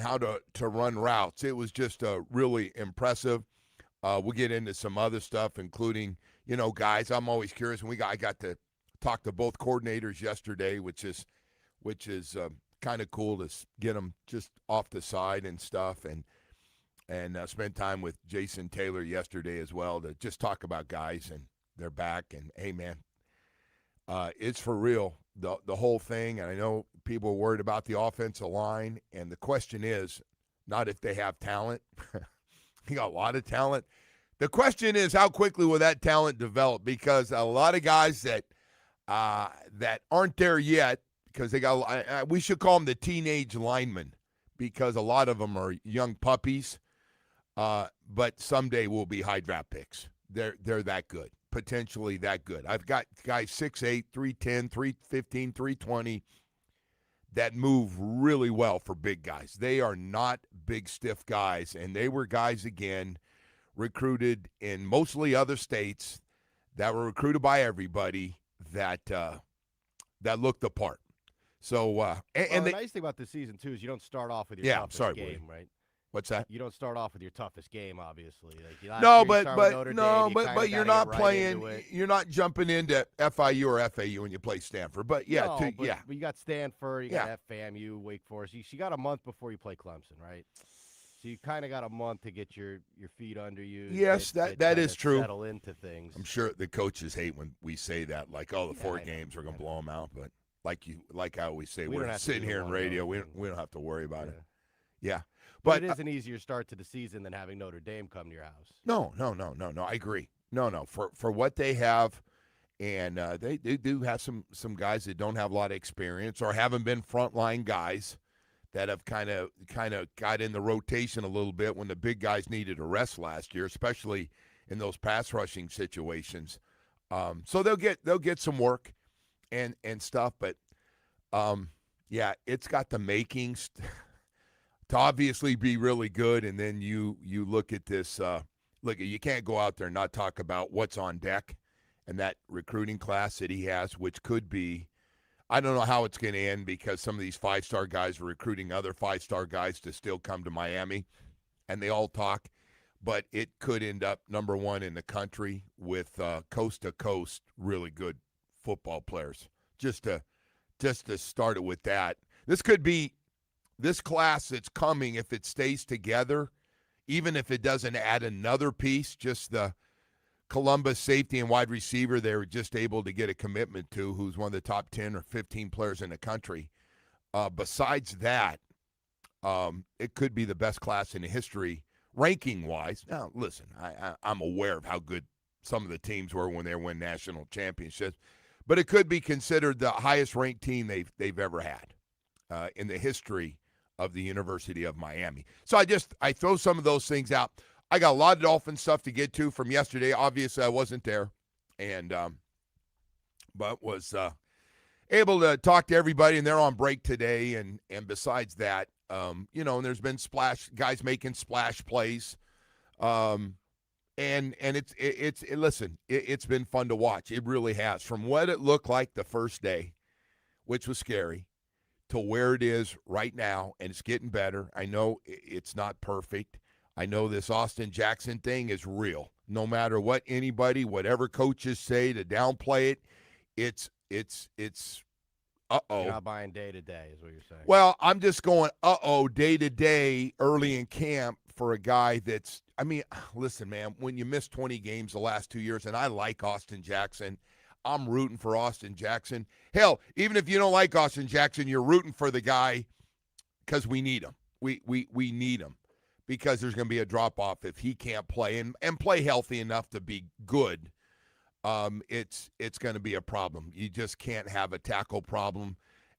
how to run routes. It was just really impressive. We'll get into some other stuff, including, guys. I'm always curious, and I got to talk to both coordinators yesterday, which is kind of cool to get them just off the side and stuff, and spend time with Jason Taylor yesterday as well to just talk about guys and their back. And hey, man, it's for real, the whole thing. And I know people are worried about the offensive line, and the question is not if they have talent. You got a lot of talent. The question is, how quickly will that talent develop? Because a lot of guys that aren't there yet, because they got, we should call them the teenage linemen, because a lot of them are young puppies, but someday will be high draft picks. They're that good, potentially that good. I've got guys 6'8", 310, 315, 320 that move really well for big guys. They are not big, stiff guys, and they were guys, again, recruited in mostly other states that were recruited by everybody that looked the part. So, the nice thing about this season, too, is you don't start off with your toughest game, William. right? What's that? You don't start off with your toughest game, obviously. But you're not playing. You're not jumping into FIU or FAU when you play Stanford. But but you got Stanford, you got FAMU, Wake Forest. You got a month before you play Clemson, right? So you kind of got a month to get your feet under you. Yes, that is true. Settle into things. I'm sure the coaches hate when we say that, like, the 4 games we're gonna blow them out. But like I always say, we're sitting here in radio. We don't have to worry about it. Yeah. But it is an easier start to the season than having Notre Dame come to your house. No. I agree. No. For what they have, and they do have some guys that don't have a lot of experience or haven't been frontline guys that have kind of got in the rotation a little bit when the big guys needed a rest last year, especially in those pass rushing situations. So they'll get some work and stuff. But it's got the makings to obviously be really good. And then you look at this. You can't go out there and not talk about what's on deck and that recruiting class that he has, which could be, I don't know how it's going to end, because some of these 5-star guys are recruiting other 5-star guys to still come to Miami, and they all talk. But it could end up number 1 in the country with coast-to-coast really good football players. Just to start it with that. This could be this class that's coming, if it stays together, even if it doesn't add another piece, just the Columbus safety and wide receiver they were just able to get a commitment to, who's one of the top 10 or 15 players in the country. Besides that, it could be the best class in history, ranking-wise. Now, listen, I'm aware of how good some of the teams were when they won national championships, but it could be considered the highest-ranked team they've ever had in the history of the University of Miami. So I throw some of those things out. I got a lot of Dolphin stuff to get to from yesterday. Obviously, I wasn't there, and but was able to talk to everybody, and they're on break today. And besides that, and there's been guys making splash plays, and it's been fun to watch. It really has. From what it looked like the first day, which was scary, to where it is right now, and it's getting better. I know it's not perfect. I know this Austin Jackson thing is real. No matter what whatever coaches say to downplay it, it's uh-oh. You're not buying day to day is what you're saying. Well, I'm just going day to day early in camp for a guy that's, listen, man, when you miss 20 games the last 2 years, and I like Austin Jackson, I'm rooting for Austin Jackson. Hell, even if you don't like Austin Jackson, you're rooting for the guy because we need him. We need him, because there's going to be a drop-off if he can't play and play healthy enough to be good. It's going to be a problem. You just can't have a tackle problem.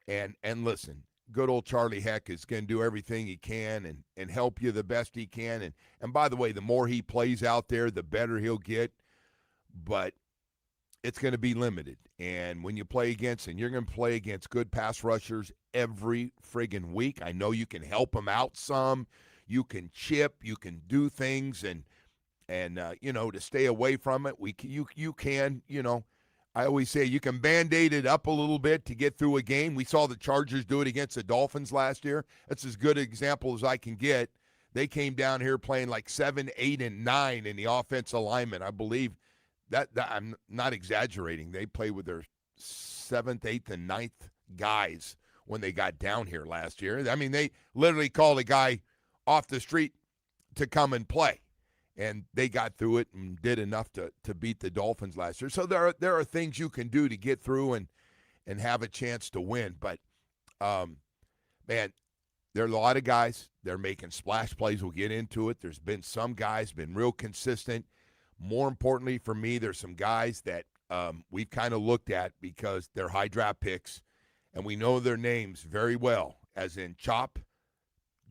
And listen, good old Charlie Heck is going to do everything he can and help you the best he can. And by the way, the more he plays out there, the better he'll get. But it's going to be limited. And when you play against, and you're going to play against good pass rushers every friggin' week, I know you can help them out some. You can chip, you can do things, and to stay away from it, you can, I always say you can Band-Aid it up a little bit to get through a game. We saw the Chargers do it against the Dolphins last year. That's as good an example as I can get. They came down here playing like 7, 8, and 9 in the offensive alignment. I believe that I'm not exaggerating. They played with their 7th, 8th, and 9th guys when they got down here last year. I mean, they literally called a guy off the street to come and play. And they got through it and did enough to beat the Dolphins last year. So there are things you can do to get through and have a chance to win. But, man, there are a lot of guys. They're making splash plays. We'll get into it. There's been some guys been real consistent. More importantly for me, there's some guys that we've kind of looked at because they're high draft picks, and we know their names very well, as in Chop,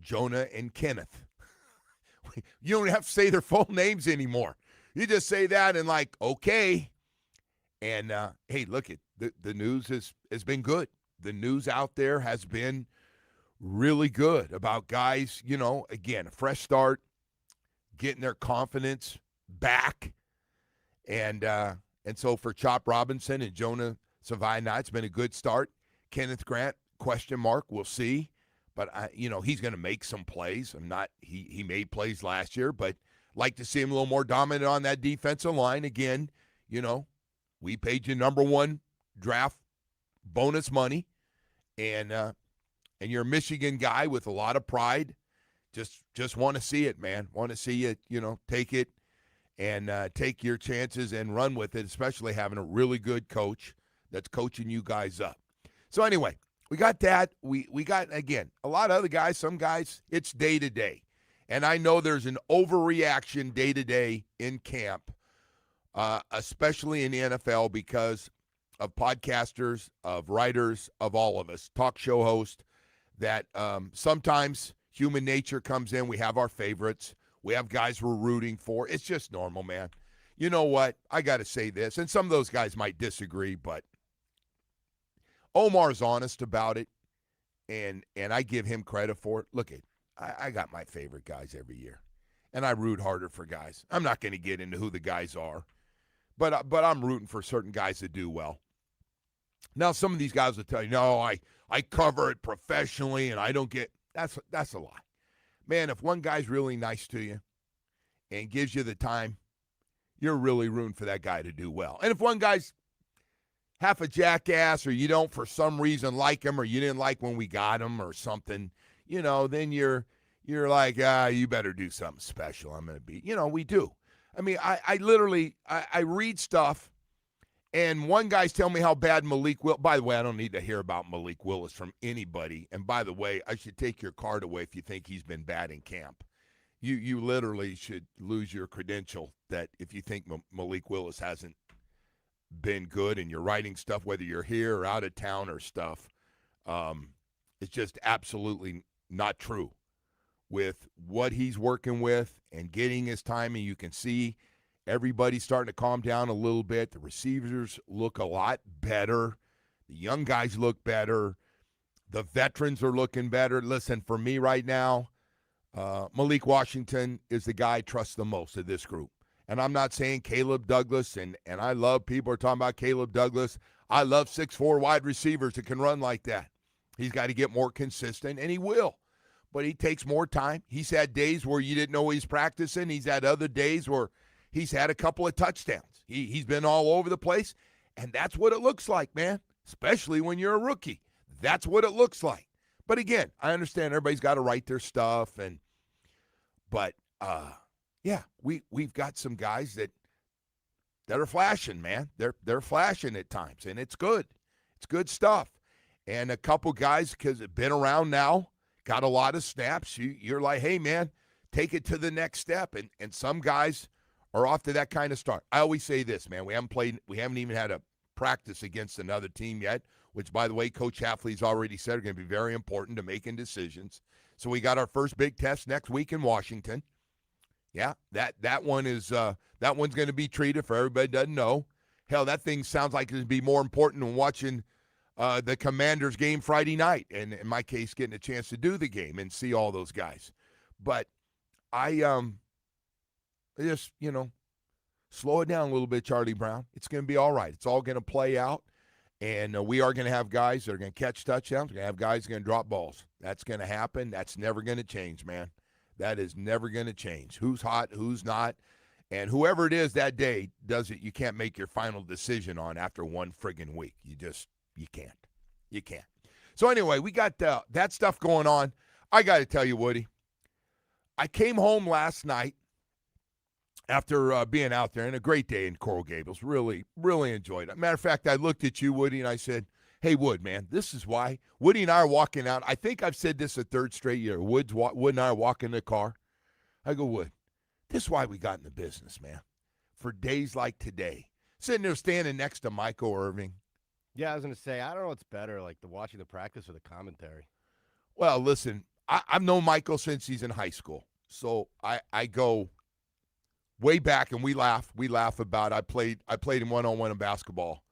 Jonah, and Kenneth. You don't have to say their full names anymore. You just say that and like, okay. And, hey, look, the news has been good. The news out there has been really good about guys, again, a fresh start, getting their confidence back. And so for Chop Robinson and Jonah Savina, it's been a good start. Kenneth Grant, question mark, we'll see. But, he's going to make some plays. He made plays last year, but like to see him a little more dominant on that defensive line. Again, we paid you number 1 draft bonus money, and you're a Michigan guy with a lot of pride. Just want to see it, man. Want to see it, take it and take your chances and run with it, especially having a really good coach that's coaching you guys up. So anyway, we got that. We got, again, a lot of other guys. Some guys, it's day-to-day. And I know there's an overreaction day-to-day in camp, especially in the NFL because of podcasters, of writers, of all of us, talk show hosts, that sometimes human nature comes in. We have our favorites. We have guys we're rooting for. It's just normal, man. You know what? I got to say this, and some of those guys might disagree, but Omar's honest about it, and I give him credit for it. Look, I got my favorite guys every year, and I root harder for guys. I'm not going to get into who the guys are, but I'm rooting for certain guys that do well. Now, some of these guys will tell you, no, I cover it professionally, and I don't get – that's a lie. Man, if one guy's really nice to you and gives you the time, you're really rooting for that guy to do well. And if one guy's half a jackass, or you don't for some reason like him, or you didn't like when we got him or something, then you're like, you better do something special. I'm going to be, we do. I mean, I literally read stuff, and one guy's telling me how bad Malik Willis. By the way, I don't need to hear about Malik Willis from anybody. And by the way, I should take your card away if you think he's been bad in camp. You literally should lose your credential that if you think Malik Willis hasn't been good and you're writing stuff, whether you're here or out of town or stuff, it's just absolutely not true with what he's working with and getting his time. And you can see everybody's starting to calm down a little bit. The receivers look a lot better. The young guys look better. The veterans are looking better. Listen, for me right now, Malik Washington is the guy I trust the most of this group. And I'm not saying Caleb Douglas, and I love people are talking about Caleb Douglas. I love 6'4" wide receivers that can run like that. He's got to get more consistent, and he will. But he takes more time. He's had days where you didn't know he's practicing. He's had other days where he's had a couple of touchdowns. He's been all over the place, and that's what it looks like, man, especially when you're a rookie. That's what it looks like. But, again, I understand everybody's got to write their stuff, but yeah, we've got some guys that are flashing, man. They're flashing at times, and it's good. It's good stuff. And a couple guys, because they've been around now, got a lot of snaps. You're like, hey, man, take it to the next step. And some guys are off to that kind of start. I always say this, man. We haven't even had a practice against another team yet, which, by the way, Coach Hafley's already said are going to be very important to making decisions. So we got our first big test next week in Washington. Yeah, that one is that one's going to be treated for everybody doesn't know. Hell, that thing sounds like it'd be more important than watching the Commanders game Friday night, and in my case, getting a chance to do the game and see all those guys. But I just, slow it down a little bit, Charlie Brown. It's going to be all right. It's all going to play out. And we are going to have guys that are going to catch touchdowns. We're going to have guys going to drop balls. That's going to happen. That's never going to change, man. That is never going to change. Who's hot, who's not. And whoever it is that day does it, you can't make your final decision on after one friggin' week. You can't. You can't. So anyway, we got that stuff going on. I got to tell you, Woody, I came home last night after being out there, and a great day in Coral Gables. Really, really enjoyed it. Matter of fact, I looked at you, Woody, and I said, hey, Wood, man, this is why. Woody and I are walking out. I think I've said this a third straight year. Wood and I are walking in the car. I go, Wood, this is why we got in the business, man. For days like today. Sitting there standing next to Michael Irving. Yeah, I was going to say, I don't know what's better, like watching the practice or the commentary. Well, listen, I've known Michael since he's in high school. So I go way back, and we laugh about I played him one-on-one in basketball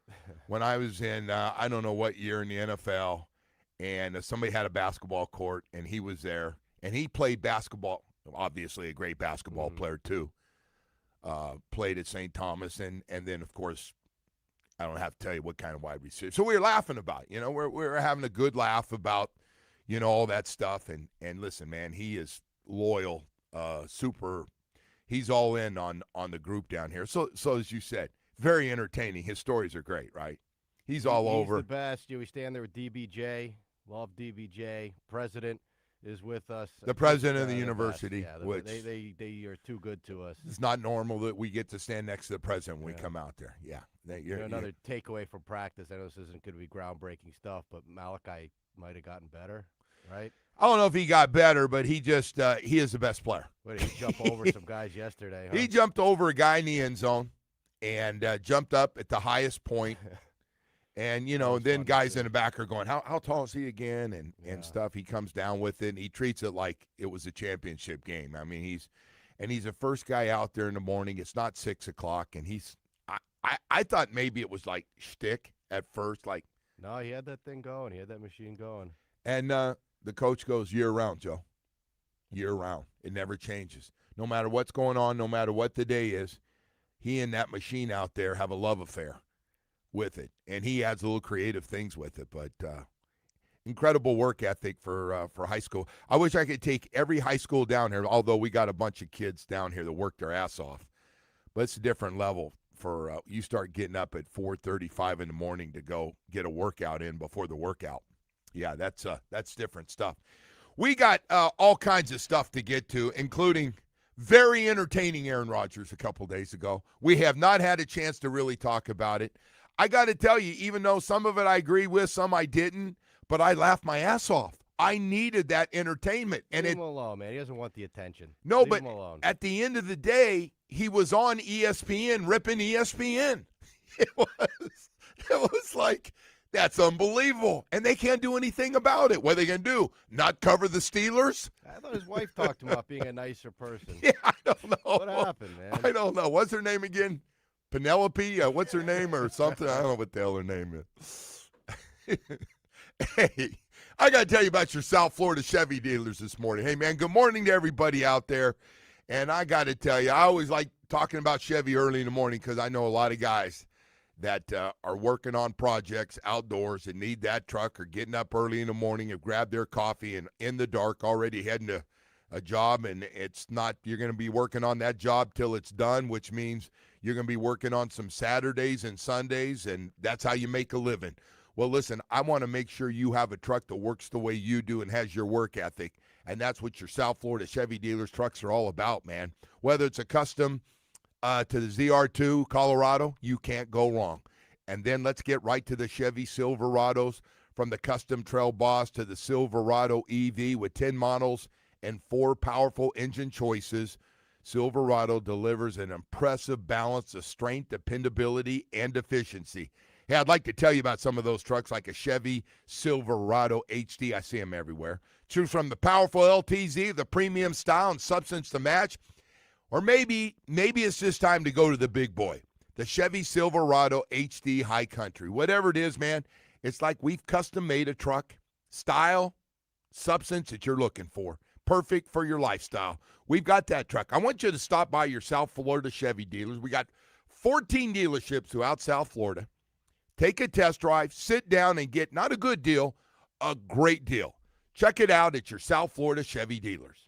when I was in I don't know what year in the NFL, and somebody had a basketball court, and he was there, and he played basketball. Obviously, a great basketball player too. Played at St. Thomas, and then of course, I don't have to tell you what kind of wide receiver. So we were laughing about it. We're having a good laugh about all that stuff, and listen, man, he is loyal, super. He's all in on the group down here. So as you said, very entertaining. His stories are great, right? He's all over. He's the best. We stand there with DBJ. Love DBJ. President is with us. The president of the university. Yeah, which they are too good to us. It's not normal that we get to stand next to the president when we come out there. Yeah. Another takeaway from practice. I know this isn't going to be groundbreaking stuff, but Malachi might have gotten better, right? I don't know if he got better, but he just he is the best player. What, did he jump over some guys yesterday? Huh? He jumped over a guy in the end zone and jumped up at the highest point. And, then guys in the back are going, how tall is he again and stuff. He comes down with it, and he treats it like it was a championship game. I mean, he's the first guy out there in the morning. It's not 6 o'clock, and I thought maybe it was like shtick at first. Like, no, he had that thing going. He had that machine going. And the coach goes, year-round, Joe. Year-round. It never changes. No matter what's going on, no matter what the day is, he and that machine out there have a love affair with it, and he adds little creative things with it. But incredible work ethic for high school. I wish I could take every high school down here, although we got a bunch of kids down here that work their ass off. But it's a different level for you start getting up at 4:35 in the morning to go get a workout in before the workout. Yeah, that's different stuff. We got all kinds of stuff to get to, including very entertaining Aaron Rodgers a couple days ago. We have not had a chance to really talk about it. I got to tell you, even though some of it I agree with, some I didn't, but I laughed my ass off. I needed that entertainment. And Leave him alone, man. He doesn't want the attention. No, Leave but him alone. At the end of the day, he was on ESPN, ripping ESPN. It was like, that's unbelievable. And they can't do anything about it. What are they going to do? Not cover the Steelers? I thought his wife talked to him about being a nicer person. Yeah, I don't know. What happened, man? I don't know. What's her name again? Penelope? What's her name or something? I don't know what the hell her name is. Hey, I got to tell you about your South Florida Chevy dealers this morning. Hey, man, good morning to everybody out there. And I got to tell you, I always like talking about Chevy early in the morning because I know a lot of guys that are working on projects outdoors and need that truck or getting up early in the morning and grab their coffee and in the dark already heading to a job, and it's not, you're going to be working on that job till it's done, which means you're going to be working on some Saturdays and Sundays, and that's how you make a living. Well, listen, I want to make sure you have a truck that works the way you do and has your work ethic, and that's what your South Florida Chevy dealers trucks are all about, man. Whether it's a custom to the ZR2 Colorado, you can't go wrong. And then let's get right to the Chevy Silverados, from the custom Trail Boss to the Silverado EV with 10 models and 4 powerful engine choices. Silverado delivers an impressive balance of strength, dependability, and efficiency. Hey, I'd like to tell you about some of those trucks, like a Chevy Silverado HD. I see them everywhere. Choose from the powerful LTZ, the premium style and substance to match, or maybe it's just time to go to the big boy, the Chevy Silverado HD High Country. Whatever it is, man, it's like we've custom-made a truck, style, substance that you're looking for. Perfect for your lifestyle. We've got that truck. I want you to stop by your South Florida Chevy dealers. We got 14 dealerships throughout South Florida. Take a test drive, sit down, and get not a good deal, a great deal. Check it out at your South Florida Chevy dealers.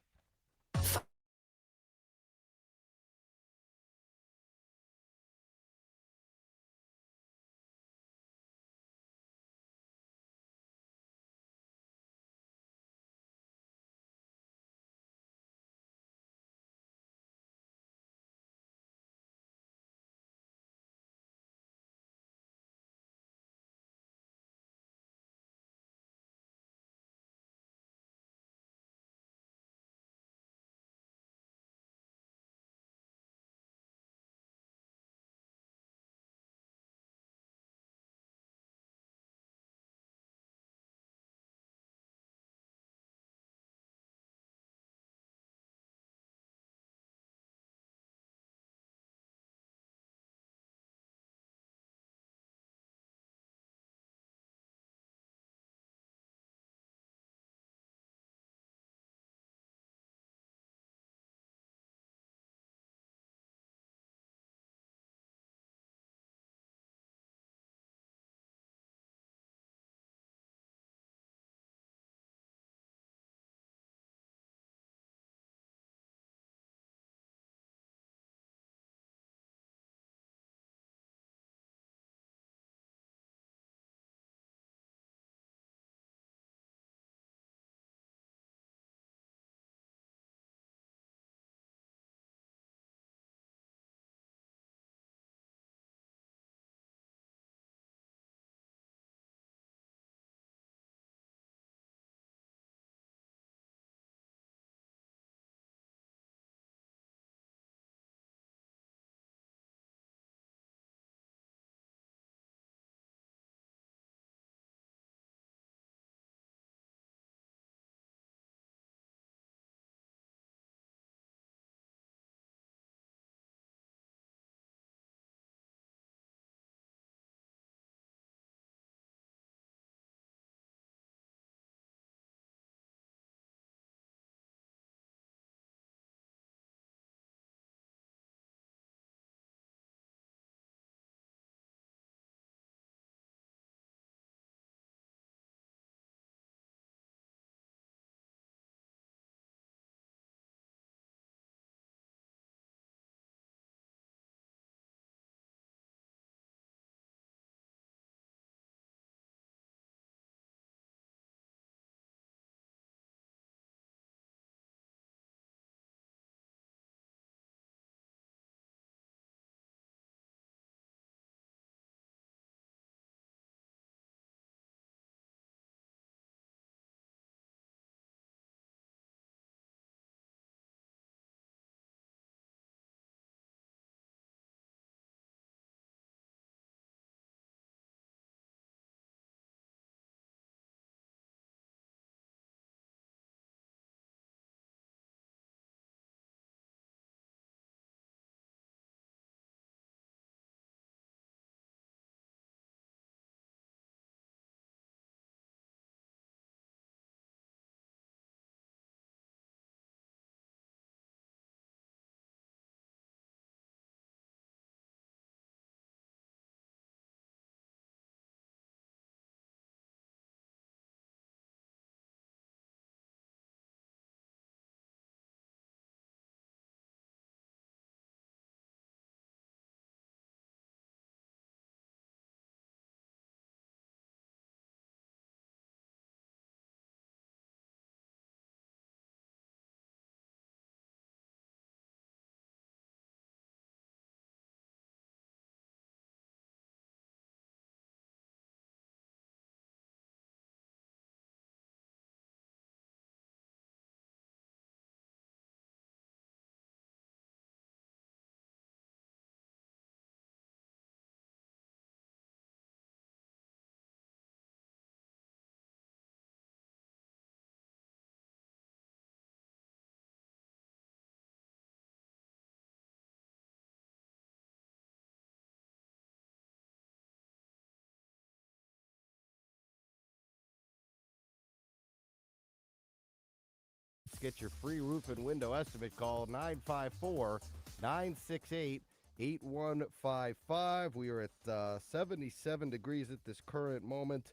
Get your free roof and window estimate. Call 954 968 8155. We are at 77 degrees at this current moment.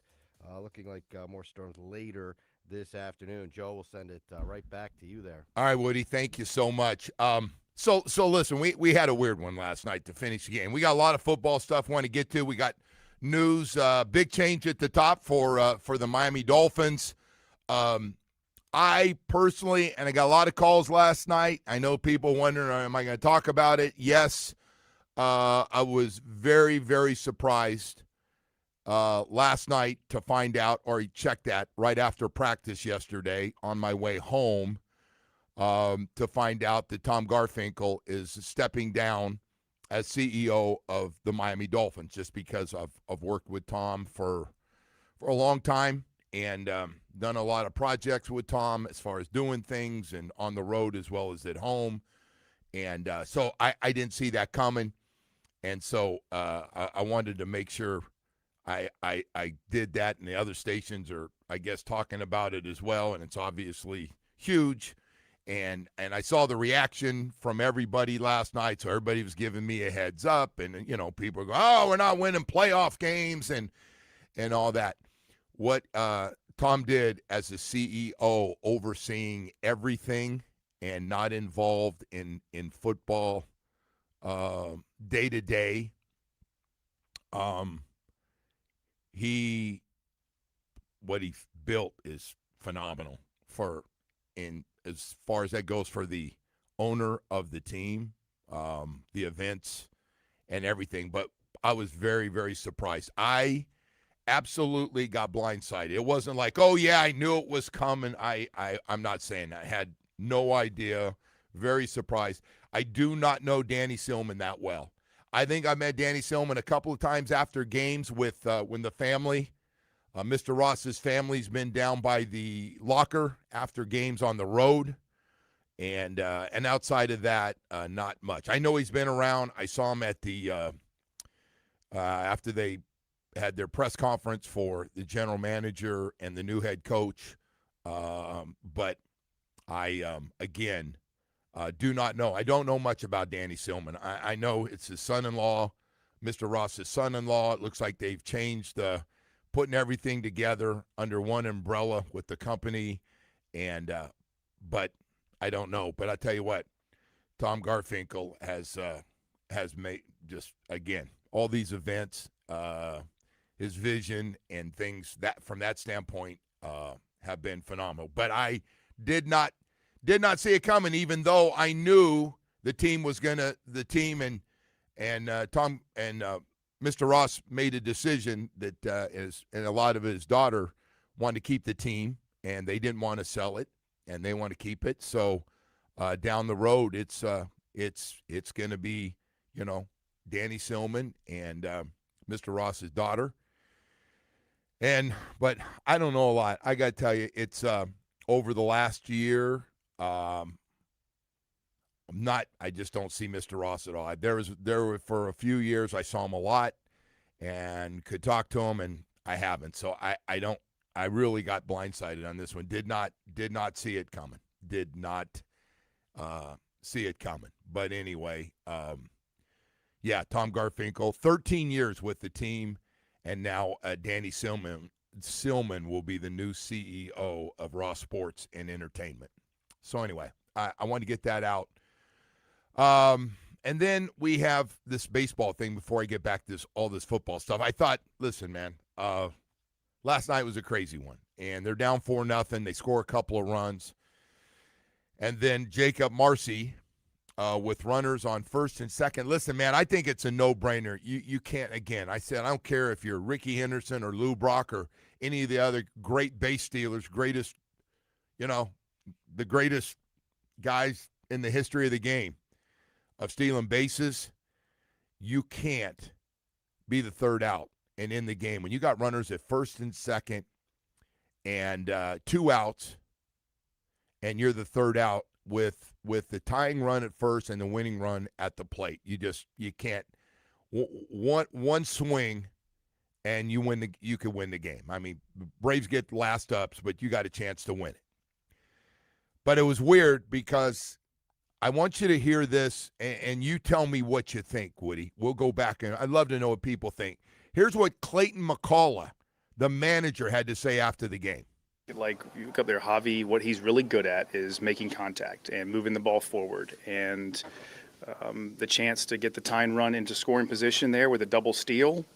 Looking like more storms later this afternoon. Joe will send it right back to you there. All right, Woody, thank you so much. So listen, we had a weird one last night to finish the game. We got a lot of football stuff we want to get to. We got news, big change at the top for the Miami Dolphins. I personally, and I got a lot of calls last night. I know people wondering, am I going to talk about it? Yes. I was very, very surprised last night to find out, or checked that right after practice yesterday on my way home, to find out that Tom Garfinkel is stepping down as CEO of the Miami Dolphins, just because I've worked with Tom for a long time and done a lot of projects with Tom as far as doing things and on the road as well as at home. And so I didn't see that coming. And so I wanted to make sure I did that, and the other stations are, I guess, talking about it as well, and it's obviously huge. And I saw the reaction from everybody last night, so everybody was giving me a heads up, and, you know, people go, oh, we're not winning playoff games and all that. What Tom did as a CEO, overseeing everything and not involved in football day to day, what he built is phenomenal as far as that goes for the owner of the team, the events and everything. But I was very, very surprised. I absolutely got blindsided. It wasn't like, oh yeah, I knew it was coming. I'm not saying that. I had no idea. Very surprised. I do not know Danny Silman that well. I think I met Danny Silman a couple of times after games with when the family, Mr. Ross's family's been down by the locker after games on the road. And outside of that, not much. I know he's been around. I saw him at the after they had their press conference for the general manager and the new head coach. But I, again, do not know. I don't know much about Danny Silman. I know it's his son-in-law, Mr. Ross's son-in-law. It looks like they've changed putting everything together under one umbrella with the company. And but I don't know. But I tell you what, Tom Garfinkel has made, just, again, all these events, his vision and things that from that standpoint have been phenomenal. But I did not see it coming, even though I knew the team and Tom and Mr. Ross made a decision that and a lot of his daughter wanted to keep the team, and they didn't want to sell it, and they want to keep it. So down the road, it's going to be, you know, Danny Silman and Mr. Ross's daughter. But I don't know a lot. I got to tell you, it's over the last year. I just don't see Mr. Ross at all. There were for a few years I saw him a lot and could talk to him, and I haven't. So I really got blindsided on this one. Did not see it coming. Did not see it coming. But anyway, yeah, Tom Garfinkel, 13 years with the team, and now Danny Silman will be the new CEO of Ross Sports and Entertainment. So anyway, I want to get that out. And then we have this baseball thing before I get back to all this football stuff. I thought, listen, man, last night was a crazy one. And they're down 4-0. They score a couple of runs. And then Jacob Marcy with runners on first and second. Listen, man, I think it's a no-brainer. You can't, again, I said, I don't care if you're Ricky Henderson or Lou Brock or any of the other great base stealers, greatest, you know, the greatest guys in the history of the game of stealing bases. You can't be the third out and in the game. When you got runners at first and second and 2 outs and you're the third out with the tying run at first and the winning run at the plate, you can't. One swing and you could win the game. I mean, Braves get last ups, but you got a chance to win it. But it was weird because I want you to hear this, and you tell me what you think, Woody. We'll go back, and I'd love to know what people think. Here's what Clayton McCullough, the manager, had to say after the game. Like you look up there, Javi, what he's really good at is making contact and moving the ball forward. And the chance to get the tying run into scoring position there with a double steal,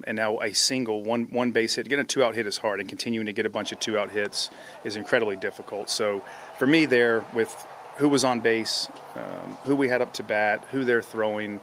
and now a single one base hit. Getting a 2-out hit is hard, and continuing to get a bunch of 2-out hits is incredibly difficult. So for me there, with who was on base, who we had up to bat, who they're throwing,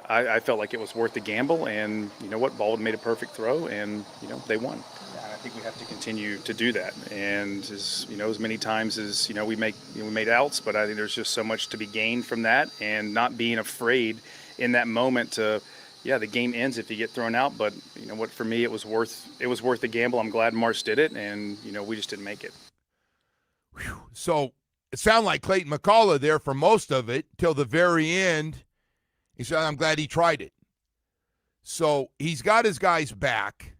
I felt like it was worth the gamble. And you know what, Baldwin made a perfect throw, and they won. I think we have to continue to do that, and as many times as we made outs, but I think there's just so much to be gained from that, and not being afraid in that moment to, the game ends if you get thrown out, but what, for me, it was worth the gamble. I'm glad Marsh did it, and we just didn't make it. Whew. So it sounded like Clayton McCullough there for most of it till the very end. He said, "I'm glad he tried it." So he's got his guys back.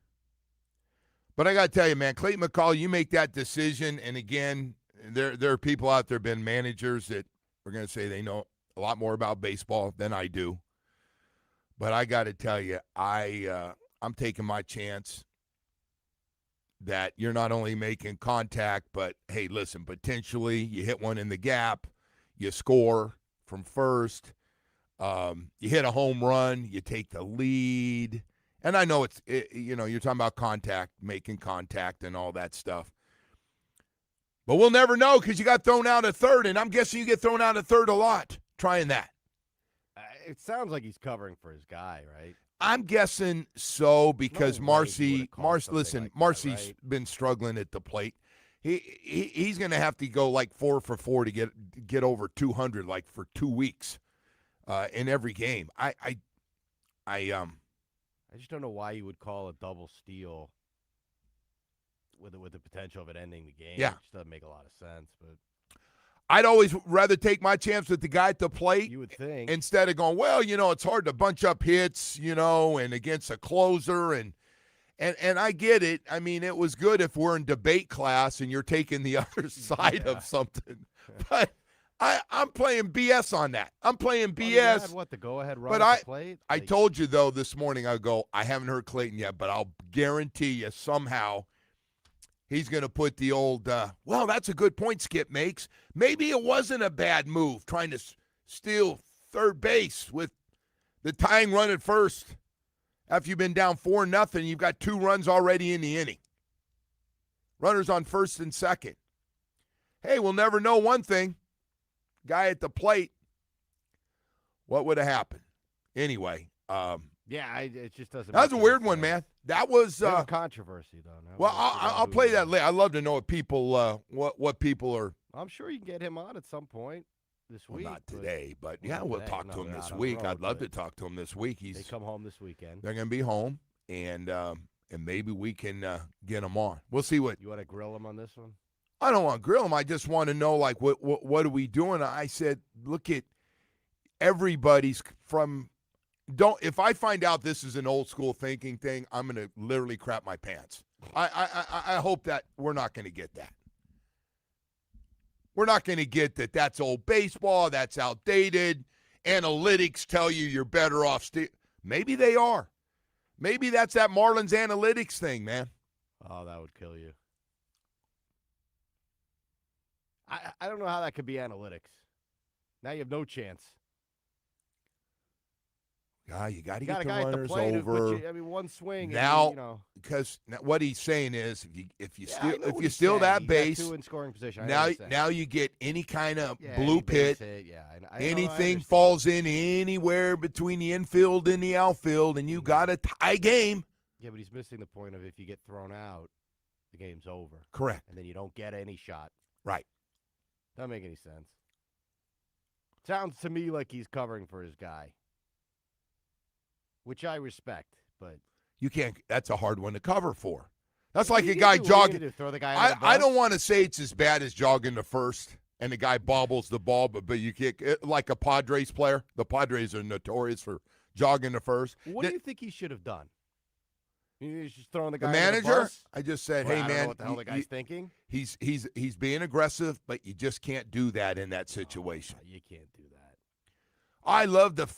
But I got to tell you, man, Clayton McCullough, you make that decision, and again, there are people out there, been managers that are going to say they know a lot more about baseball than I do. But I got to tell you, I'm taking my chance that you're not only making contact, but, hey, listen, potentially you hit one in the gap, you score from first, you hit a home run, you take the lead. And I know you're talking about contact, making contact and all that stuff. But we'll never know because you got thrown out at third, and I'm guessing you get thrown out at third a lot trying that. It sounds like he's covering for his guy, right? I'm guessing so because Marcy's right? been struggling at the plate. He's going to have to go like 4 for 4 to get over 200 like for 2 weeks in every game. I just don't know why you would call a double steal with the potential of it ending the game. Yeah. It just doesn't make a lot of sense. But I'd always rather take my chance with the guy at the plate. You would think. Instead of going, well, it's hard to bunch up hits, and against a closer. And I get it. I mean, it was good if we're in debate class and you're taking the other side of something. But I'm playing BS on that. I'm playing BS. Had the go-ahead run but at the plate? I told you, though, this morning, I haven't heard Clayton yet, but I'll guarantee you somehow he's going to put the old, well, that's a good point Skip makes. Maybe it wasn't a bad move trying to steal third base with the tying run at first. After you've been down 4-0, you've got 2 runs already in the inning. Runners on first and second. Hey, we'll never know one thing. Guy at the plate, what would have happened? Anyway. It just doesn't. That was a weird one, man. That was controversy, though. Well, I'll play that later. I'd love to know what people are. I'm sure you can get him on at some point this week. Not today, but we'll talk to him this week. I'd love to talk to him this week. They come home this weekend. They're going to be home, and maybe we can get him on. We'll see what. You want to grill him on this one? I don't want to grill him. I just want to know, like, what are we doing? I said, look at everybody's from. If I find out this is an old school thinking thing, I'm going to literally crap my pants. I hope that we're not going to get that. We're not going to get that. That's old baseball. That's outdated. Analytics tell you you're better off. Maybe they are. Maybe that's that Marlins analytics thing, man. Oh, that would kill you. I don't know how that could be analytics. Now you have no chance. Yeah, you got to get a the guy runners at the plate over. one swing. Now, because what he's saying is, if you steal that base, two in scoring position. Now you get any kind of bloop hit. Anything falls in anywhere between the infield and the outfield, and you got a tie game. Yeah, but he's missing the point of if you get thrown out, the game's over. Correct. And then you don't get any shot. Right. Doesn't make any sense. Sounds to me like he's covering for his guy, which I respect, but you can't. That's a hard one to cover for. That's like a guy jogging. Throw the guy on the I don't want to say it's as bad as jogging to first and the guy bobbles the ball, but you kick like a Padres player. The Padres are notorious for jogging to first. What do you think he should have done? He's just throwing the The guy under manager? bus? I just said, Well, hey, I don't know man, what the hell the guy's thinking. he's being aggressive, but you just can't do that in that situation. You can't do that. I love gotta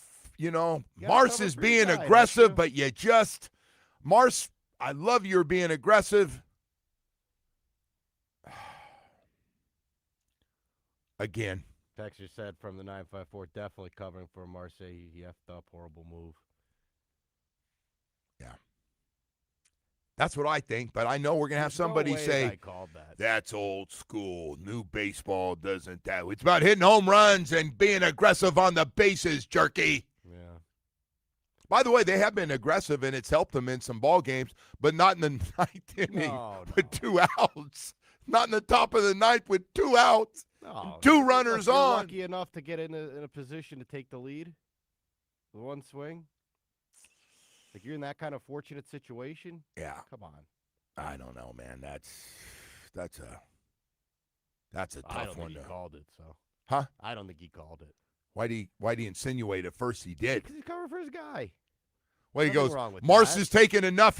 Mars cover is for your being guy, don't aggressive, you? but you just, Mars, I love your being aggressive. Again. Texas said from the 954, definitely covering for Marseille. He effed up, horrible move. Yeah. That's what I think, but I know we're going to have somebody no way say, I called that. that's old school. New baseball doesn't that. It's about hitting home runs and being aggressive on the bases, jerky. Yeah. By the way, they have been aggressive, and it's helped them in some ball games, but not in the ninth inning with 2 outs. Not in the top of the ninth with 2 outs. No, 2 runners you're on. lucky enough to get in a position to take the lead with one swing. Like you're in that kind of fortunate situation. Yeah. Come on. I don't know, man. That's a I tough don't one. think he called it. So. Huh? I don't think he called it. Why'd he insinuate at first he did? Because he's covering for his guy. Well, he Nothing goes, wrong with Mars that. is taking enough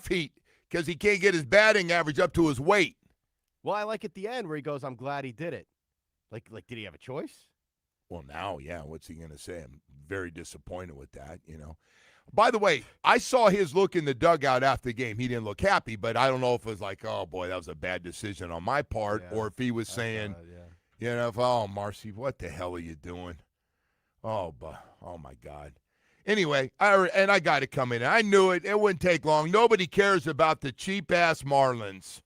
heat because he can't get his batting average up to his weight. Well, I like at the end where he goes, "I'm glad he did it." Like, did he have a choice? Well, now, yeah, what's he going to say? I'm very disappointed with that, By the way, I saw his look in the dugout after the game. He didn't look happy, but I don't know if it was like, oh, boy, that was a bad decision on my part, Yeah, or if he was saying, oh, Marcy, what the hell are you doing? Oh, my God. Anyway, I got it coming in. I knew it. It wouldn't take long. Nobody cares about the cheap-ass Marlins.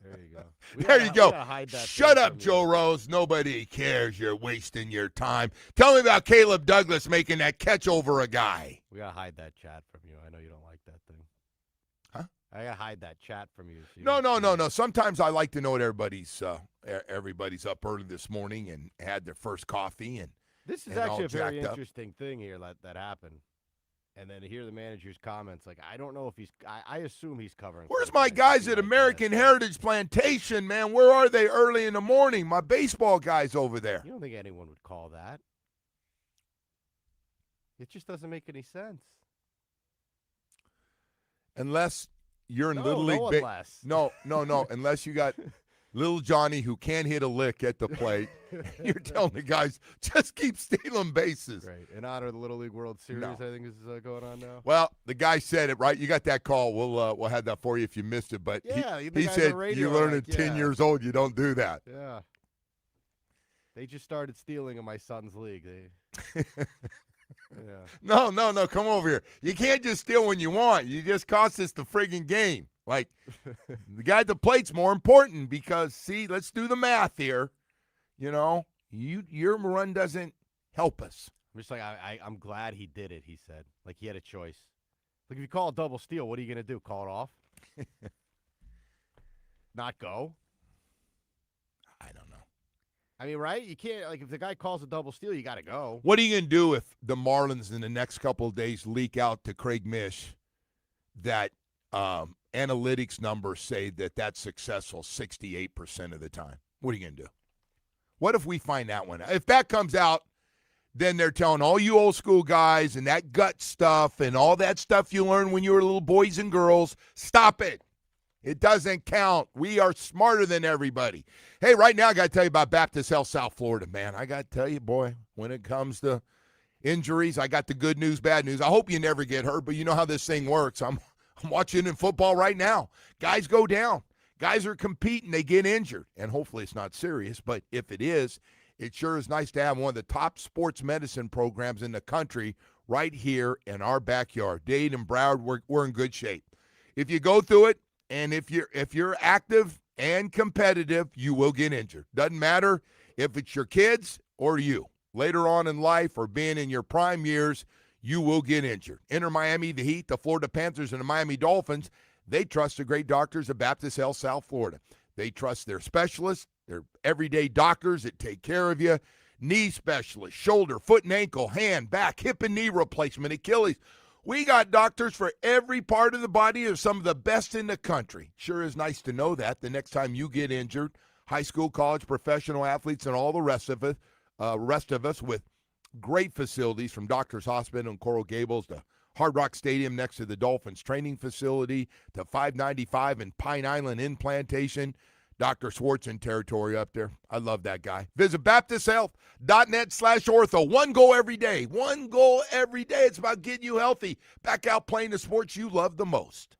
There you go. There you go. Shut up, from Joe you. Rose. Nobody cares. You're wasting your time. Tell me about Caleb Douglas making that catch over a guy. We gotta hide that chat from you. I know you don't like that thing. Huh? I gotta hide that chat from you. So you No. don't see it. Sometimes I like to know what everybody's up early this morning and had their first coffee. And This is and all actually a very jacked up. interesting thing here that happened. And then to hear the manager's comments, like, I don't know if he's – I assume he's covering. Where's for my the guys Giants, at like American that. Heritage Plantation, man? Where are they early in the morning? My baseball guys over there. You don't think anyone would call that? It just doesn't make any sense. Unless you're in No, Little League. no unless. No. Unless you got little Johnny who can't hit a lick at the plate. You're telling the guys, just keep stealing bases. Great. In honor of the Little League World Series, No. I think is going on now. Well, the guy said it, right? You got that call. We'll have that for you if you missed it. But Yeah, he the guys on said the radio you are learn like, at 10 yeah. years old, you don't do that. Yeah. They just started stealing in my son's league. Yeah. No. Come over here. You can't just steal when you want. You just cost us the friggin' game. Like, the guy at the plate's more important because, see, let's do the math here. Your run doesn't help us. I'm just like, I'm glad he did it, he said. Like, he had a choice. Like, if you call a double steal, what are you going to do? Call it off? Not go? I don't know. I mean, right? You can't, like, if the guy calls a double steal, you got to go. What are you going to do if the Marlins in the next couple of days leak out to Craig Mish that analytics numbers say that that's successful 68% of the time? What are you going to do? What if we find that one? If that comes out, then they're telling all you old school guys and that gut stuff and all that stuff you learned when you were little boys and girls, stop it. It doesn't count. We are smarter than everybody. Hey, right now I got to tell you about Baptist Health South Florida, man. I got to tell you, boy, when it comes to injuries, I got the good news, bad news. I hope you never get hurt, but you know how this thing works. I'm watching in football right now. Guys go down. Guys are competing. They get injured, and hopefully it's not serious, but if it is, it sure is nice to have one of the top sports medicine programs in the country right here in our backyard. Dade and Broward, we're in good shape. If you go through it, and if you're active and competitive, you will get injured. Doesn't matter if it's your kids or you. Later on in life or being in your prime years, you will get injured. Enter Miami, the Heat, the Florida Panthers, and the Miami Dolphins. They trust the great doctors of Baptist Health South Florida. They trust their specialists, their everyday doctors that take care of you, knee specialists, shoulder, foot and ankle, hand, back, hip and knee replacement, Achilles. We got doctors for every part of the body of some of the best in the country. Sure is nice to know that the next time you get injured, high school, college, professional athletes, and all the rest of us with great facilities from Doctors Hospital in Coral Gables to Hard Rock Stadium next to the Dolphins training facility to 595 and Pine Island in Plantation. Dr. Schwartz in territory up there. I love that guy. Visit baptisthealth.net/ortho. One goal every day. One goal every day. It's about getting you healthy. Back out playing the sports you love the most.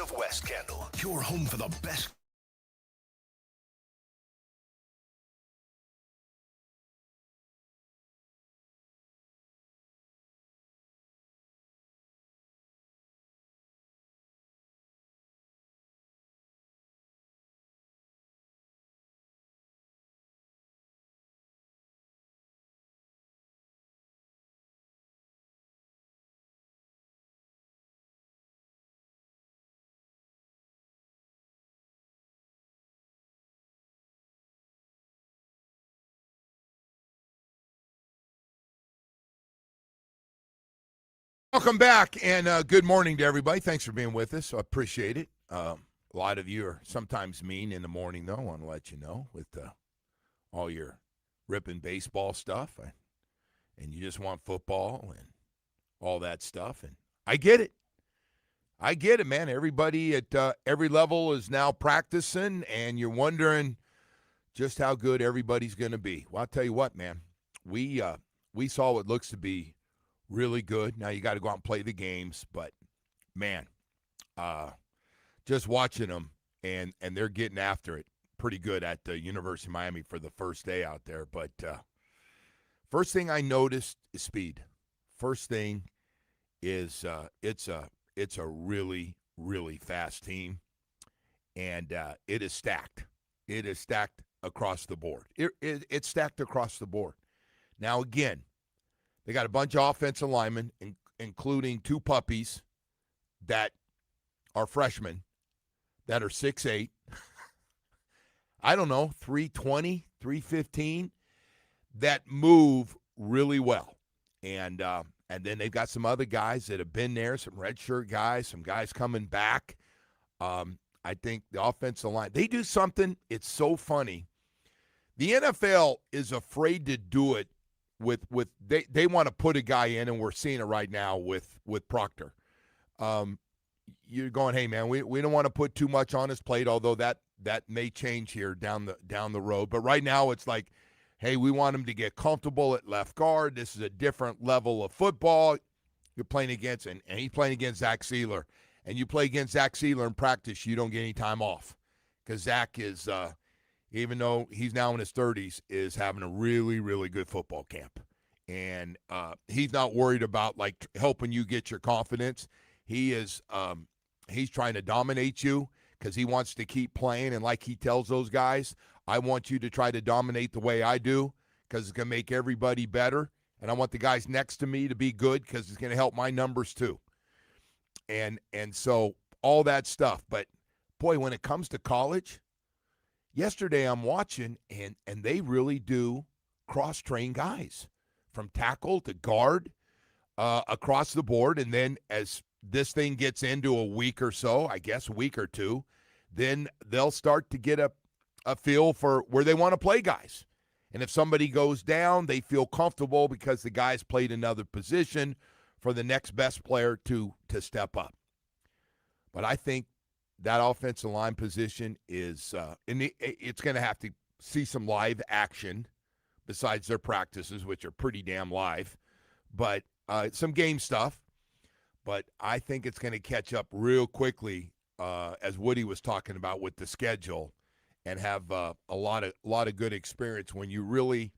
Of West Kendall, your home for the best. Welcome back, and good morning to everybody. Thanks for being with us. I appreciate it. A lot of you are sometimes mean in the morning, though. I want to let you know with all your ripping baseball stuff, and you just want football and all that stuff. And I get it. I get it, man. Everybody at every level is now practicing, and you're wondering just how good everybody's going to be. Well, I'll tell you what, man. We saw what looks to be really good. Now you got to go out and play the games, but man, just watching them and they're getting after it pretty good at the University of Miami for the first day out there. But first thing I noticed is speed. First thing is it's a really, really fast team, and it is stacked. It is stacked across the board. It's stacked across the board. Now again, they got a bunch of offensive linemen, including two puppies that are freshmen that are 6'8". I don't know, 320, 315, that move really well. And then they've got some other guys that have been there, some redshirt guys, some guys coming back. I think the offensive line, they do something. It's so funny. The NFL is afraid to do it with they want to put a guy in, and we're seeing it right now with Proctor. You're going, hey man, we don't want to put too much on his plate, although that may change here down the road. But right now it's like, hey, we want him to get comfortable at left guard. This is a different level of football you're playing against, and he's playing against Zach Sealer. And you play against Zach Sealer in practice, you don't get any time off, because Zach is even though he's now in his 30s, is having a really, really good football camp. And he's not worried about, like, helping you get your confidence. He is he's trying to dominate you because he wants to keep playing. And like he tells those guys, I want you to try to dominate the way I do because it's going to make everybody better. And I want the guys next to me to be good because it's going to help my numbers too. And so all that stuff. But, boy, when it comes to college, yesterday I'm watching, and they really do cross-train guys from tackle to guard across the board. And then as this thing gets into a week or so, I guess a week or two, then they'll start to get a feel for where they want to play guys. And if somebody goes down, they feel comfortable because the guy's played another position for the next best player to step up. But I think that offensive line position is it's going to have to see some live action besides their practices, which are pretty damn live, but some game stuff. But I think it's going to catch up real quickly, as Woody was talking about with the schedule, and have a lot of good experience when you really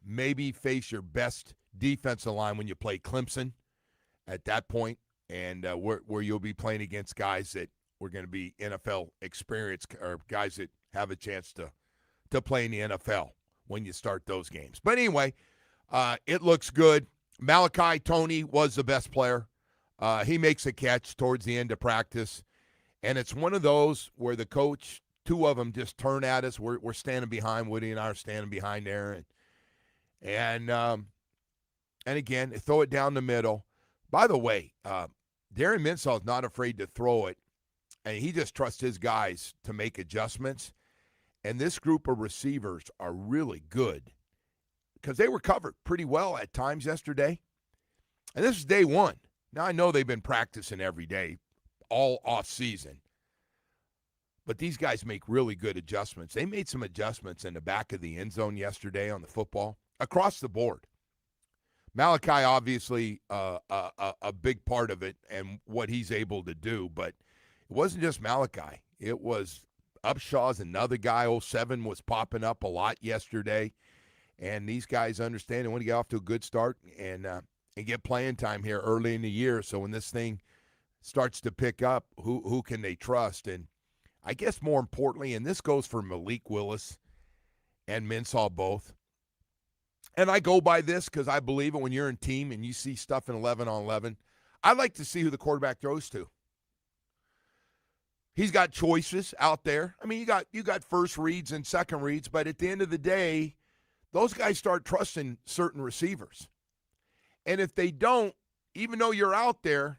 maybe face your best defensive line when you play Clemson at that point, and where you'll be playing against guys that were going to be NFL experience, or guys that have a chance to play in the NFL when you start those games. But anyway, it looks good. Malachi Toney was the best player. He makes a catch towards the end of practice, and it's one of those where the coach, two of them just turn at us. We're standing behind, Woody and I are standing behind there, and again, they throw it down the middle. By the way, Darren Minshew is not afraid to throw it, and he just trusts his guys to make adjustments. And this group of receivers are really good because they were covered pretty well at times yesterday. And this is day one. Now, I know they've been practicing every day, all off season. But these guys make really good adjustments. They made some adjustments in the back of the end zone yesterday on the football, across the board. Malachi, obviously, a big part of it and what he's able to do. But it wasn't just Malachi. It was Upshaw's another guy. 07 was popping up a lot yesterday. And these guys understand they want to get off to a good start and get playing time here early in the year. So when this thing starts to pick up, who can they trust? And I guess more importantly, and this goes for Malik Willis and Minshew both, and I go by this because I believe it when you're in team and you see stuff in 11 on 11, I like to see who the quarterback throws to. He's got choices out there. I mean, you got first reads and second reads, but at the end of the day, those guys start trusting certain receivers. And if they don't, even though you're out there,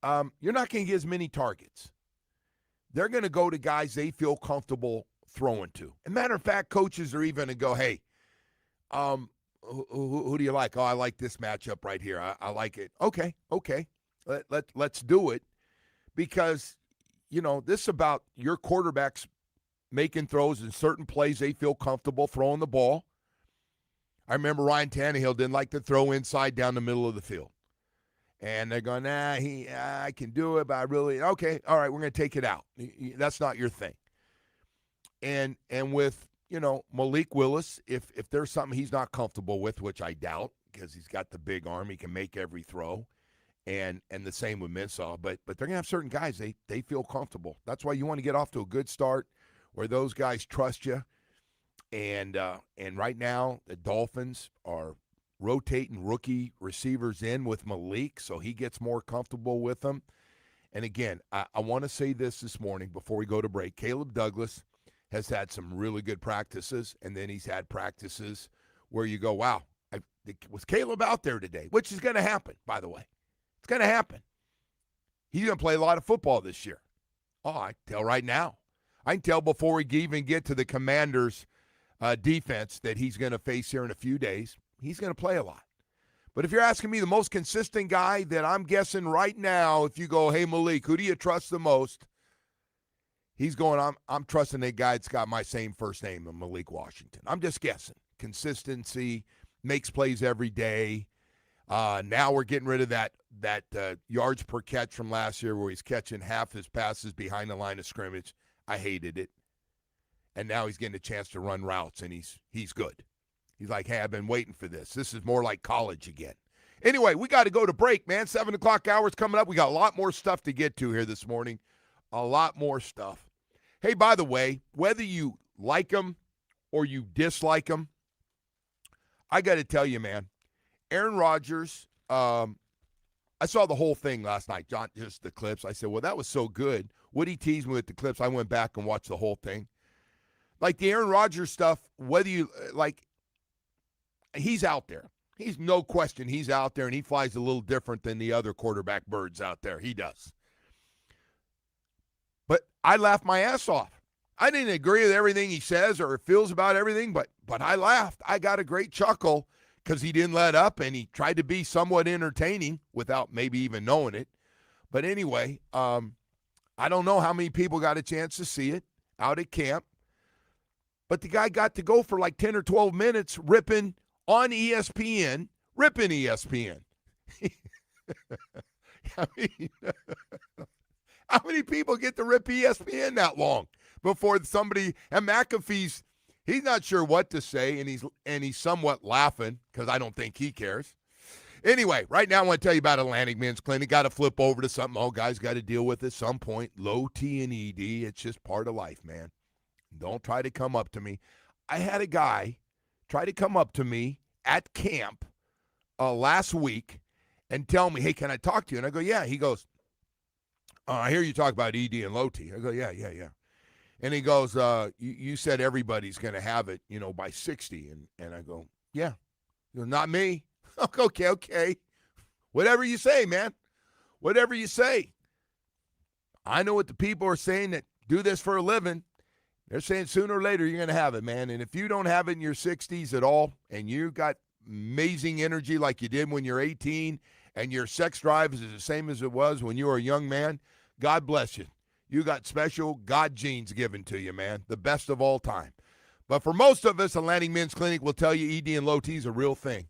you're not going to get as many targets. They're going to go to guys they feel comfortable throwing to. As a matter of fact, coaches are even going to go, hey, who do you like? Oh, I like this matchup right here. I like it. Okay. Let's do it, because, this is about your quarterbacks making throws in certain plays they feel comfortable throwing the ball. I remember Ryan Tannehill didn't like to throw inside down the middle of the field. And they're going, I can do it, but I really, okay, all right, we're going to take it out. That's not your thing. And with, Malik Willis, if there's something he's not comfortable with, which I doubt, because he's got the big arm, he can make every throw, and the same with Minshew. But they're going to have certain guys, they feel comfortable. That's why you want to get off to a good start where those guys trust you. And right now, the Dolphins are rotating rookie receivers in with Malik, so he gets more comfortable with them. And again, I want to say this morning before we go to break. Caleb Douglas has had some really good practices, and then he's had practices where you go, wow, was Caleb out there today? Which is going to happen, by the way. It's going to happen. He's going to play a lot of football this year. Oh, I can tell right now. I can tell before we even get to the Commanders' defense that he's going to face here in a few days. He's going to play a lot. But if you're asking me the most consistent guy that I'm guessing right now, if you go, hey, Malik, who do you trust the most? He's going, I'm trusting a guy that's got my same first name, Malik Washington. I'm just guessing. Consistency, makes plays every day. Now we're getting rid of that yards per catch from last year where he's catching half his passes behind the line of scrimmage. I hated it. And now he's getting a chance to run routes, and he's good. He's like, hey, I've been waiting for this. This is more like college again. Anyway, we got to go to break, man. 7 o'clock hour's coming up. We got a lot more stuff to get to here this morning. A lot more stuff. Hey, by the way, whether you like him or you dislike him, I got to tell you, man, Aaron Rodgers, I saw the whole thing last night, just the clips. I said, well, that was so good. Woody teased me with the clips. I went back and watched the whole thing. Like the Aaron Rodgers stuff, whether you like, he's out there. He's no question he's out there, and he flies a little different than the other quarterback birds out there. He does. But I laughed my ass off. I didn't agree with everything he says or feels about everything, but I laughed. I got a great chuckle because he didn't let up, and he tried to be somewhat entertaining without maybe even knowing it. But anyway, I don't know how many people got a chance to see it out at camp. But the guy got to go for like 10 or 12 minutes ripping on ESPN, ripping ESPN. How many people get to rip ESPN that long before somebody, and McAfee's, he's not sure what to say, and he's somewhat laughing because I don't think he cares. Anyway, right now I want to tell you about Atlantic Men's Clinic. Got to flip over to something all guys got to deal with at some point. Low T and ED, it's just part of life, man. Don't try to come up to me. I had a guy try to come up to me at camp last week and tell me, hey, can I talk to you? And I go, yeah. He goes, I hear you talk about ED and low T. I go, yeah. And he goes, you said everybody's going to have it, by 60. And I go, yeah. He goes, not me. Okay. Whatever you say, man. Whatever you say. I know what the people are saying that do this for a living. They're saying sooner or later you're going to have it, man. And if you don't have it in your 60s at all, and you got amazing energy like you did when you're 18, and your sex drive is the same as it was when you were a young man, God bless you. You got special God genes given to you, man. The best of all time. But for most of us, Atlantic Men's Clinic will tell you ED and low T is a real thing.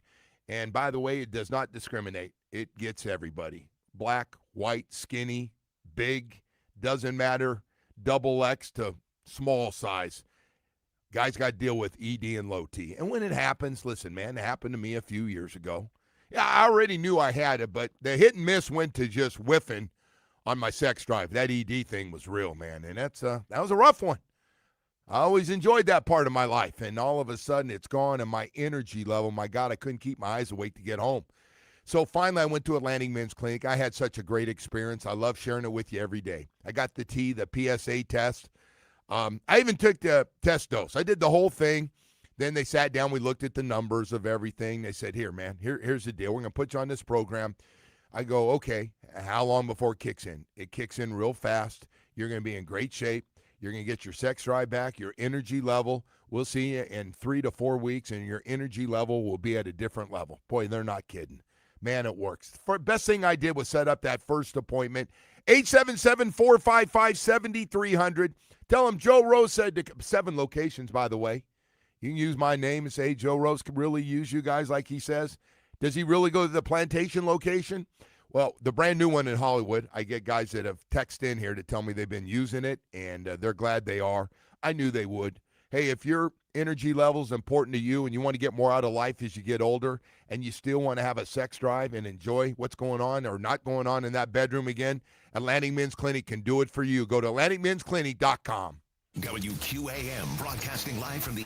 And by the way, it does not discriminate. It gets everybody. Black, white, skinny, big, doesn't matter. Double X to small size. Guys got to deal with ED and low T. And when it happens, listen, man, it happened to me a few years ago. Yeah, I already knew I had it, but the hit and miss went to just whiffing on my sex drive. That ED thing was real, man, and that was a rough one. I always enjoyed that part of my life, and all of a sudden it's gone, and my energy level, my God, I couldn't keep my eyes awake to get home. So finally I went to Atlantic Men's Clinic. I had such a great experience. I love sharing it with you every day. I got the PSA test. I even took the test dose. I did the whole thing. Then they sat down. We looked at the numbers of everything. They said, here, man, here's the deal. We're going to put you on this program. I go, okay, how long before it kicks in? It kicks in real fast. You're going to be in great shape. You're going to get your sex drive back, your energy level. We'll see you in 3 to 4 weeks, and your energy level will be at a different level. Boy, they're not kidding. Man, it works. Best thing I did was set up that first appointment. 877-455-7300. Tell them Joe Rose said 7 locations, by the way. You can use my name and say, hey, Joe Rose could really use you guys like he says. Does he really go to the Plantation location? Well, the brand new one in Hollywood, I get guys that have texted in here to tell me they've been using it, and they're glad they are. I knew they would. Hey, if your energy level is important to you and you want to get more out of life as you get older and you still want to have a sex drive and enjoy what's going on or not going on in that bedroom again, Atlantic Men's Clinic can do it for you. Go to AtlanticMen'sClinic.com. WQAM broadcasting live from the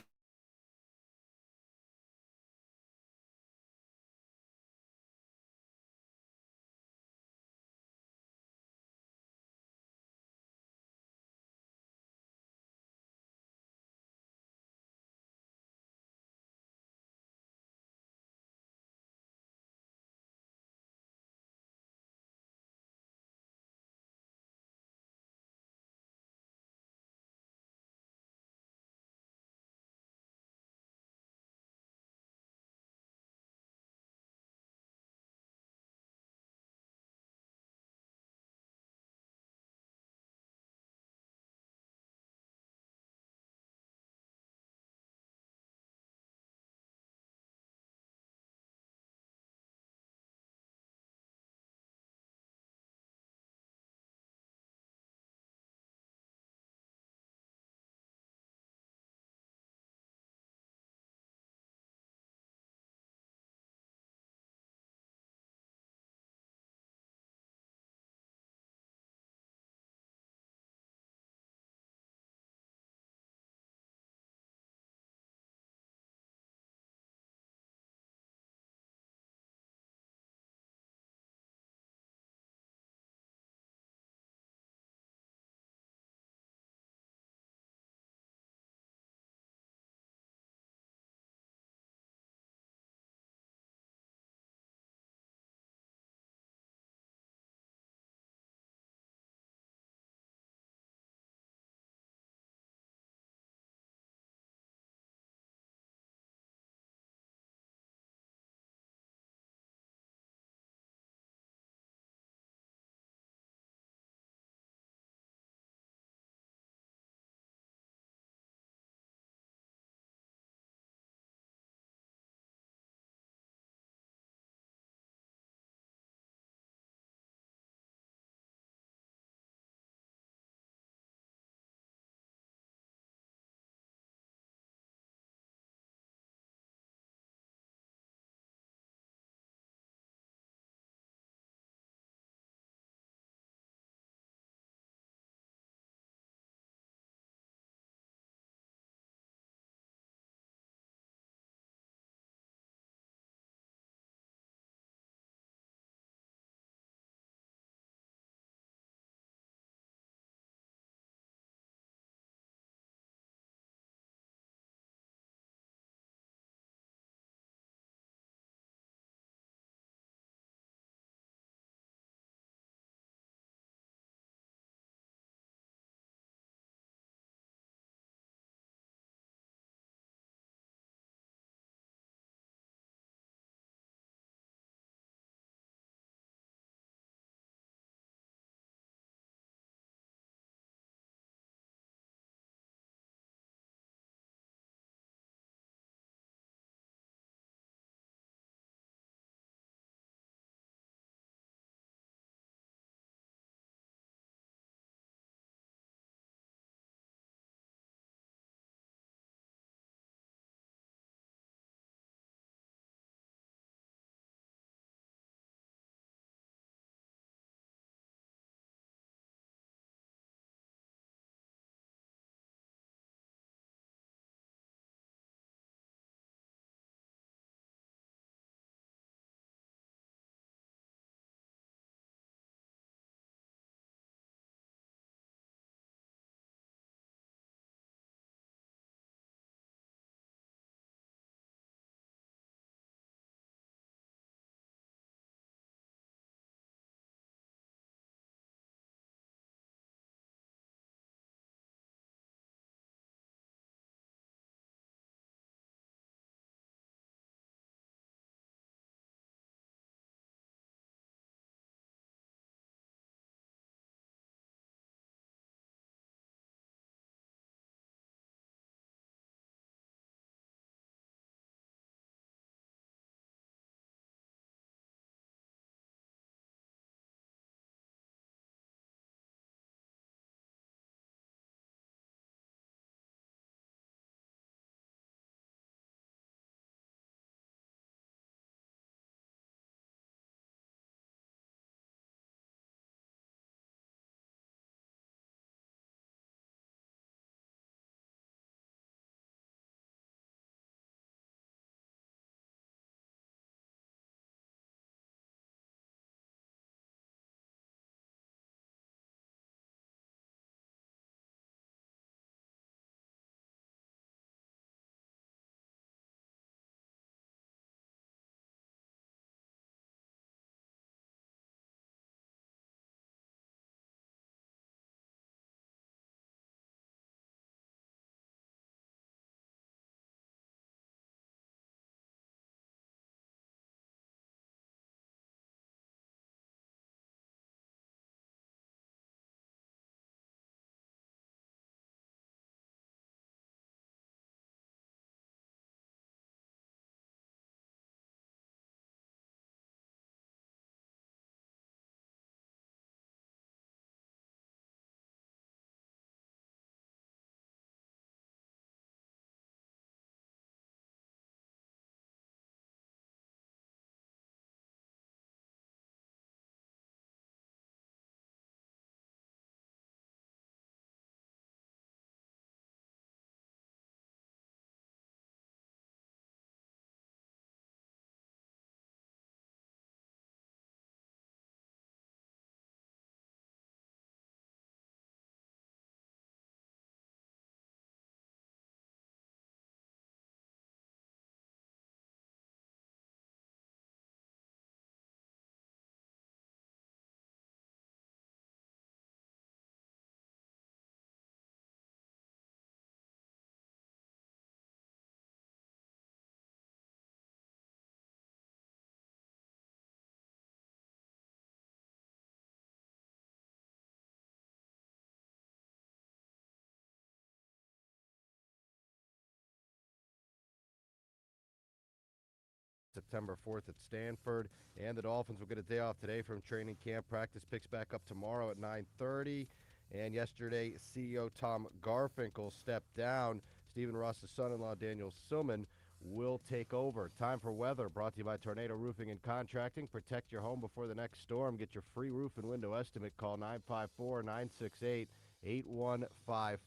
September 4th at Stanford. And the Dolphins will get a day off today from training camp. Practice picks back up tomorrow at 9:30. And yesterday, CEO Tom Garfinkel stepped down. Stephen Ross's son-in-law, Daniel Silman, will take over. Time for weather, brought to you by Tornado Roofing and Contracting. Protect your home before the next storm. Get your free roof and window estimate. Call 954-968-8155.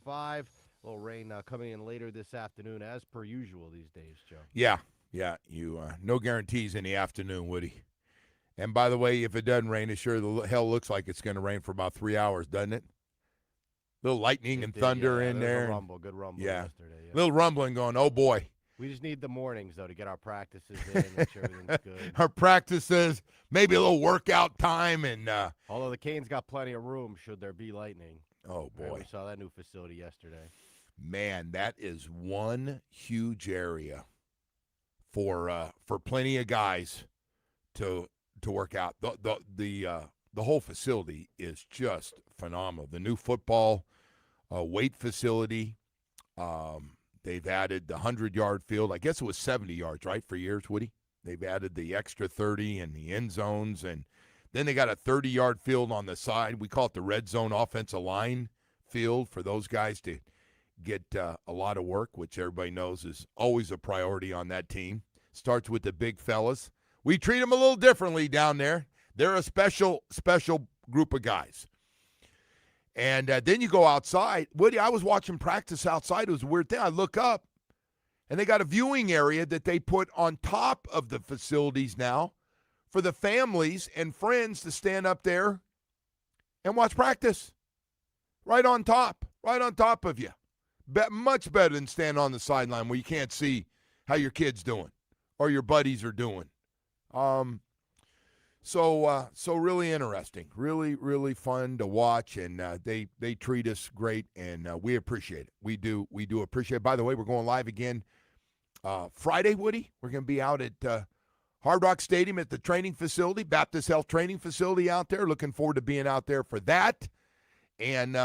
A little rain coming in later this afternoon, as per usual these days, Joe. Yeah. You no guarantees in the afternoon, Woody. And by the way, if it doesn't rain, it sure the hell looks like it's going to rain for about 3 hours, doesn't it? Little lightning and thunder in there. Good rumble yesterday. Yeah. Little rumbling going, oh boy. We just need the mornings, though, to get our practices in, make sure everything's good. Our practices, maybe a little workout time. And although the Canes got plenty of room should there be lightning. Oh, boy. Right, we saw that new facility yesterday. Man, that is one huge area for plenty of guys to work out. The whole facility is just phenomenal. The new football weight facility. They've added the 100-yard field. I guess it was 70 yards, right, for years, Woody? They've added the extra 30 and the end zones, and then they got a 30-yard field on the side. We call it the red zone offensive line field for those guys to get a lot of work, which everybody knows is always a priority on that team. Starts with the big fellas. We treat them a little differently down there. They're a special group of guys. And then you go outside. Woody, I was watching practice outside. It was a weird thing. I look up, and they got a viewing area that they put on top of the facilities now for the families and friends to stand up there and watch practice. Right on top of you. Much better than standing on the sideline where you can't see how your kid's doing or your buddies are doing. So really interesting, really, really fun to watch, and they treat us great, and we appreciate it. We do appreciate it. By the way, we're going live again Friday, Woody. We're going to be out at Hard Rock Stadium at the training facility, Baptist Health Training Facility out there. Looking forward to being out there for that, and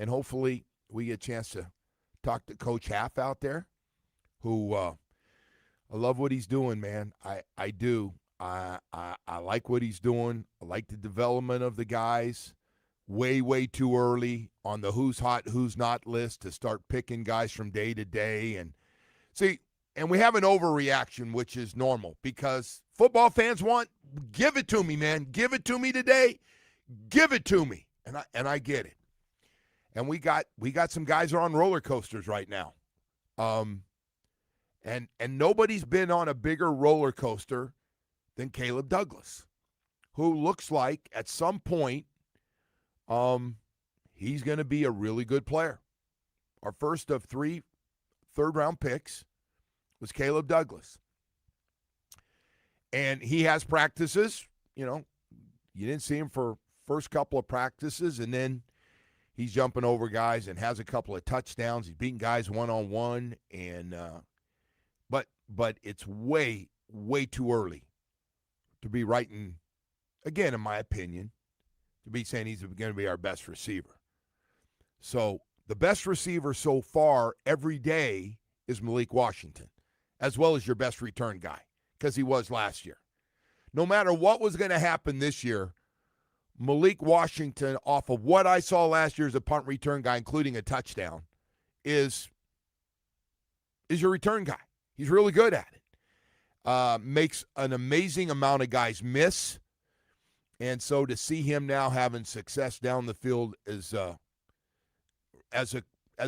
hopefully we get a chance to talk to Coach Half out there, who I love what he's doing, man. I do. I like what he's doing. I like the development of the guys. Way too early on the who's hot, who's not list to start picking guys from day to day. And see, and we have an overreaction, which is normal because football fans give it to me, man. Give it to me today. Give it to me. And I get it. And we got some guys who are on roller coasters right now. And nobody's been on a bigger roller coaster than Caleb Douglas, who looks like at some point he's going to be a really good player. Our first of 3 third-round picks was Caleb Douglas. And he has practices. You didn't see him for first couple of practices, and then he's jumping over guys and has a couple of touchdowns. He's beating guys one-on-one, and but it's way too early to be writing, again, in my opinion, to be saying he's going to be our best receiver. So the best receiver so far every day is Malik Washington, as well as your best return guy, because he was last year. No matter what was going to happen this year, Malik Washington, off of what I saw last year as a punt return guy, including a touchdown, is your return guy. He's really good at it. Makes an amazing amount of guys miss. And so to see him now having success down the field as a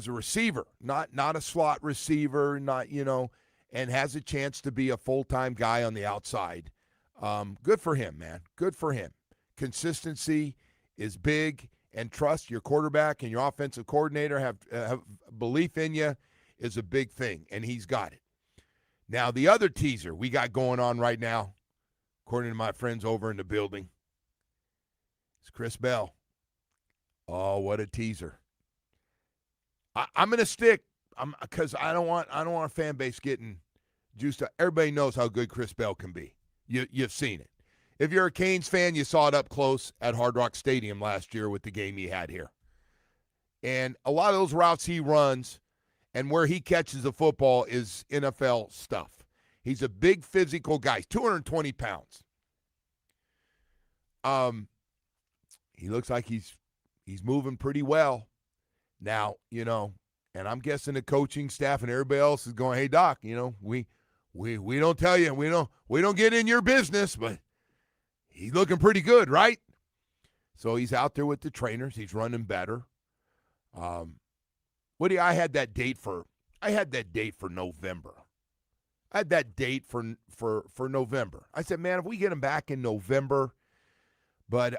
receiver, not a slot receiver, and has a chance to be a full-time guy on the outside. Good for him, man. Good for him. Consistency is big, and trust your quarterback and your offensive coordinator have belief in you is a big thing, and he's got it. Now, the other teaser we got going on right now, according to my friends over in the building, is Chris Bell. Oh, what a teaser. I'm going to stick because I don't want a fan base getting juiced up. Everybody knows how good Chris Bell can be. You've seen it. If you're a Canes fan, you saw it up close at Hard Rock Stadium last year with the game he had here. And a lot of those routes he runs and where he catches the football is NFL stuff. He's a big physical guy. He's 220 pounds. He looks like he's moving pretty well. Now, and I'm guessing the coaching staff and everybody else is going, hey, Doc, we don't tell you, we don't get in your business, but he's looking pretty good, right? So he's out there with the trainers. He's running better. I had that date for November. I had that date for November. I said, man, if we get him back in November, but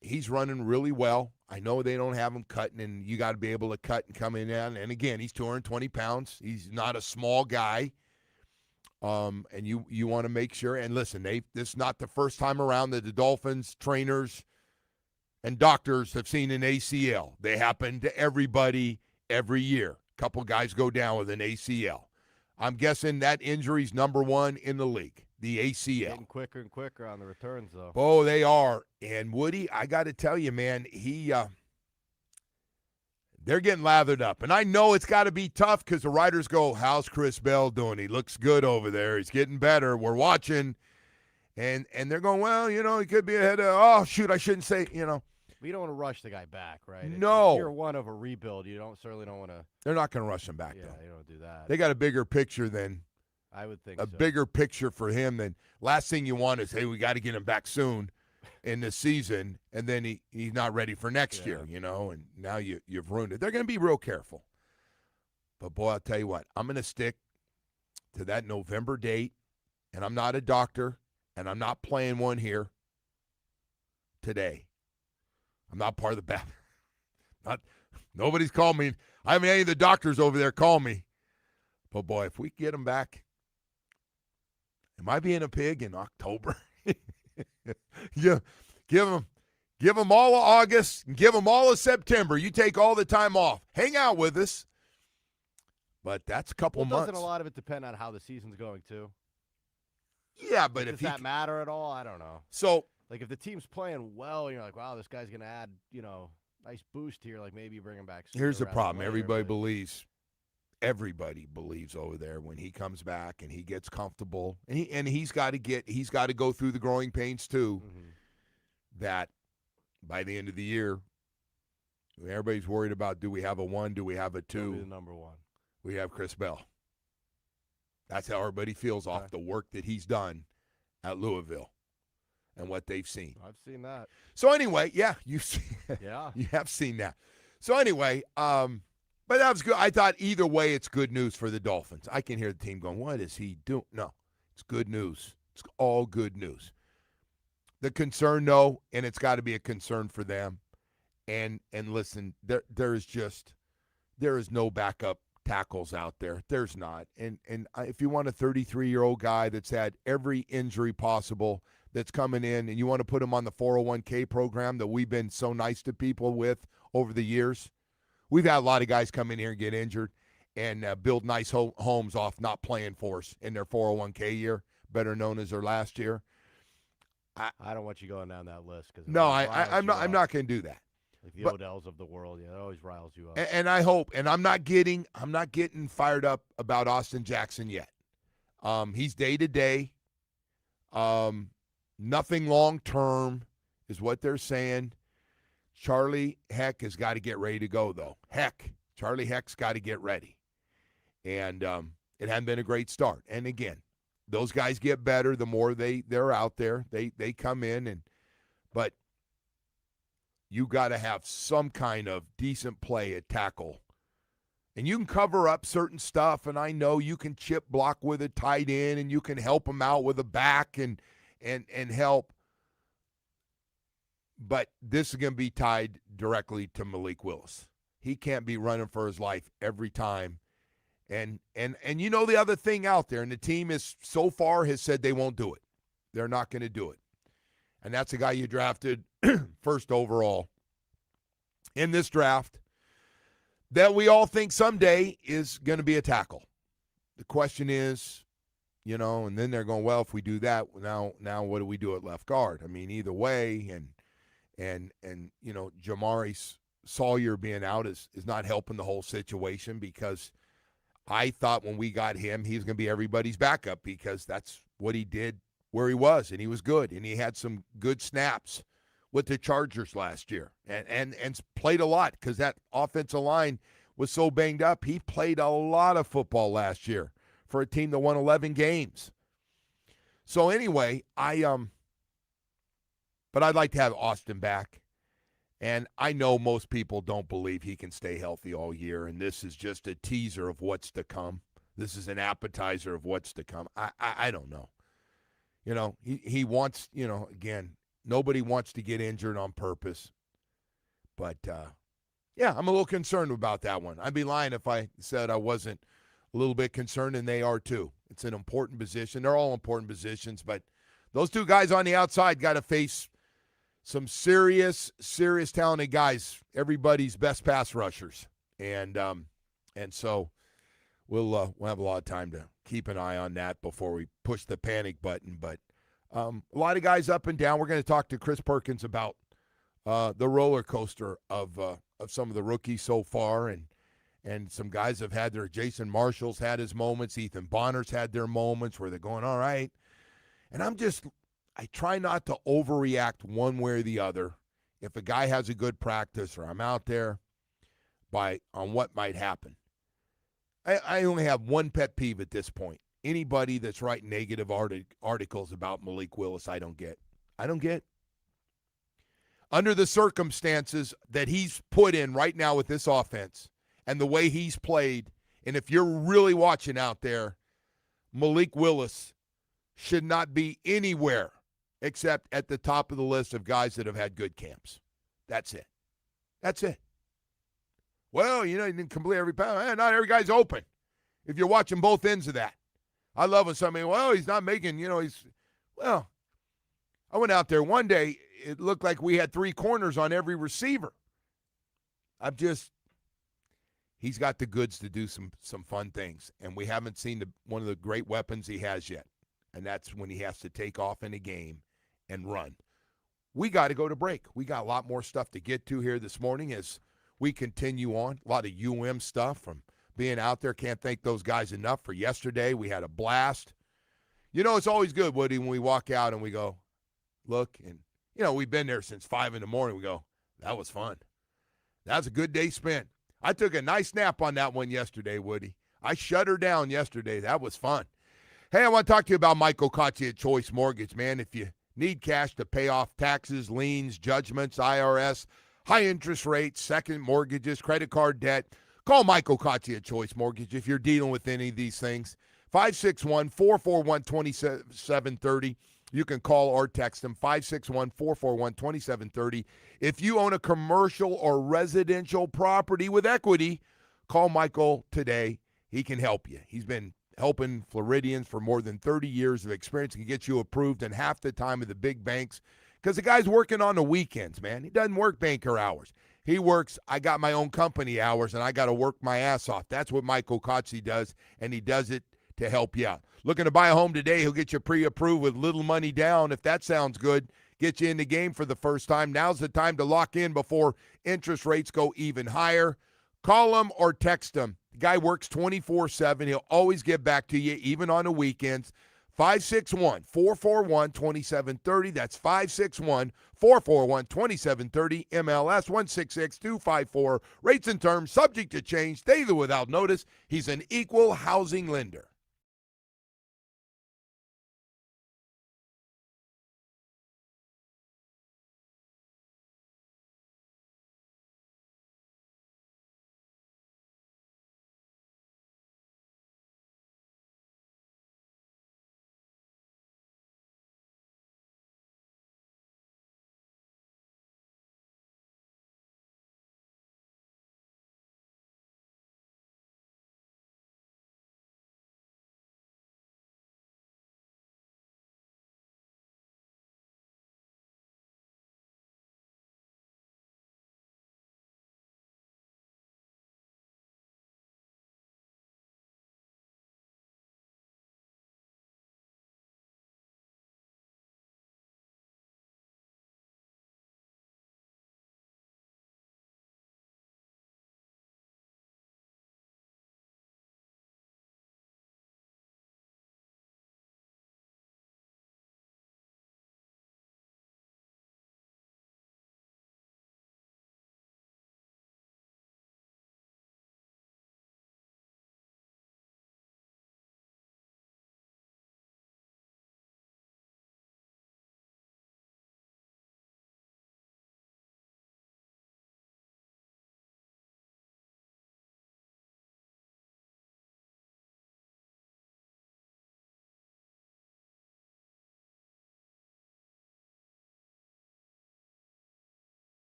he's running really well. I know they don't have him cutting, and you got to be able to cut and come in. And again, he's 220 pounds. He's not a small guy. And you want to make sure. And listen, this is not the first time around that the Dolphins trainers and doctors have seen an ACL. They happen to everybody every year. A couple guys go down with an ACL. I'm guessing that injury's number one in the league, the ACL. Getting quicker and quicker on the returns, though. Oh, they are. And Woody, I got to tell you, man, they're getting lathered up. And I know it's got to be tough because the writers go, how's Chris Bell doing? He looks good over there. He's getting better. We're watching. And they're going, well, he could be ahead of, oh, shoot, I shouldn't say, We don't want to rush the guy back, right? No. It's year one of a rebuild. Certainly don't want to. They're not going to rush him back, Yeah, though. you don't do that. They got a bigger picture than I would think a bigger picture for him than last thing you want is, hey, we got to get him back soon in the season, and then he's not ready for next year, and now you've ruined it. They're going to be real careful. But, boy, I'll tell you what, I'm going to stick to that November date, and I'm not a doctor, and I'm not playing one here today. I'm not part of the back. Nobody's called me. I haven't any of the doctors over there call me. But, boy, if we get him back, am I being a pig in October? Yeah, give him all of August and give him all of September. You take all the time off. Hang out with us. But that's a couple months. Doesn't a lot of it depend on how the season's going, too? Yeah, but Does that matter at all? I don't know. So, like, if the team's playing well, you're like, wow, this guy's going to add, nice boost here. Like, maybe you bring him back sooner. Here's the rather problem. than later, Everybody believes over there when he comes back and he gets comfortable, and he's got to go through the growing pains too. Mm-hmm. That by the end of the year, everybody's worried about: do we have a 1? Do we have a 2? Be the number 1. We have Chris Bell. That's how everybody feels off the work that he's done at Louisville and what they've seen. I've seen that. So anyway, yeah, you have seen that. So anyway, but that was good. I thought either way, it's good news for the Dolphins. I can hear the team going, what is he doing? No, it's good news. It's all good news. The concern, though, and it's got to be a concern for them. And listen, there is no backup tackles out there. There's not. And if you want a 33-year-old guy that's had every injury possible that's coming in, and you want to put him on the 401k program that we've been so nice to people with over the years, we've had a lot of guys come in here and get injured and build nice homes off not playing for us in their 401k year, better known as their last year. I don't want you going down that list because I'm not going to do that. Like the Odells of the world, it always riles you up. And I hope, and I'm not getting fired up about Austin Jackson yet. He's day to day. Nothing long term is what they're saying. Charlie Heck has got to get ready to go, though. Charlie Heck's got to get ready. And it hadn't been a great start. And again, those guys get better the more they're out there. They come in, but you got to have some kind of decent play at tackle. And you can cover up certain stuff, and I know you can chip block with a tight end, and you can help them out with a back and help. But this is going to be tied directly to Malik Willis. He can't be running for his life every time. And you know the other thing out there, and the team is so far has said they won't do it. They're not going to do it. And that's a guy you drafted first overall in this draft that we all think someday is going to be a tackle. The question is, and then they're going, well, if we do that, now what do we do at left guard? I mean, either way, and Jamari Sawyer being out is not helping the whole situation because I thought when we got him, he was going to be everybody's backup because that's what he did where he was, and he was good, and he had some good snaps with the Chargers last year and played a lot because that offensive line was so banged up. He played a lot of football last year for a team that won 11 games. So anyway, but I'd like to have Austin back. And I know most people don't believe he can stay healthy all year, and this is just a teaser of what's to come. This is an appetizer of what's to come. I don't know. You know, he wants, you know, again, nobody wants to get injured on purpose. But, yeah, I'm a little concerned about that one. I'd be lying if I said I wasn't a little bit concerned, and they are too. It's an important position. They're all important positions, but those two guys on the outside got to face some serious talented guys, everybody's best pass rushers. And so we'll have a lot of time to keep an eye on that before we push the panic button. But a lot of guys up and down. We're going to talk to Chris Perkins about the roller coaster of some of the rookies so far, and some guys have had their. Jason Marshall's had his moments. Ethan Bonner's had their moments where they're going, all right. And I try not to overreact one way or the other. If a guy has a good practice or I'm out there on what might happen. I only have one pet peeve at this point. Anybody that's writing negative articles about Malik Willis, I don't get. Under the circumstances that he's put in right now with this offense and the way he's played, and if you're really watching out there, Malik Willis should not be anywhere except at the top of the list of guys that have had good camps. That's it. Well, you know, you didn't complete every pass. Not every guy's open. If you're watching both ends of that. I love when somebody, well, he's not making, you know, well, I went out there one day, it looked like we had 3 corners on every receiver. He's got the goods to do some fun things, and we haven't seen one of the great weapons he has yet, and that's when he has to take off in a game and run. We got to go to break. We got a lot more stuff to get to here this morning as we continue on. A lot of stuff from being out there. Can't thank those guys enough for yesterday. We had a blast. You know, it's always good, Woody, when we walk out and we go, look, and, you know, we've been there since 5 in the morning. We go, that was fun. That was a good day spent. I took a nice nap on that one yesterday, Woody. I shut her down yesterday. That was fun. Hey, I want to talk to you about Michael Kotze at Choice Mortgage, man. If you need cash to pay off taxes, liens, judgments, IRS, high interest rates, second mortgages, credit card debt, call Michael Kotze at Choice Mortgage if you're dealing with any of these things. 561-441-2730. You can call or text them, 561-441-2730. If you own a commercial or residential property with equity, call Michael today. He can help you. He's been helping Floridians for more than 30 years of experience. He can get you approved in half the time of the big banks because the guy's working on the weekends, man. He doesn't work banker hours. He works, I got my own company hours, and I got to work my ass off. That's what Michael Kotze does, and he does it to help you out. Looking to buy a home today, he'll get you pre-approved with little money down. If that sounds good, get you in the game for the first time. Now's the time to lock in before interest rates go even higher. Call him or text him. The guy works 24/7. He'll always get back to you, even on the weekends. 561-441-2730. That's 561-441-2730. MLS 166254. Rates and terms subject to change. Daily without notice. He's an equal housing lender.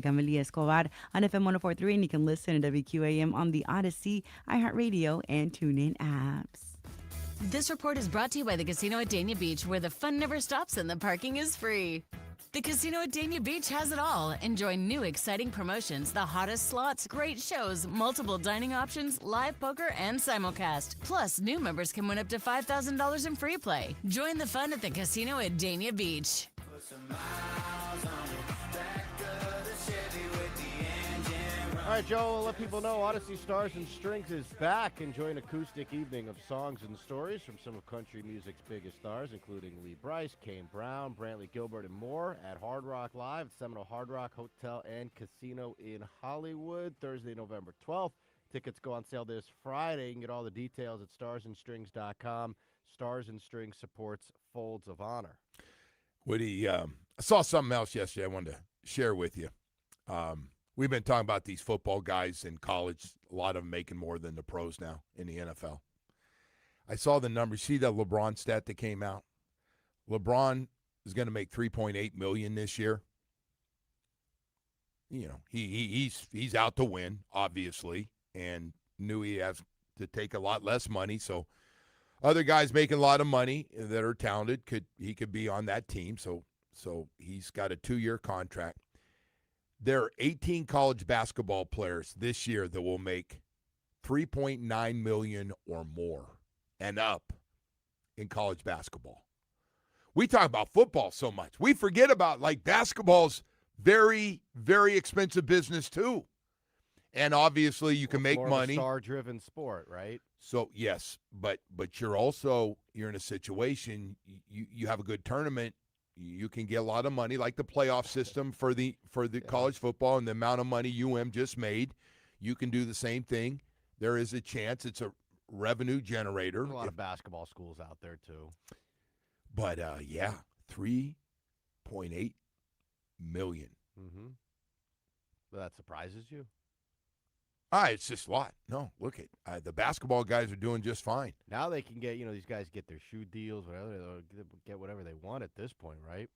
Camalia Escobar on FM 104.3, and you can listen to WQAM on the Odyssey, iHeartRadio, and TuneIn apps. This report is brought to you by the Casino at Dania Beach, where the fun never stops and the parking is free. The Casino at Dania Beach has it all. Enjoy new exciting promotions, the hottest slots, great shows, multiple dining options, live poker, and simulcast. Plus, new members can win up to $5,000 in free play. Join the fun at the Casino at Dania Beach. All right, Joe, let people know Odyssey Stars and Strings is back. Enjoy an acoustic evening of songs and stories from some of country music's biggest stars, including Lee Brice, Kane Brown, Brantley Gilbert, and more at Hard Rock Live, Seminole Hard Rock Hotel and Casino in Hollywood, Thursday, November 12th. Tickets go on sale this Friday. You can get all the details at starsandstrings.com. Stars and Strings supports Folds of Honor. Woody, I saw something else yesterday I wanted to share with you. We've been talking about these football guys in college, a lot of them making more than the pros now in the NFL. I saw the numbers. See that LeBron stat that came out? LeBron is going to make $3.8 million this year. You know, he's out to win, obviously, and knew he has to take a lot less money. So other guys making a lot of money that are talented could be on that team. So he's got a 2-year contract. There are 18 college basketball players this year that will make $3.9 million or more and up in college basketball. We talk about football so much. We forget about, like, basketball's very, very expensive business too. And obviously you can make more money. Of a star-driven sport, right? So, yes, but you're in a situation, you have a good tournament. You can get a lot of money, like the playoff system for the college football, and the amount of money UM just made. You can do the same thing. There is a chance. It's a revenue generator. There's a lot of basketball schools out there, too. But, yeah, $3.8 million. Mm-hmm. Well, that surprises you? It's just a lot. No, look at the basketball guys are doing just fine. Now they can get, these guys get their shoe deals, whatever. They'll get whatever they want at this point, right?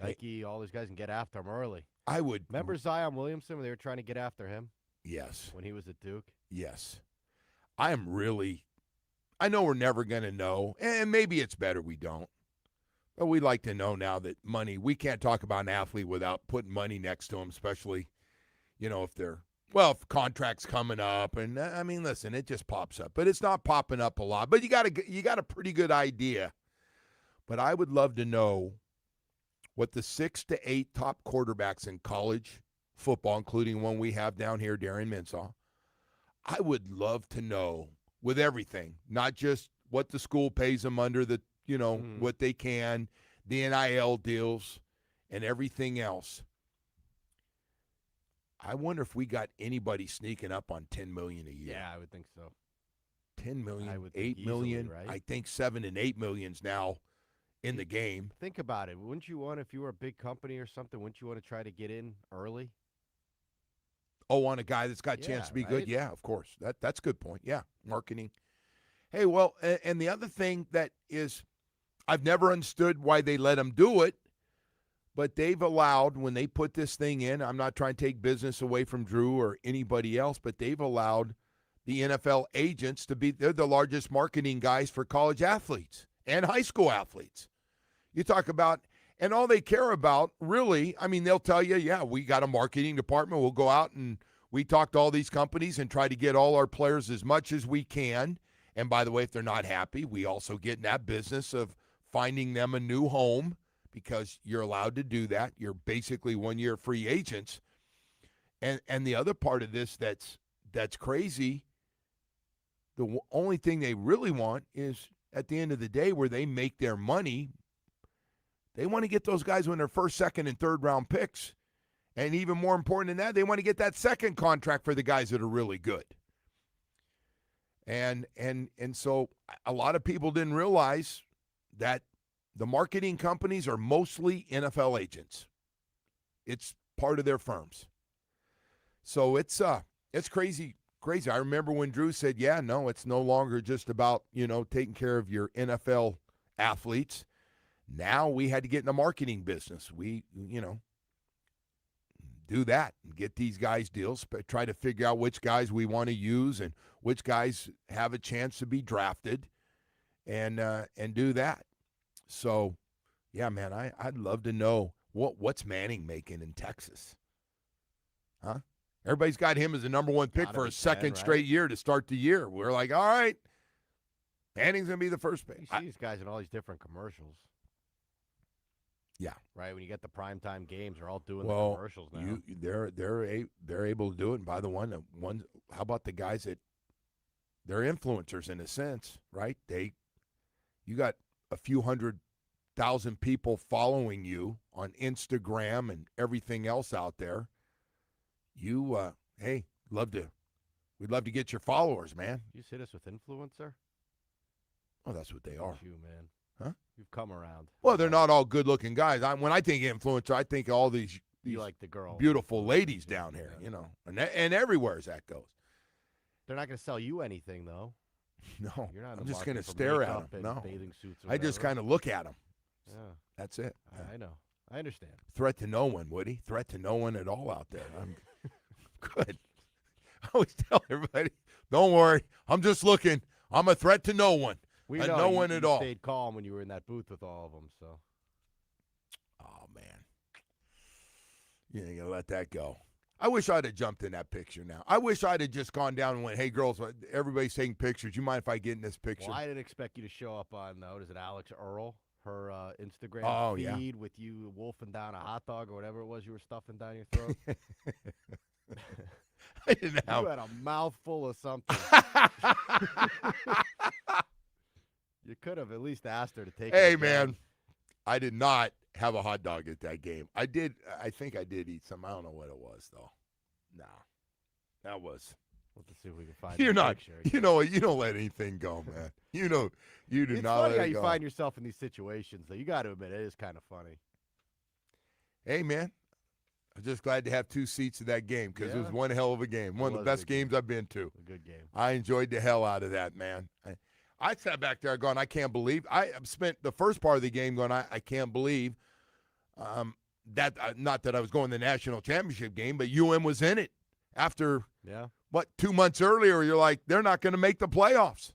Nike, all these guys can get after them early. I would. Remember Zion Williamson when they were trying to get after him? Yes. When he was at Duke? Yes. I know we're never going to know, and maybe it's better we don't. But we'd like to know now that money, we can't talk about an athlete without putting money next to them, especially, if contracts coming up, and I mean, listen, it just pops up, but it's not popping up a lot. But you got a pretty good idea. But I would love to know what the 6 to 8 top quarterbacks in college football, including one we have down here, Darren Minsaw. I would love to know with everything, not just what the school pays them under the, what they can, the NIL deals, and everything else. I wonder if we got anybody sneaking up on $10 million a year. Yeah, I would think so. 10 million, I would 8 think million. easily, right? I think 7 and 8 millions now in the game. Think about it. Wouldn't you want, if you were a big company or something, wouldn't you want to try to get in early? Oh, on a guy that's got a chance to be good? Yeah, of course. That's a good point. Yeah, marketing. Hey, well, and the other thing that is, I've never understood why they let him do it, but they've allowed, when they put this thing in, I'm not trying to take business away from Drew or anybody else, but they've allowed the NFL agents they're the largest marketing guys for college athletes and high school athletes. You talk about, and all they care about, really, I mean, they'll tell you, yeah, we got a marketing department. We'll go out and we talk to all these companies and try to get all our players as much as we can. And by the way, if they're not happy, we also get in that business of finding them a new home, because you're allowed to do that. You're basically 1-year free agents. And the other part of this that's crazy, the only thing they really want is, at the end of the day, where they make their money, they want to get those guys when they're first, second, and third round picks. And even more important than that, they want to get that second contract for the guys that are really good. And so a lot of people didn't realize that the marketing companies are mostly NFL agents. It's part of their firms. So it's crazy. I remember when Drew said, yeah, no, it's no longer just about, taking care of your NFL athletes. Now we had to get in the marketing business. do that and get these guys deals. Try to figure out which guys we want to use and which guys have a chance to be drafted, and do that. So, yeah, man, I'd love to know what's Manning making in Texas, huh? Everybody's got him as the number one pick Gotta for be a second 10, right? straight year to start the year. We're like, all right, Manning's gonna be the first pick. You see these guys in all these different commercials. Yeah. Right, when you get the primetime games, they're all doing Well, the commercials now. they're able to do it. And by the one, how about the guys that they're influencers in a sense, right? You got a few 100,000 people following you on Instagram and everything else out there. You, hey, we'd love to get your followers, man. You just hit us with influencer? Oh, that's what they Look are. at you, man. Huh? You've come around. Well, they're not all good-looking guys. When I think influencer, I think all these You like the girl. beautiful ladies down here, and everywhere as that goes. They're not going to sell you anything, though. No, You're not in I'm the just going to market for stare at makeup them. and No, bathing suits or I just whatever. kind of look at them. Yeah, That's it. I know. I understand. Threat to no one, Woody. Threat to no one at all out there. I'm good. I always tell everybody, don't worry. I'm just looking. I'm a threat to no one. We And know no you, one you at all. stayed calm when you were in that booth with all of them, so. Oh, man. You ain't going to let that go. I wish I'd have jumped in that picture now. I wish I'd have just gone down and went, hey, girls, everybody's taking pictures. You mind if I get in this picture? Well, I didn't expect you to show up on, what is it, Alex Earl, her Instagram Oh, yeah. feed with you wolfing down a hot dog or whatever it was you were stuffing down your throat. I didn't have. You had a mouthful of something. You could have at least asked her to take it Hey, again. man, I did not have a hot dog at that game. I think I did eat some. I don't know what it was, though. No. That was. Let's see if we can find You're that not. picture. You know what? You don't let anything go, man. You do It's not funny let how it you go. find yourself in these situations, though. You got to admit, it is kind of funny. Hey, man, I'm just glad to have two seats at that game because it was Yeah. one hell of a game. One of was the a best good game. games I've been to. A good game. I enjoyed the hell out of that, man. I sat back there going, I can't believe. I spent the first part of the game going, I can't believe that. Not that I was going to the national championship game, but UM was in it after, Yeah. 2 months earlier, you're like, they're not going to make the playoffs.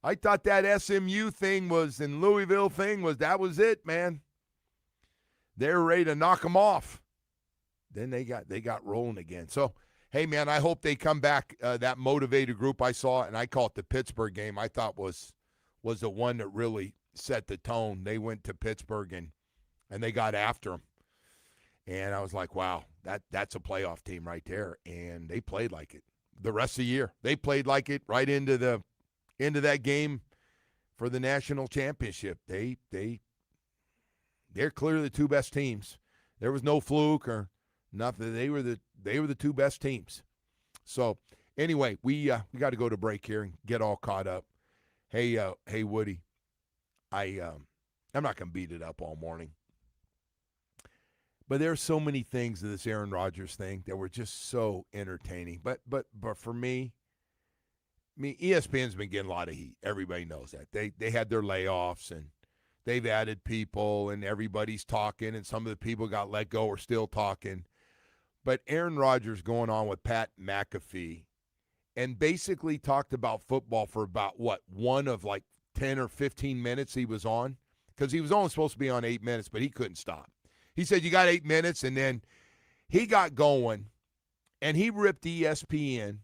I thought that SMU thing was, and Louisville thing that was it, man. They were ready to knock them off. Then they got rolling again. So, hey, man, I hope they come back. That motivated group I saw, and I call it the Pittsburgh game, I thought was the one that really set the tone. They went to Pittsburgh, and they got after them. And I was like, wow, that's a playoff team right there. And they played like it the rest of the year. They played like it right into that game for the national championship. They're clearly the two best teams. There was no fluke or nothing. They were the two best teams. So anyway, we got to go to break here and get all caught up. Hey Woody, I'm not gonna beat it up all morning. But there's so many things to this Aaron Rodgers thing that were just so entertaining. But for me, ESPN's been getting a lot of heat. Everybody knows that. They had their layoffs and they've added people and everybody's talking and some of the people got let go are still talking. But Aaron Rodgers going on with Pat McAfee and basically talked about football for about, one of like 10 or 15 minutes he was on? Because he was only supposed to be on 8 minutes, but he couldn't stop. He said, you got 8 minutes, and then he got going, and he ripped ESPN.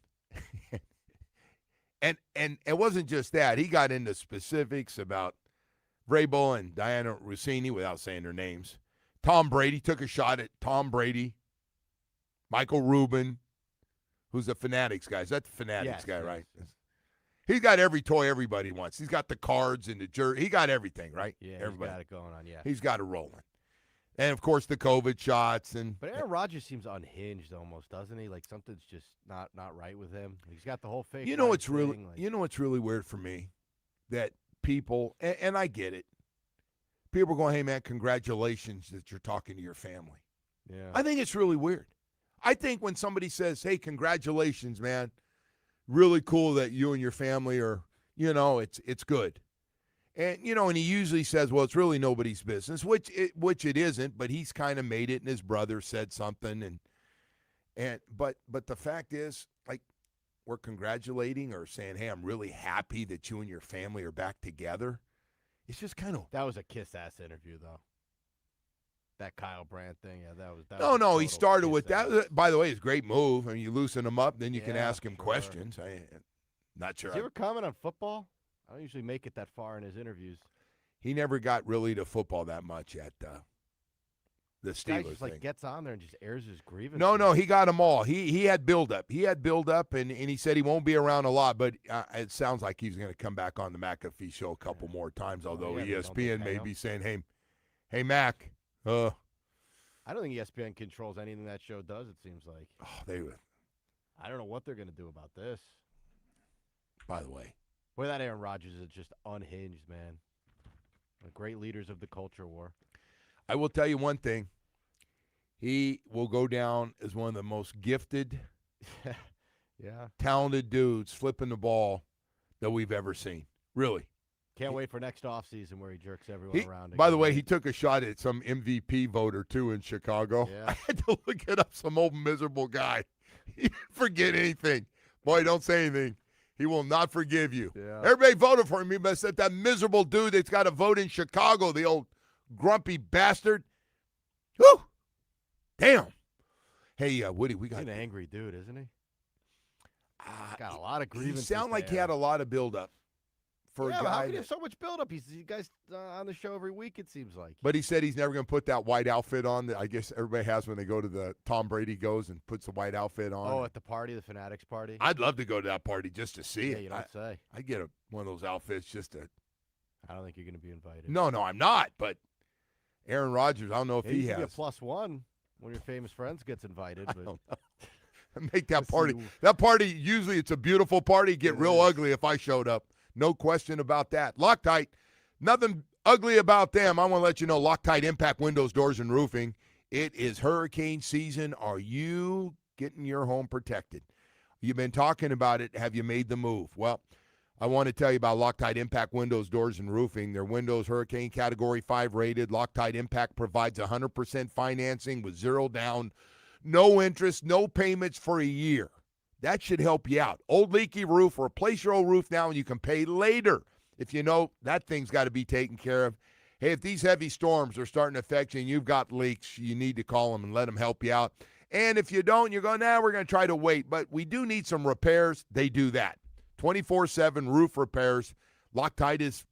and it wasn't just that. He got into specifics about Vrabel and Diana Rossini without saying their names. Tom Brady took a shot at Tom Brady. Michael Rubin, who's the Fanatics guy. Is that the Fanatics guy, right? Yes. He's got every toy everybody wants. He's got the cards and the jersey. He got everything, right? Yeah, everybody. he's got it going on, yeah. He's got it rolling. And, of course, the COVID shots. But Aaron Rodgers seems unhinged almost, doesn't he? Like something's just not right with him. He's got the whole fake. You know life what's really thing, like- you know what's really weird for me? That people, and I get it, people are going, hey, man, congratulations that you're talking to your family. Yeah. I think it's really weird. I think when somebody says, hey, congratulations, man, really cool that you and your family are, it's good. And, and he usually says, well, it's really nobody's business, which it isn't, but he's kind of made it, and his brother said something. But the fact is, like, we're congratulating or saying, hey, I'm really happy that you and your family are back together. It's just kind of. That was a kiss-ass interview, though. That Kyle Brandt thing, yeah, that was. No, he started with kiss-ass. that. By the way, it's a great move. I mean, you loosen him up, then you can Yeah, ask him sure. questions. Not sure. Does he ever comment on football? I don't usually make it that far in his interviews. He never got really to football that much at the Guy Steelers just thing. gets on there and just airs his grievances. No, he got them all. He had build up. And he said he won't be around a lot, but it sounds like he's going to come back on the McAfee show a couple more times. Although yeah, don't they ESPN pay may him? be saying, hey, Mac, I don't think ESPN controls anything that show does. It seems like. they would. I don't know what they're going to do about this. By the way, Boy, that Aaron Rodgers is just unhinged, man. The great leaders of the culture war. I will tell you one thing. He will go down as one of the most gifted, Yeah. talented dudes flipping the ball that we've ever seen. Really. Can't wait for next offseason where he jerks everyone around. By the again, way, right? he took a shot at some MVP voter, too, in Chicago. Yeah. I had to look it up, some old miserable guy. He didn't forget anything. Boy, don't say anything. He will not forgive you. Yeah. Everybody voted for him, but except that miserable dude that's got to vote in Chicago, the old grumpy bastard. Whew. Damn. Hey, Woody, we got He's an angry dude, isn't he? Uh, Got a lot of he grievances. sound like he there. had a lot of buildup for Yeah, a but how guy. can he have so much buildup? You guys on the show every week, it seems like. But he said he's never going to put that white outfit on that I guess everybody has when they go to the Tom Brady goes and puts the white outfit on. Oh, at the party, the Fanatics party? I'd love to go to that party just to see yeah, it. you don't say. I'd get one of those outfits just to. I don't think you're going to be invited. No, I'm not. But Aaron Rodgers, I don't know if Maybe he you could has. be a +1 when your famous friends gets invited. I But don't know. Make that Let's party. see. That party, usually it's a beautiful party. Get It real is. ugly if I showed up. No question about that. Loctite, nothing ugly about them. I want to let you know Loctite Impact Windows, Doors, and Roofing. It is hurricane season. Are you getting your home protected? You've been talking about it. Have you made the move? Well, I want to tell you about Loctite Impact Windows, Doors, and Roofing. Their windows, Hurricane Category 5 rated. Loctite Impact provides 100% financing with zero down, no interest, no payments for a year. That should help you out. Old leaky roof, replace your old roof now and you can pay later. If you know that thing's got to be taken care of. Hey, if these heavy storms are starting to affect you and you've got leaks, you need to call them and let them help you out. And if you don't, you're going, we're going to try to wait. But we do need some repairs. They do that. 24/7 roof repairs. Loctite is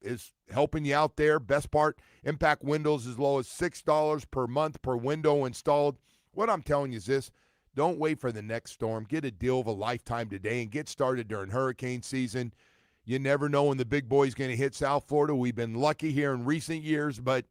helping you out there. Best part, Impact Windows as low as $6 per month per window installed. What I'm telling you is this. Don't wait for the next storm. Get a deal of a lifetime today and get started during hurricane season. You never know when the big boy's going to hit South Florida. We've been lucky here in recent years, but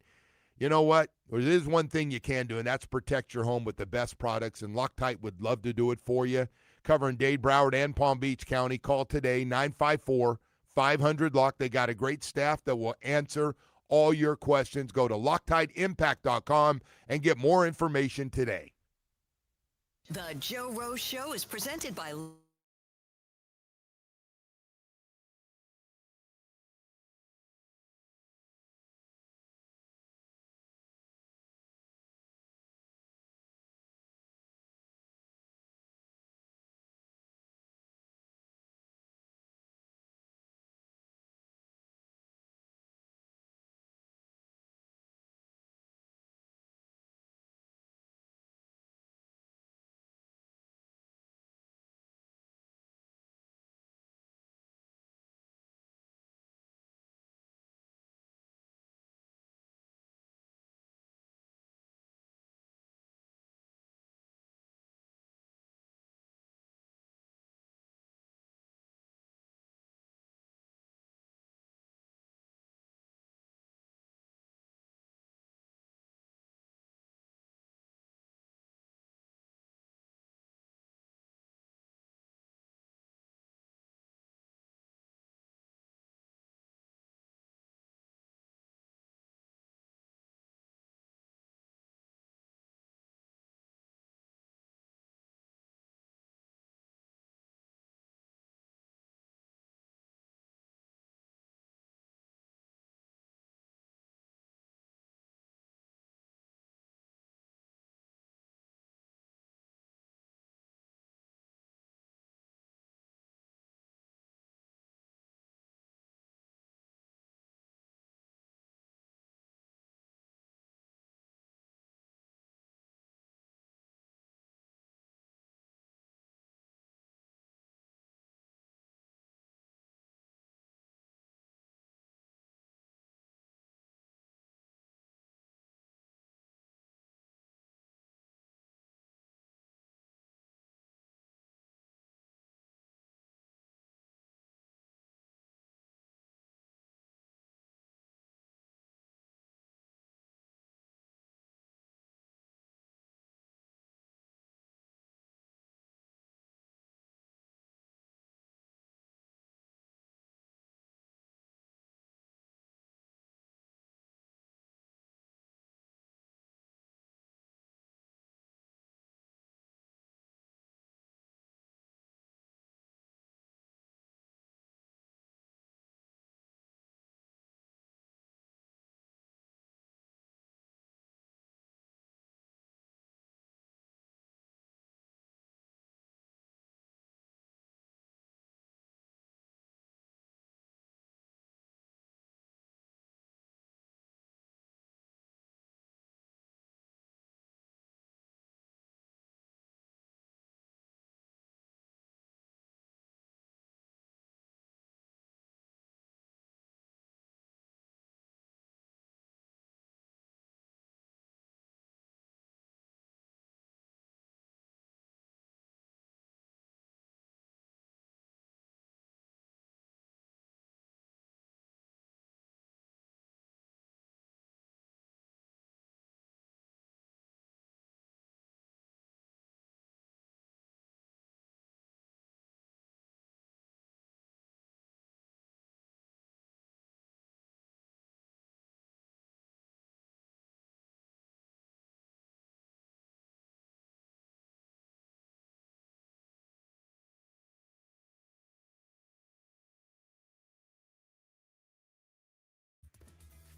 you know what? There is one thing you can do, and that's protect your home with the best products, and Loctite would love to do it for you. Covering Dade, Broward, and Palm Beach County. Call today, 954-500-LOCK. They got a great staff that will answer all your questions. Go to LoctiteImpact.com and get more information today. The Joe Rose Show is presented by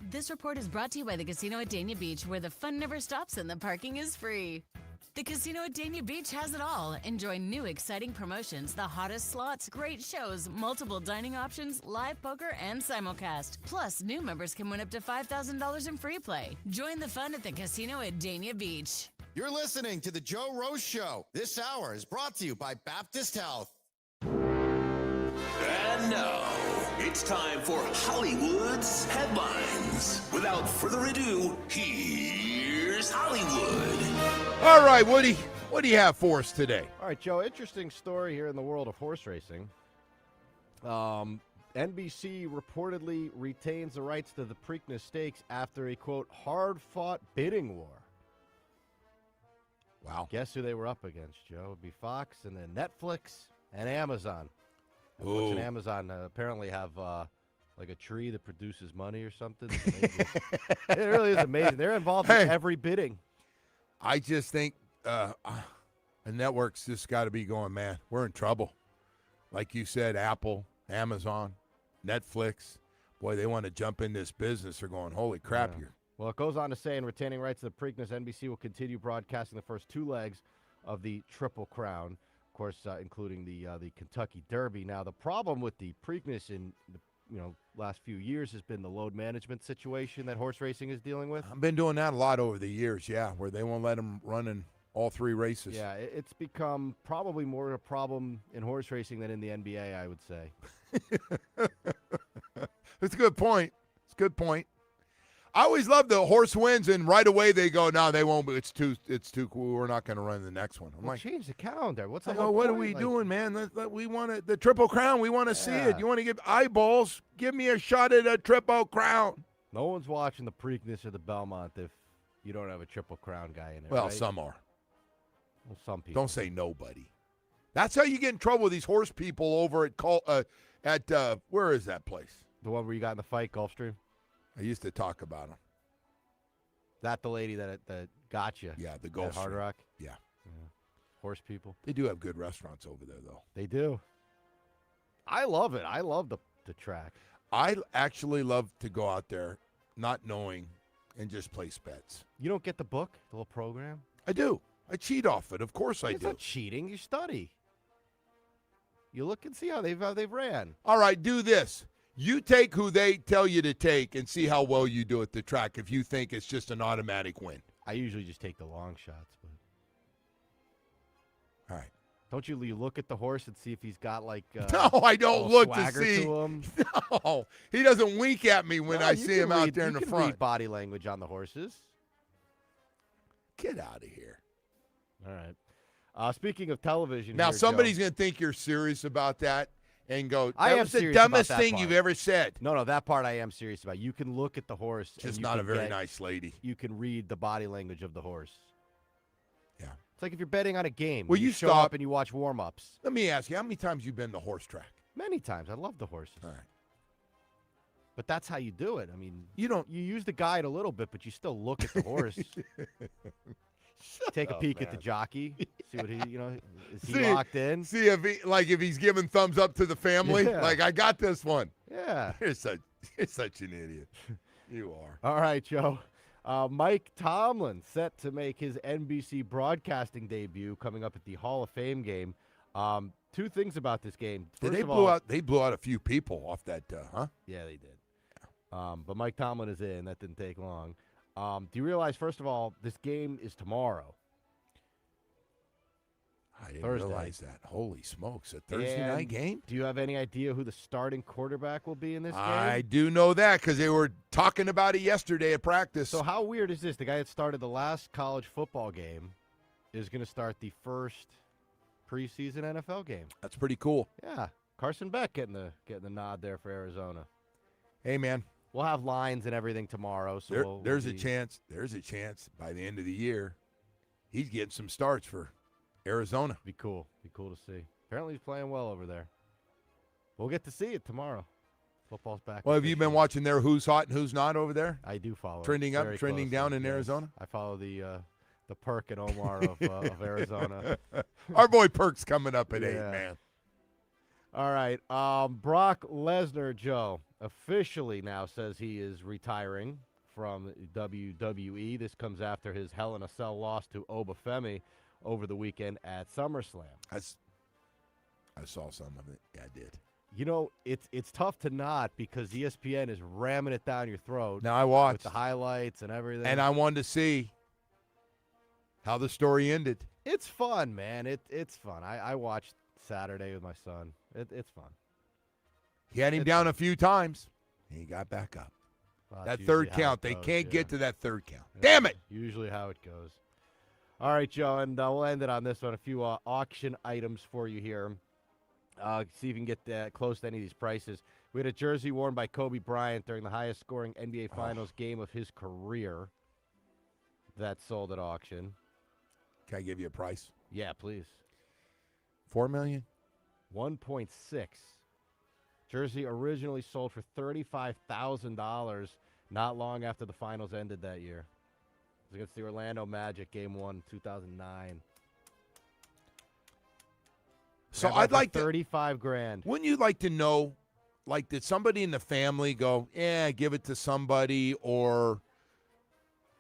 This report is brought to you by the Casino at Dania Beach, where the fun never stops and the parking is free. The Casino at Dania Beach has it all. Enjoy new exciting promotions, the hottest slots, great shows, multiple dining options, live poker, and simulcast. Plus, new members can win up to $5,000 in free play. Join the fun at the Casino at Dania Beach. You're listening to The Joe Rose Show. This hour is brought to you by Baptist Health. And now, it's time for Hollywood's headlines. Without further ado, here's Hollywood. All right, Woody, what do you have for us today? All right, Joe, interesting story here in the world of horse racing. NBC reportedly retains the rights to the Preakness Stakes after a, quote, hard-fought bidding war. Wow. Guess who they were up against, Joe? It would be Fox and then Netflix and Amazon. Netflix Ooh. and Amazon apparently have like a tree that produces money or something. It really is amazing. They're involved in every bidding. I just think the network's just got to be going, man, we're in trouble. Like you said, Apple, Amazon, Netflix, boy, they want to jump in this business. They're going, holy crap, Yeah. you're. Well, it goes on to say, in retaining rights to the Preakness, NBC will continue broadcasting the first two legs of the Triple Crown, of course, including the Kentucky Derby. Now, the problem with the Preakness in the last few years has been the load management situation that horse racing is dealing with. I've been doing that a lot over the years, yeah, where they won't let them run in all three races. Yeah, it's become probably more a problem in horse racing than in the NBA, I would say. That's a good point. It's a good point. I always love the horse wins, and right away they go, no, they won't. It's too cool. We're not going to run the next one. I'm Well, like, change the calendar. What's the I whole go, what are point? we Like, doing, man? We want the Triple Crown. We want to see Yeah. it. You want to give eyeballs? Give me a shot at a Triple Crown. No one's watching the Preakness or the Belmont if you don't have a Triple Crown guy in it. Well, right? some are. Well, some people. Don't say nobody. That's how you get in trouble with these horse people over at where is that place? The one where you got in the fight, Gulfstream? I used to talk about them. That the lady that got you? Yeah, the At Gulf Hard Stream. Rock? Yeah. Horse people. They do have good restaurants over there, though. They do. I love it. I love the track. I actually love to go out there not knowing and just place bets. You don't get the book, the little program? I do. I cheat off it. Of course I It's do. not cheating. You study. You look and see how they've ran. All right, do this. You take who they tell you to take and see how well you do at the track if you think it's just an automatic win. I usually just take the long shots, but All right. don't you look at the horse and see if he's got like No, I a don't little look to swagger see. to him? No, he doesn't wink at me when No, I you see can him out read- there in you the can front. read body language on the horses. Get out of here. All right. Speaking of television, Now, here, somebody's Joe, going to think you're serious about that and go, I that am was the serious about dumbest that thing part. you've ever said. No, that part I am serious about. You can look at the horse. and Just you not can a very get- nice lady. You can read the body language of the horse. Yeah. It's like if you're betting on a game. Well, you you show stop. up and you watch warm-ups. Let me ask you, how many times you been to horse track? Many times. I love the horses. All right. But that's how you do it. I mean, You don't. you use the guide a little bit, but you still look at the horse. Take a up, peek at the man. jockey. See what he, is he See- locked in? See if he's giving thumbs up to the family. Yeah. Like, I got this one. Yeah. You're such an idiot. You are. All right, Joe. Mike Tomlin set to make his NBC broadcasting debut coming up at the Hall of Fame game. Two things about this game. First They of blew all, out. They blew out a few people off that. Huh? Yeah, they did. But Mike Tomlin is in. That didn't take long. Do you realize, first of all, this game is tomorrow? I didn't Thursday. realize that. Holy smokes! A Thursday And night game. Do you have any idea who the starting quarterback will be in this I game? do know that because they were talking about it yesterday at practice. So how weird is this? The guy that started the last college football game is going to start the first preseason NFL game. That's pretty cool. Yeah, Carson Beck getting the nod there for Arizona. Hey, man, We'll have lines and everything tomorrow. So there's a chance. There's a chance by the end of the year, he's getting some starts for Arizona. Be cool. Be cool to see. Apparently he's playing well over there. We'll get to see it tomorrow. Football's back. Well, have you been officially. watching their who's hot and who's not over there? I do follow. it Trending up, very trending closely, down in yes. Arizona? I follow the Perk and Omar of Arizona. Our boy Perk's coming up at 8, Yeah. man. All right. Brock Lesnar, Joe. officially now says he is retiring from WWE. This comes after his Hell in a Cell loss to Obafemi over the weekend at SummerSlam. I saw some of it. Yeah, I did. You know, it's tough to not because ESPN is ramming it down your throat. Now I watched with the highlights and everything. and I wanted to see how the story ended. It's fun, man. It's fun. I watched Saturday with my son. It's fun. He had him down a few times. And he got back up. Well, That that's third usually how count, it they goes, can't yeah. get to that third count. Yeah, Damn it! Usually how it goes. All right, Joe, and we'll end it on this one. A few auction items for you here. See if you can get close to any of these prices. We had a jersey worn by Kobe Bryant during the highest-scoring NBA Finals game of his career. That sold at auction. Can I give you a price? Yeah, please. $4 million? 1.6. Jersey originally sold for $35,000 not long after the finals ended that year. It was against the Orlando Magic, Game 1, 2009. So I'd like to. $35,000. Wouldn't you like to know, like, did somebody in the family go, yeah, give it to somebody, or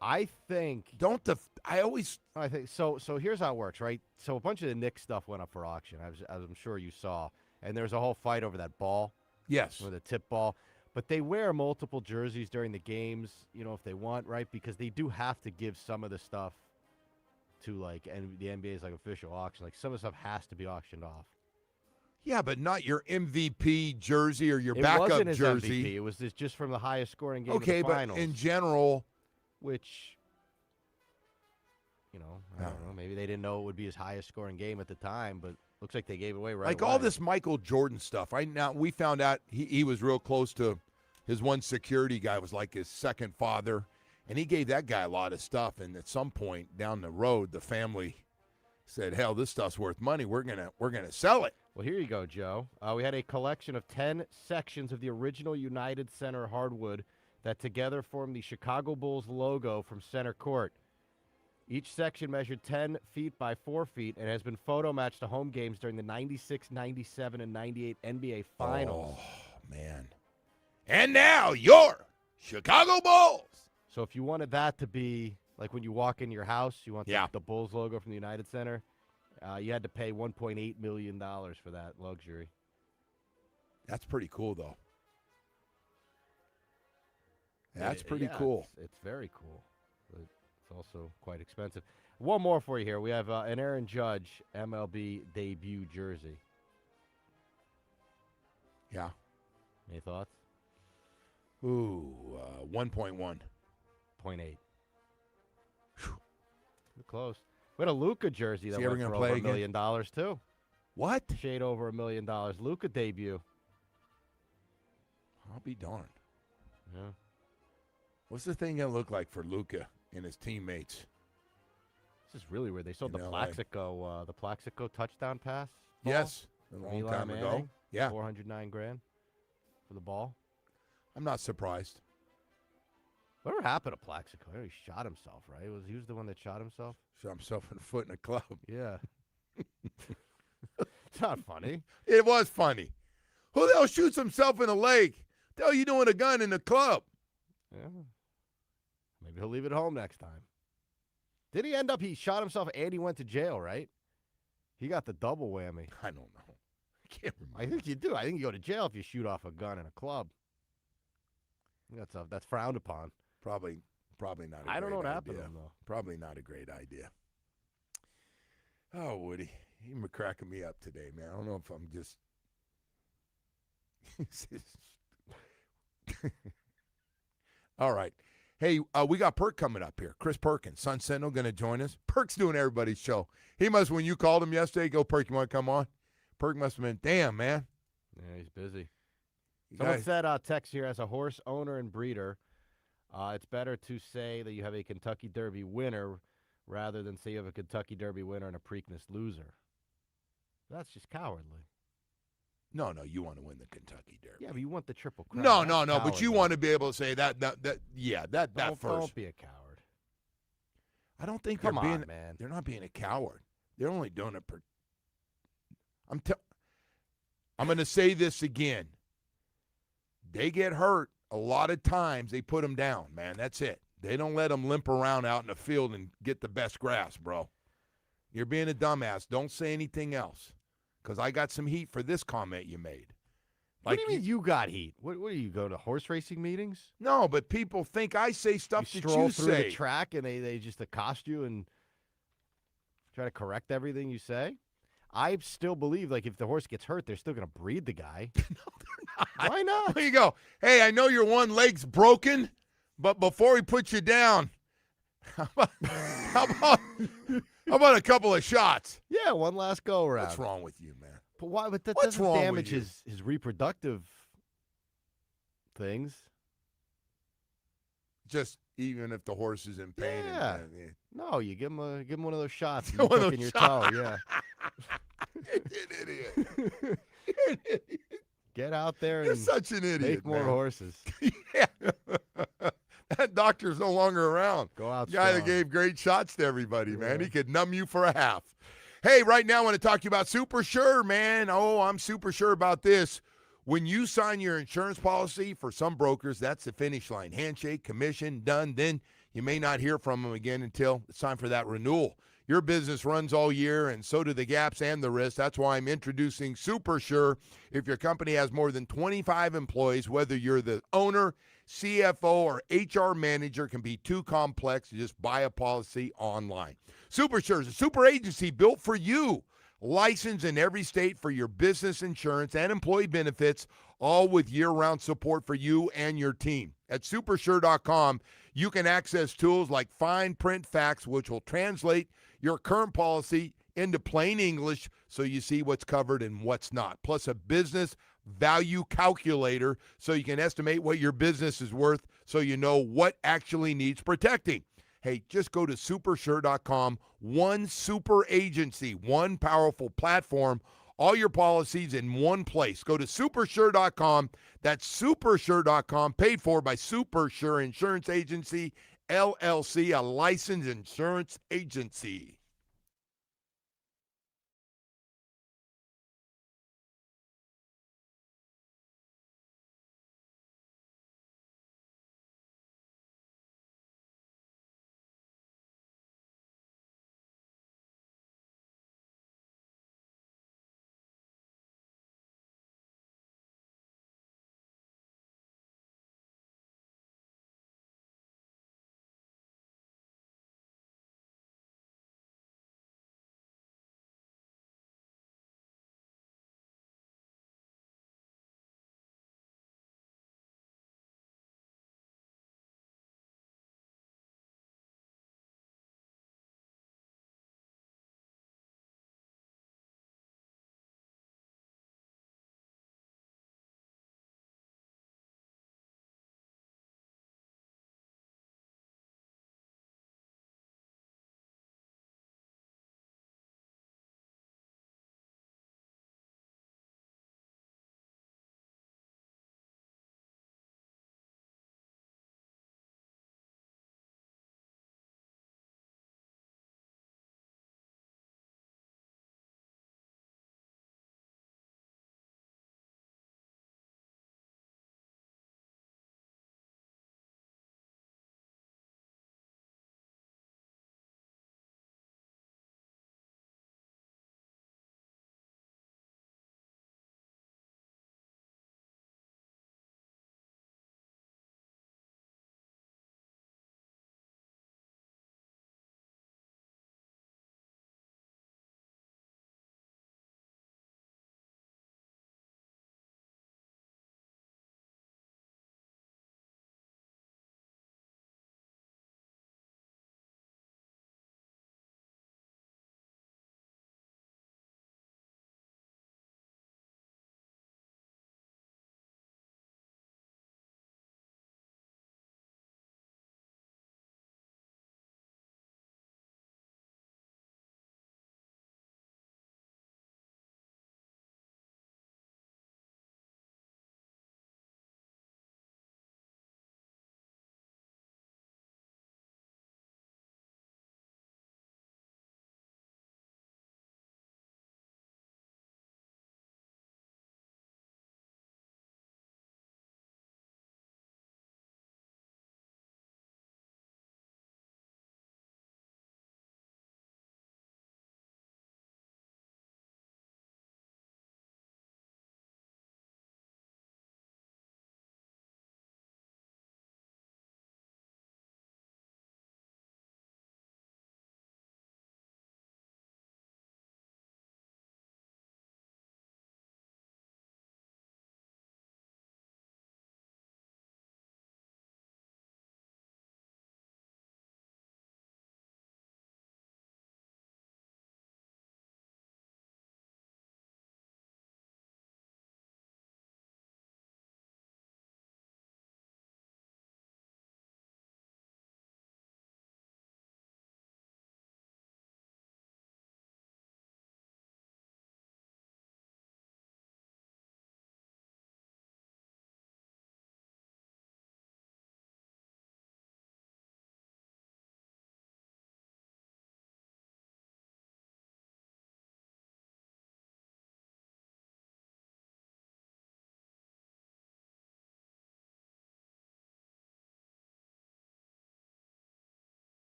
I think I think so. So here's how it works, right? So a bunch of the Knicks stuff went up for auction, as I'm sure you saw, and there's a whole fight over that ball. Yes. Or the tip ball. But they wear multiple jerseys during the games, if they want, right? Because they do have to give some of the stuff to, like, and the NBA's, like, official auction. Like, some of the stuff has to be auctioned off. Yeah, but not your MVP jersey or your It backup wasn't his jersey. MVP. It was just from the highest scoring game Okay, of the finals. but in general, Which, I don't know. Maybe they didn't know it would be his highest scoring game at the time, but looks like they gave it away right like away. all this Michael Jordan stuff. Now we found out he was real close to his one security guy, was like his second father, and he gave that guy a lot of stuff. And at some point down the road, the family said, "Hell, this stuff's worth money. We're gonna sell it." Well, here you go, Joe. We had a collection of 10 sections of the original United Center hardwood that together form the Chicago Bulls logo from center court. Each section measured 10 feet by 4 feet and has been photo matched to home games during the 96, 97, and 98 NBA Finals. Oh, man. And now your Chicago Bulls. So if you wanted that to be, like when you walk in your house, you want the Bulls logo from the United Center, you had to pay $1.8 million for that luxury. That's pretty cool, though. That's pretty cool. It's very cool. But it's also quite expensive. One more for you here. We have an Aaron Judge MLB debut jersey. Yeah. Any thoughts? Ooh, 1.1. 0.8. Close. We had a Luka jersey that Is he ever went for gonna play over $1 again? million, too. What? Shade over $1 million. Luka debut. I'll be darned. Yeah. What's the thing gonna look like for Luka and his teammates? This is really weird. They sold In the LA. Plaxico touchdown pass. ball Yes, a from long Eli time ago. Manning, Yeah, $409,000 for the ball. I'm not surprised. Whatever happened to Plaxico? He shot himself, right? He was the one that shot himself? Shot himself in the foot in a club. Yeah. It's not funny. It was funny. Who the hell shoots himself in the leg? The hell you doing a gun in the club? Yeah. Maybe he'll leave it home next time. Did he end up, he shot himself and he went to jail, right? He got the double whammy. I don't know. I can't remember. I think you do. I think you go to jail if you shoot off a gun in a club. That's frowned upon. Probably not. I don't know what happened idea. to him, though. Probably not a great idea. Oh, Woody, you're cracking me up today, man. I don't know if I'm just. All right. Hey, we got Perk coming up here. Chris Perkins, Sun Sentinel, going to join us. Perk's doing everybody's show. He must, when you called him yesterday, go, Perk, you want to come on? Perk must have been, damn, man. Yeah, he's busy. You Someone guys- said, text here, as a horse owner and breeder, it's better to say that you have a Kentucky Derby winner rather than say you have a Kentucky Derby winner and a Preakness loser. That's just cowardly. No, you want to win the Kentucky Derby. Yeah, but you want the Triple Crown. No, That's but you cowardly. want to be able to say that first. Don't be a coward. I don't think Come they're being, on, man. They're not being a coward. They're only doing it I'm going to say this again. they get hurt, a lot of times they put them down, man. That's it. They don't let them limp around out in the field and get the best grass, bro. You're being a dumbass. Don't say anything else, because I got some heat for this comment you made. What do you mean you got heat? What do you go to horse racing meetings? No, but people think I say stuff You that stroll you through say. the track and they just accost you and try to correct everything you say? I still believe, like, if the horse gets hurt, they're still going to breed the guy. No, they're not. Why not? There you go. Hey, I know your one leg's broken, but before we put you down, how about a couple of shots? Yeah, one last go around. What's wrong with you, man? But why? But that What's doesn't wrong damage with you? his reproductive things. Just even if the horse is in pain. Yeah. And, No, you give him one of those shots. One of those in your shots. toe. Yeah. You're an idiot. Get out there You're and such an idiot. make more man. horses. Yeah. That doctor's no longer around. Go out Guy that strong. gave great shots to everybody, man. Yeah. He could numb you for a half. Hey, right now I want to talk to you about Super Sure, man. Oh, I'm super sure about this. When you sign your insurance policy, for some brokers, that's the finish line. Handshake, commission, done. Then you may not hear from them again until it's time for that renewal. Your business runs all year, and so do the gaps and the risks. That's why I'm introducing Super Sure. If your company has more than 25 employees, whether you're the owner, CFO, or HR manager, can be too complex to just buy a policy online. Super Sure is a super agency built for you. Licensed in every state for your business insurance and employee benefits, all with year-round support for you and your team. At supersure.com, you can access tools like fine print facts, which will translate your current policy into plain English so you see what's covered and what's not. Plus a business value calculator so you can estimate what your business is worth so you know what actually needs protecting. Hey, just go to supersure.com. One super agency, one powerful platform, all your policies in one place. Go to supersure.com. That's supersure.com, paid for by Super Sure Insurance Agency, LLC, a licensed insurance agency.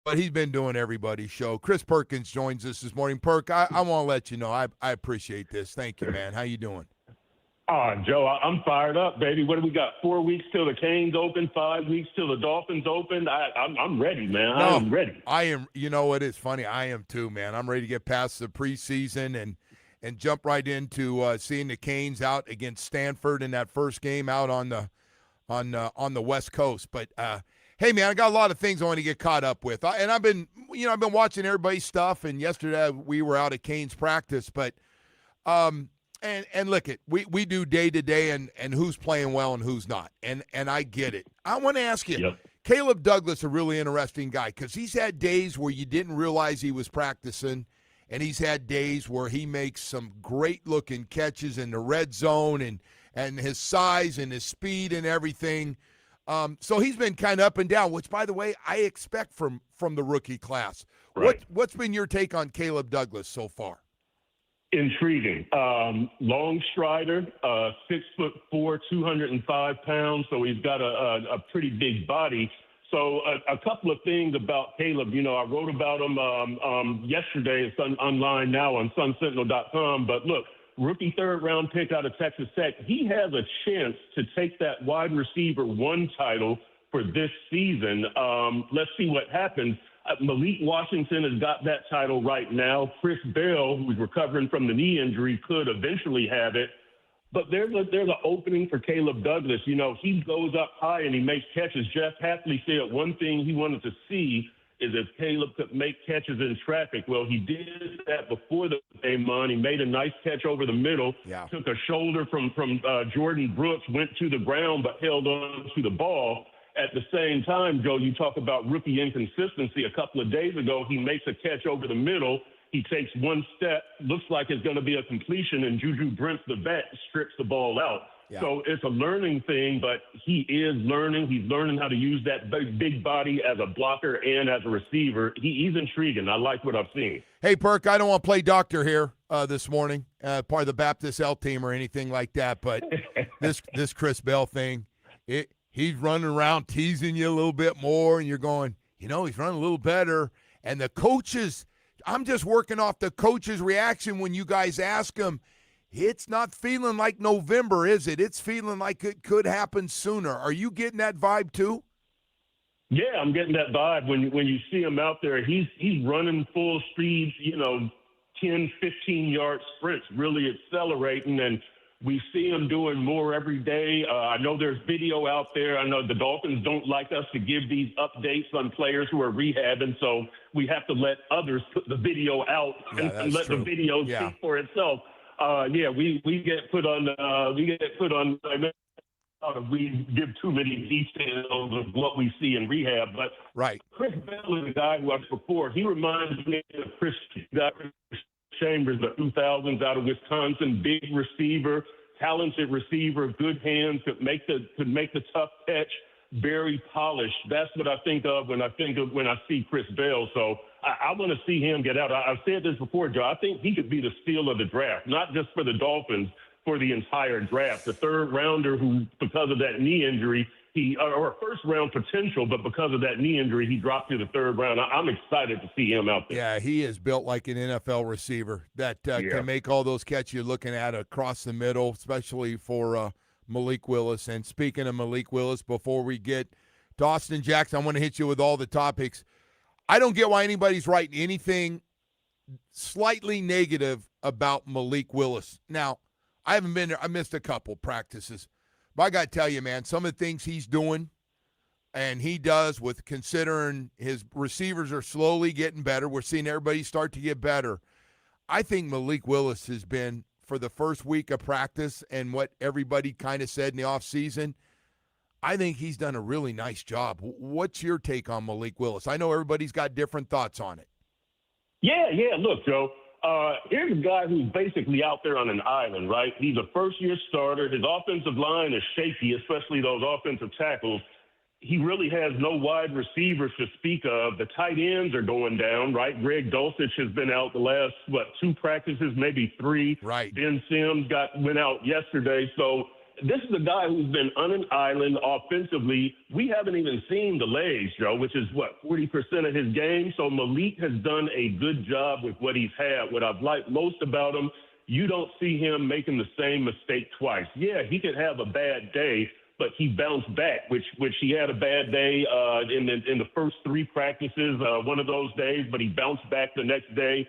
but he's been doing everybody's show. Chris Perkins joins us this morning. Perk, I want to let you know I appreciate this. Thank you, man. How you doing? Joe, I'm fired up, baby. What do we got? 4 weeks till the Canes open, 5 weeks till the Dolphins open. I'm ready, man. No, I am ready. I am. You know what? It's funny. I am too, man. I'm ready to get past the preseason and jump right into seeing the Canes out against Stanford in that first game out on the West Coast. But hey, man, I got a lot of things I want to get caught up with, and I've been watching everybody's stuff. And yesterday we were out at Canes practice, but And look, we do day to day and who's playing well and who's not. And I get it. I want to ask you, Yep. Caleb Douglas, a really interesting guy, because he's had days where you didn't realize he was practicing, and he's had days where he makes some great-looking catches in the red zone and his size and his speed and everything. So he's been kind of up and down, which, by the way, I expect from the rookie class. Right. What's been your take on Caleb Douglas so far? Intriguing. Long strider, 6'4", 205 pounds. So he's got a pretty big body. So a couple of things about Caleb. I wrote about him yesterday. It's online now on sunsentinel.com. But look, rookie third-round pick out of Texas Tech. He has a chance to take that wide receiver 1 title for this season. Let's see what happens. Malik Washington has got that title right now. Chris Bell, who's recovering from the knee injury, could eventually have it. But there's an opening for Caleb Douglas. He goes up high and he makes catches. Jeff Hatley said one thing he wanted to see is if Caleb could make catches in traffic. Well, he did that before the game on. He made a nice catch over the middle, took a shoulder from Jordan Brooks, went to the ground but held on to the ball. At the same time, Joe, you talk about rookie inconsistency. A couple of days ago, he makes a catch over the middle. He takes one step, looks like it's going to be a completion, and Juju Brents, the vet, strips the ball out. Yeah. So it's a learning thing, but he is learning. He's learning how to use that big body as a blocker and as a receiver. He's intriguing. I like what I've seen. Hey, Perk, I don't want to play doctor here this morning, part of the Baptist L team or anything like that, but this Chris Bell thing, he's running around teasing you a little bit more, and you're going, he's running a little better. And the coaches, I'm just working off the coach's reaction when you guys ask him, it's not feeling like November, is it? It's feeling like it could happen sooner. Are you getting that vibe too? Yeah, I'm getting that vibe. When you see him out there, he's running full speed, 10, 15-yard sprints, really accelerating, and we see him doing more every day. I know there's video out there. I know the Dolphins don't like us to give these updates on players who are rehabbing, so we have to let others put the video out and let the video speak for itself. We get put on. We give too many details of what we see in rehab, but Chris Bell is a guy who I've before. He reminds me of Chris Chambers, the 2000s out of Wisconsin, big receiver, talented receiver, good hands, could make the tough catch, very polished. That's what I think of when I see Chris Bell. So I want to see him get out. I've said this before, Joe. I think he could be the steal of the draft, not just for the Dolphins, for the entire draft. The third rounder who, because of that knee injury, or a first round potential, but because of that knee injury, he dropped to the third round. I'm excited to see him out there. Yeah, he is built like an NFL receiver that can make all those catches you're looking at across the middle, especially for Malik Willis. And speaking of Malik Willis, before we get to Austin Jackson, I want to hit you with all the topics. I don't get why anybody's writing anything slightly negative about Malik Willis. Now, I haven't been there. I missed a couple practices. But I got to tell you, man, some of the things he's doing and he does with considering his receivers are slowly getting better. We're seeing everybody start to get better. I think Malik Willis has been, for the first week of practice and what everybody kind of said in the offseason, I think he's done a really nice job. What's your take on Malik Willis? I know everybody's got different thoughts on it. Yeah. Look, Joe. Here's a guy who's basically out there on an island, right? He's a first-year starter. His offensive line is shaky, especially those offensive tackles. He really has no wide receivers to speak of. The tight ends are going down, right? Greg Dulcich has been out the last, 2 practices, maybe 3. Right. Ben Sims went out yesterday. So this is a guy who's been on an island offensively. We haven't even seen the legs, Joe, which is, 40% of his game? So Malik has done a good job with what he's had. What I've liked most about him, you don't see him making the same mistake twice. Yeah, he could have a bad day, but he bounced back, which he had a bad day in the first 3 practices, one of those days, but he bounced back the next day.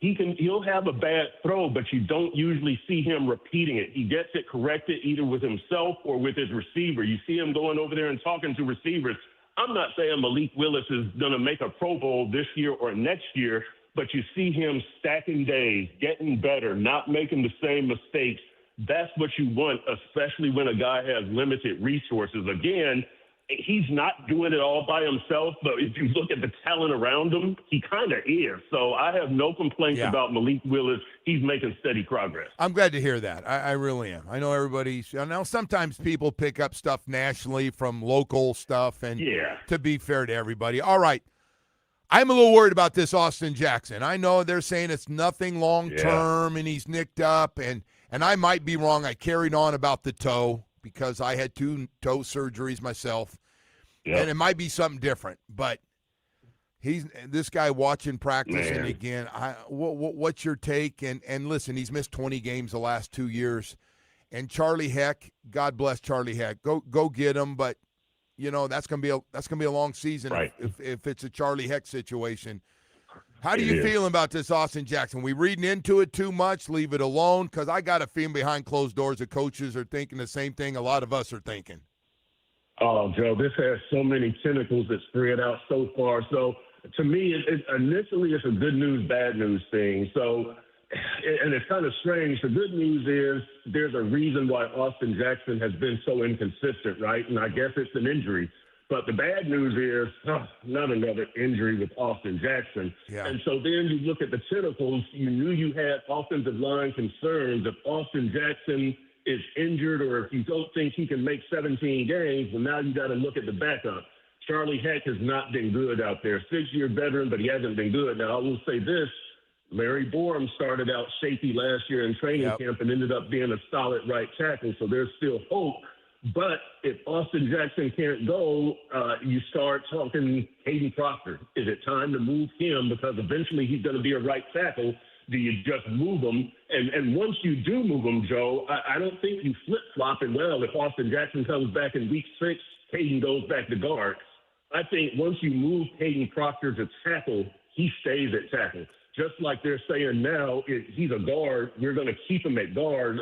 He'll have a bad throw, but you don't usually see him repeating it. He gets it corrected either with himself or with his receiver. You see him going over there and talking to receivers. I'm not saying Malik Willis is going to make a Pro Bowl this year or next year, but you see him stacking days, getting better, not making the same mistakes. That's what you want, especially when a guy has limited resources. Again, he's not doing it all by himself, but if you look at the talent around him, he kind of is. So I have no complaints about Malik Willis. He's making steady progress. I'm glad to hear that. I really am. I know sometimes people pick up stuff nationally from local stuff, and to be fair to everybody. All right. I'm a little worried about this Austin Jackson. I know they're saying it's nothing long-term and he's nicked up, and I might be wrong. I carried on about the toe because I had 2 toe surgeries myself, and it might be something different. But this guy watching practice, and again, what's your take? And listen, he's missed 20 games the last 2 years. And Charlie Heck, God bless Charlie Heck. Go get him, but that's gonna be a long season if it's a Charlie Heck situation. How do you feel about this Austin Jackson? We reading into it too much? Leave it alone? Because I got a feeling behind closed doors the coaches are thinking the same thing a lot of us are thinking. Oh, Joe, this has so many tentacles that spread out so far. So to me, initially it's a good news, bad news thing. So, and it's kind of strange. The good news is there's a reason why Austin Jackson has been so inconsistent, right? And I guess it's an injury. But the bad news is not another injury with Austin Jackson. Yeah. And so then you look at the tentacles, you knew you had offensive line concerns. If Austin Jackson is injured or if you don't think he can make 17 games, well, now you got to look at the backup. Charlie Heck has not been good out there. 6-year veteran, but he hasn't been good. Now, I will say this. Larry Borum started out shaky last year in training camp and ended up being a solid right tackle, so there's still hope. But if Austin Jackson can't go, you start talking Caden Proctor. Is it time to move him? Because eventually he's going to be a right tackle. Do you just move him? And once you do move him, Joe, I don't think you flip-flop it. Well, if Austin Jackson comes back in week 6, Caden goes back to guard. I think once you move Caden Proctor to tackle, he stays at tackle. Just like they're saying now, he's a guard, we're going to keep him at guard.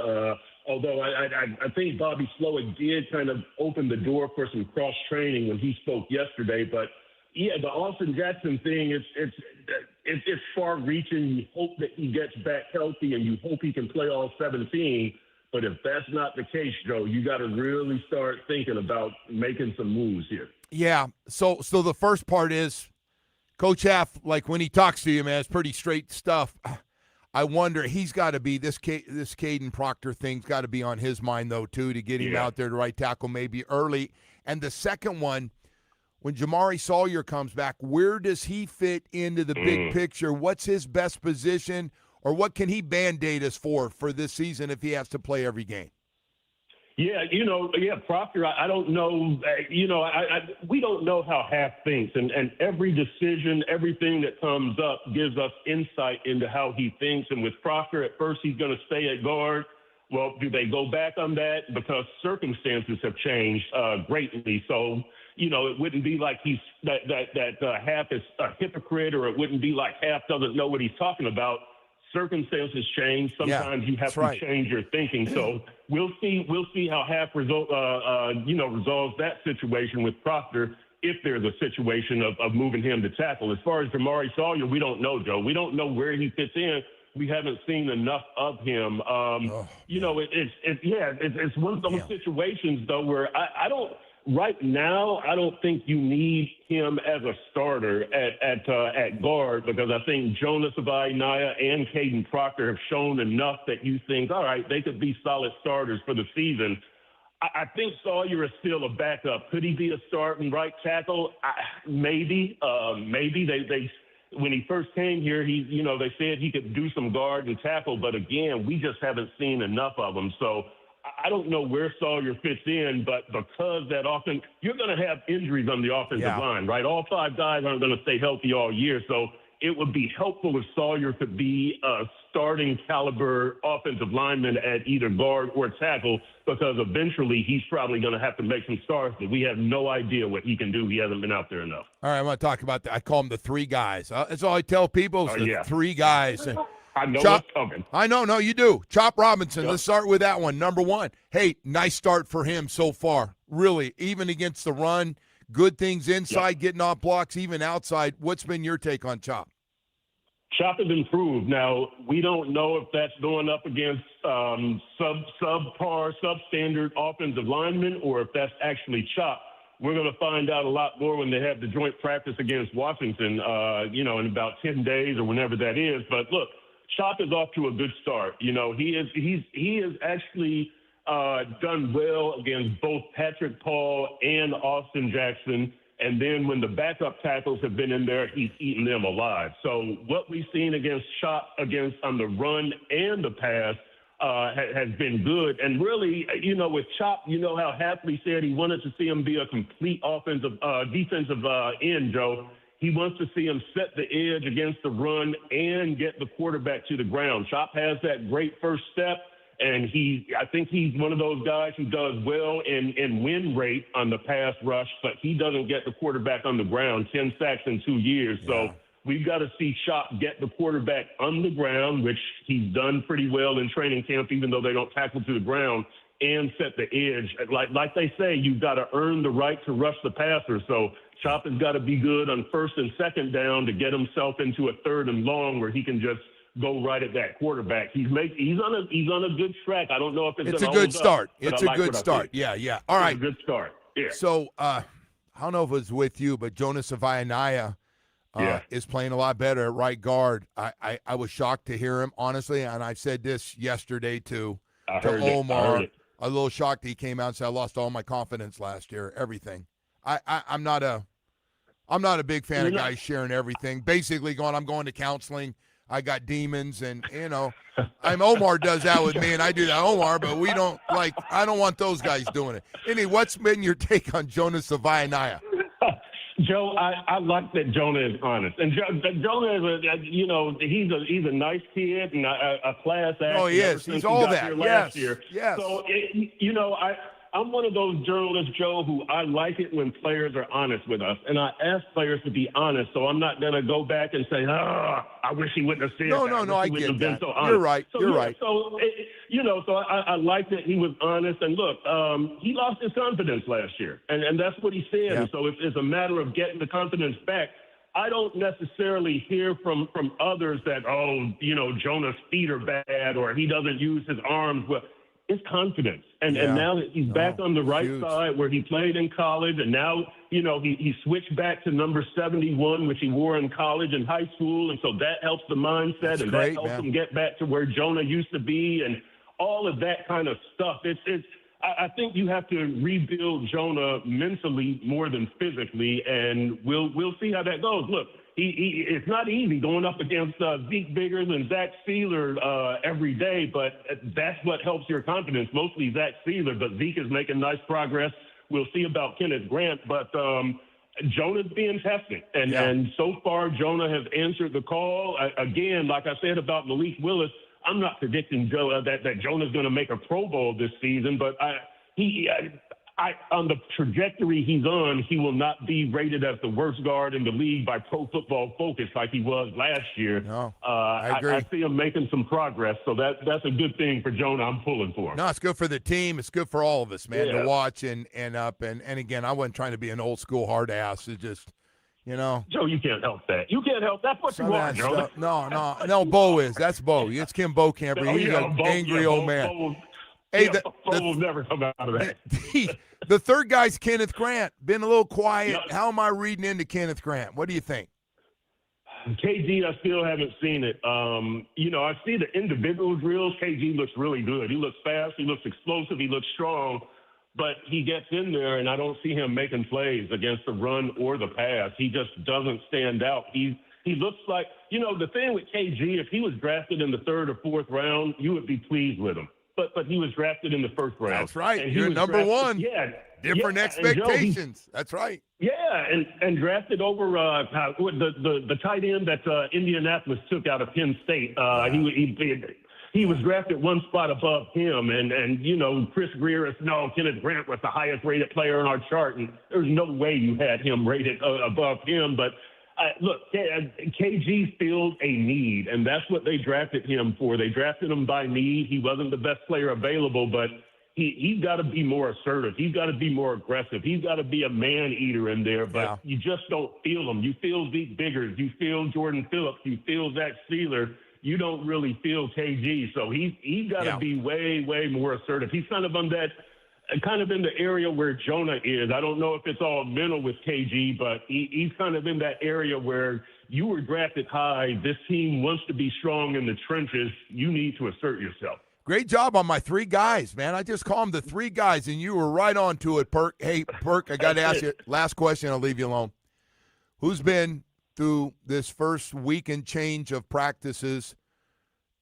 Although I think Bobby Slowick did kind of open the door for some cross-training when he spoke yesterday. But, yeah, the Austin Jackson thing, it's far-reaching. You hope that he gets back healthy, and you hope he can play all 17. But if that's not the case, Joe, you got to really start thinking about making some moves here. Yeah, so the first part is Coach Half, like when he talks to you, man, it's pretty straight stuff. I wonder, he's got to be, this Caden Proctor thing's got to be on his mind, though, too, to get him out there to right tackle maybe early. And the second one, when Jamari Sawyer comes back, where does he fit into the big picture? What's his best position, or what can he Band-Aid us for this season if he has to play every game? Yeah, Proctor, I don't know, we don't know how Half thinks, and every decision, everything that comes up gives us insight into how he thinks. And with Proctor, at first he's going to stay at guard. Well, do they go back on that? Because circumstances have changed greatly. So, it wouldn't be like that Half is a hypocrite, or it wouldn't be like Half doesn't know what he's talking about. Circumstances change. Sometimes you have to change your thinking. So we'll see how Half resolves that situation with Proctor, if there's a situation of moving him to tackle. As far as Jamari Sawyer, we don't know, Joe. We don't know where he fits in. We haven't seen enough of him. It's one of those situations, though, where I don't. Right now, I don't think you need him as a starter at guard, because I think Jonas Avai-Naya and Caden Proctor have shown enough that you think, all right, they could be solid starters for the season. I think Sawyer is still a backup. Could he be a starting right tackle? Maybe. They when he first came here, they said he could do some guard and tackle, but again, we just haven't seen enough of him. So I don't know where Sawyer fits in, but because that offense, you're going to have injuries on the offensive line, right? All 5 guys aren't going to stay healthy all year. So it would be helpful if Sawyer could be a starting caliber offensive lineman at either guard or tackle, because eventually he's probably going to have to make some starts, but we have no idea what he can do. He hasn't been out there enough. All right, I want to talk about that. I call them the 3 guys. That's all I tell people is the 3 guys. And I know what's coming. I know. No, you do. Chop Robinson. Yep. Let's start with that one. Number 1. Hey, nice start for him so far. Really, even against the run, good things inside, getting off blocks, even outside. What's been your take on Chop? Chop has improved. Now, we don't know if that's going up against subpar, substandard offensive linemen, or if that's actually Chop. We're going to find out a lot more when they have the joint practice against Washington, in about 10 days or whenever that is. But look, Chop is off to a good start. He has actually done well against both Patrick Paul and Austin Jackson. And then when the backup tackles have been in there, he's eaten them alive. So what we've seen against Chop on the run and the pass has been good. And really, with Chop, how Hafley said he wanted to see him be a complete defensive end, Joe. He wants to see him set the edge against the run and get the quarterback to the ground. Chop has that great first step. And I think he's one of those guys who does well in win rate on the pass rush, but he doesn't get the quarterback on the ground. 10 sacks in 2 years. Yeah. So we've got to see Chop get the quarterback on the ground, which he's done pretty well in training camp, even though they don't tackle to the ground, and set the edge. Like they say, you've got to earn the right to rush the passer. So Chop has got to be good on first and second down to get himself into a third and long where he can just go right at that quarterback. He's on a good track. I don't know if it's a good start. It's a good start. Yeah. All right. It's a good start. Yeah. So I don't know if it was with you, but Jonas Avayanaya is playing a lot better at right guard. I was shocked to hear him, honestly, and I said this yesterday to Omar. A little shocked that he came out and said, I lost all my confidence last year, everything. I'm not a big fan of guys sharing everything. Basically I'm going to counseling. I got demons, and Omar does that with me, and I do that, Omar. But we don't I don't want those guys doing it. Anyway, what's been your take on Jonas Avayanaya? Joe, I like that Jonah is honest, and Jonah is he's a nice kid and a class act. Oh, he is. He's all that. Yes. Yes. So I'm one of those journalists, Joe, who I like it when players are honest with us. And I ask players to be honest, so I'm not going to go back and say, I wish he wouldn't have said that. No, I get that. You're right. You're right. So, I like that he was honest. And look, he lost his confidence last year, and that's what he said. Yeah. And so it's a matter of getting the confidence back. I don't necessarily hear from others that, Jonah's feet are bad or he doesn't use his arms well. It's confidence. And now that he's back on the right side where he played in college, and now, he switched back to number 71, which he wore in college and high school. And so that helps the mindset. That's and great, that helps him get back to where Jonah used to be and all of that kind of stuff. I think you have to rebuild Jonah mentally more than physically, and we'll see how that goes. Look, it's not easy going up against Zeke Biggers and Zach Sealer every day, but that's what helps your confidence, mostly Zach Sealer, but Zeke is making nice progress. We'll see about Kenneth Grant, but Jonah's being tested, and so far Jonah has answered the call. Again, like I said about Malik Willis, I'm not predicting that Jonah's going to make a Pro Bowl this season, but on the trajectory he's on, he will not be rated as the worst guard in the league by Pro Football Focus like he was last year. No, I agree. I see him making some progress, so that's a good thing for Jonah. I'm pulling for him. No, it's good for the team. It's good for all of us, man, to watch and again, I wasn't trying to be an old school hard ass. It's just, Joe, you can't help that. You can't help. That's what you are, Joe. No, Bo is. That's Bo. It's Kim Bo Camper. He's an angry old man. Hey, Bo will never come out of that. The third guy's Kenneth Grant. Been a little quiet. Yep. How am I reading into Kenneth Grant? What do you think? KG, I still haven't seen it. I see the individual drills. KG looks really good. He looks fast. He looks explosive. He looks strong. But he gets in there, and I don't see him making plays against the run or the pass. He just doesn't stand out. He looks like, the thing with KG, if he was drafted in the third or fourth round, you would be pleased with him. but he was drafted in the first round. That's right. And he You're was number drafted, one. Yeah. Different yeah, and Joe, expectations. That's right. Yeah, and drafted over the tight end that Indianapolis took out of Penn State. He was drafted one spot above him, and Chris Greer is Kenneth Grant was the highest rated player on our chart, and there's no way you had him rated above him. But look, KG filled a need, and that's what they drafted him for. They drafted him by need. He wasn't the best player available, but he's got to be more assertive. He's got to be more aggressive. He's got to be a man-eater in there, but you just don't feel him. You feel Zeke Biggers. You feel Jordan Phillips. You feel Zach Sealer. You don't really feel KG. So he's got to be way, way more assertive. He's kind of in the area where Jonah is. I don't know if it's all mental with KG, but he's kind of in that area where you were drafted high. This team wants to be strong in the trenches. You need to assert yourself. Great job on my three guys, man. I just call them the three guys, and you were right on to it, Perk. Hey, Perk, I got to ask you, last question, I'll leave you alone. Who's been, through this first week and change of practices,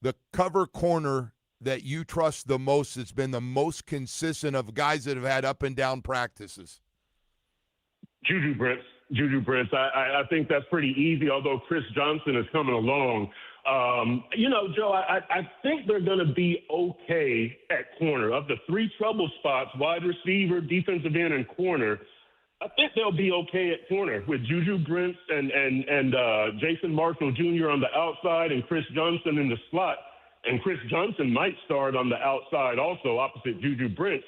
the cover corner that you trust the most, that's been the most consistent of guys that have had up and down practices? Juju Brents. I think that's pretty easy, although Chris Johnson is coming along. Joe, I think they're going to be okay at corner. Of the three trouble spots, wide receiver, defensive end, and corner, I think they'll be okay at corner with Juju Brents and Jason Marshall Jr. on the outside and Chris Johnson in the slot. And Chris Johnson might start on the outside also opposite Juju Brents.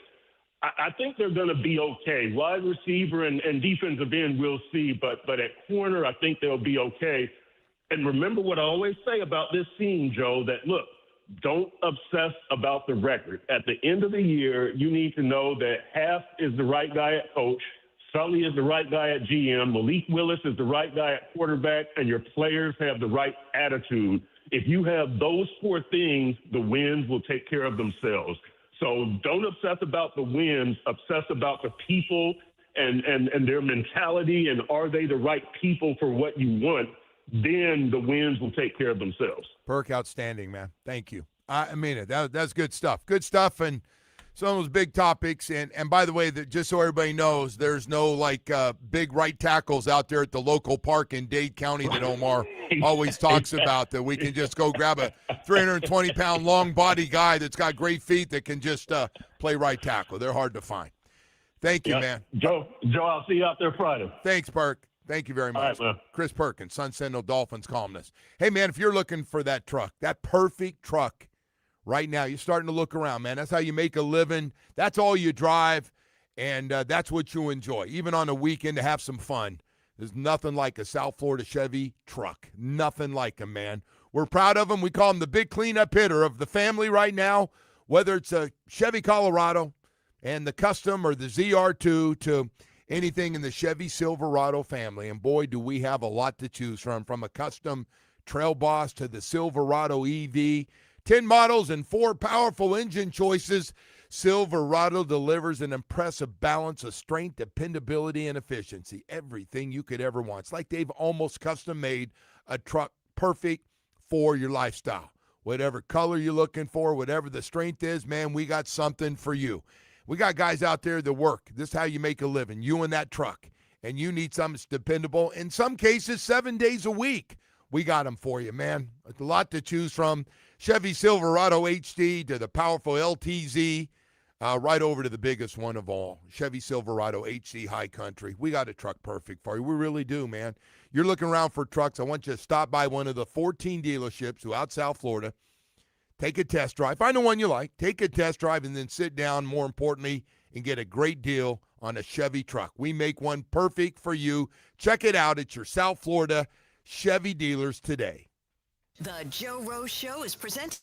I think they're going to be okay. Wide receiver and defensive end, we'll see. But at corner, I think they'll be okay. And remember what I always say about this team, Joe, that, look, don't obsess about the record. At the end of the year, you need to know that Half is the right guy at coach, Sully is the right guy at GM, Malik Willis is the right guy at quarterback, and your players have the right attitude. If you have those four things, the wins will take care of themselves. So don't obsess about the wins, obsess about the people and their mentality, and are they the right people for what you want? Then the wins will take care of themselves. Perk, outstanding, man. Thank you. I mean it. That's good stuff. Good stuff, and some of those big topics. And by the way, just so everybody knows, there's no big right tackles out there at the local park in Dade County that Omar always talks about, that we can just go grab a 320-pound long body guy that's got great feet that can just play right tackle. They're hard to find. Thank you, man. Joe, I'll see you out there Friday. Thanks, Perk. Thank you very much. All right, Chris Perkins, Sun Sentinel Dolphins columnist. Hey, man, if you're looking for that truck, that perfect truck right now, you're starting to look around, man. That's how you make a living. That's all you drive, and that's what you enjoy. Even on a weekend to have some fun. There's nothing like a South Florida Chevy truck. Nothing like them, man. We're proud of them. We call them the big cleanup hitter of the family right now, whether it's a Chevy Colorado and the Custom or the ZR2 to anything in the Chevy Silverado family. And boy, do we have a lot to choose from a Custom Trail Boss to the Silverado EV. 10 models and 4 powerful engine choices. Silverado delivers an impressive balance of strength, dependability, and efficiency. Everything you could ever want. It's like they've almost custom made a truck perfect for your lifestyle. Whatever color you're looking for, whatever the strength is, man, we got something for you. We got guys out there that work. This is how you make a living, you and that truck. And you need something that's dependable. In some cases, 7 days a week. We got them for you, man. It's a lot to choose from. Chevy Silverado HD to the powerful LTZ, right over to the biggest one of all, Chevy Silverado HD High Country. We got a truck perfect for you. We really do, man. You're looking around for trucks. I want you to stop by one of the 14 dealerships throughout South Florida. Take a test drive. Find the one you like. Take a test drive and then sit down, more importantly, and get a great deal on a Chevy truck. We make one perfect for you. Check it out at your South Florida Chevy dealers today. The Joe Rose Show is presented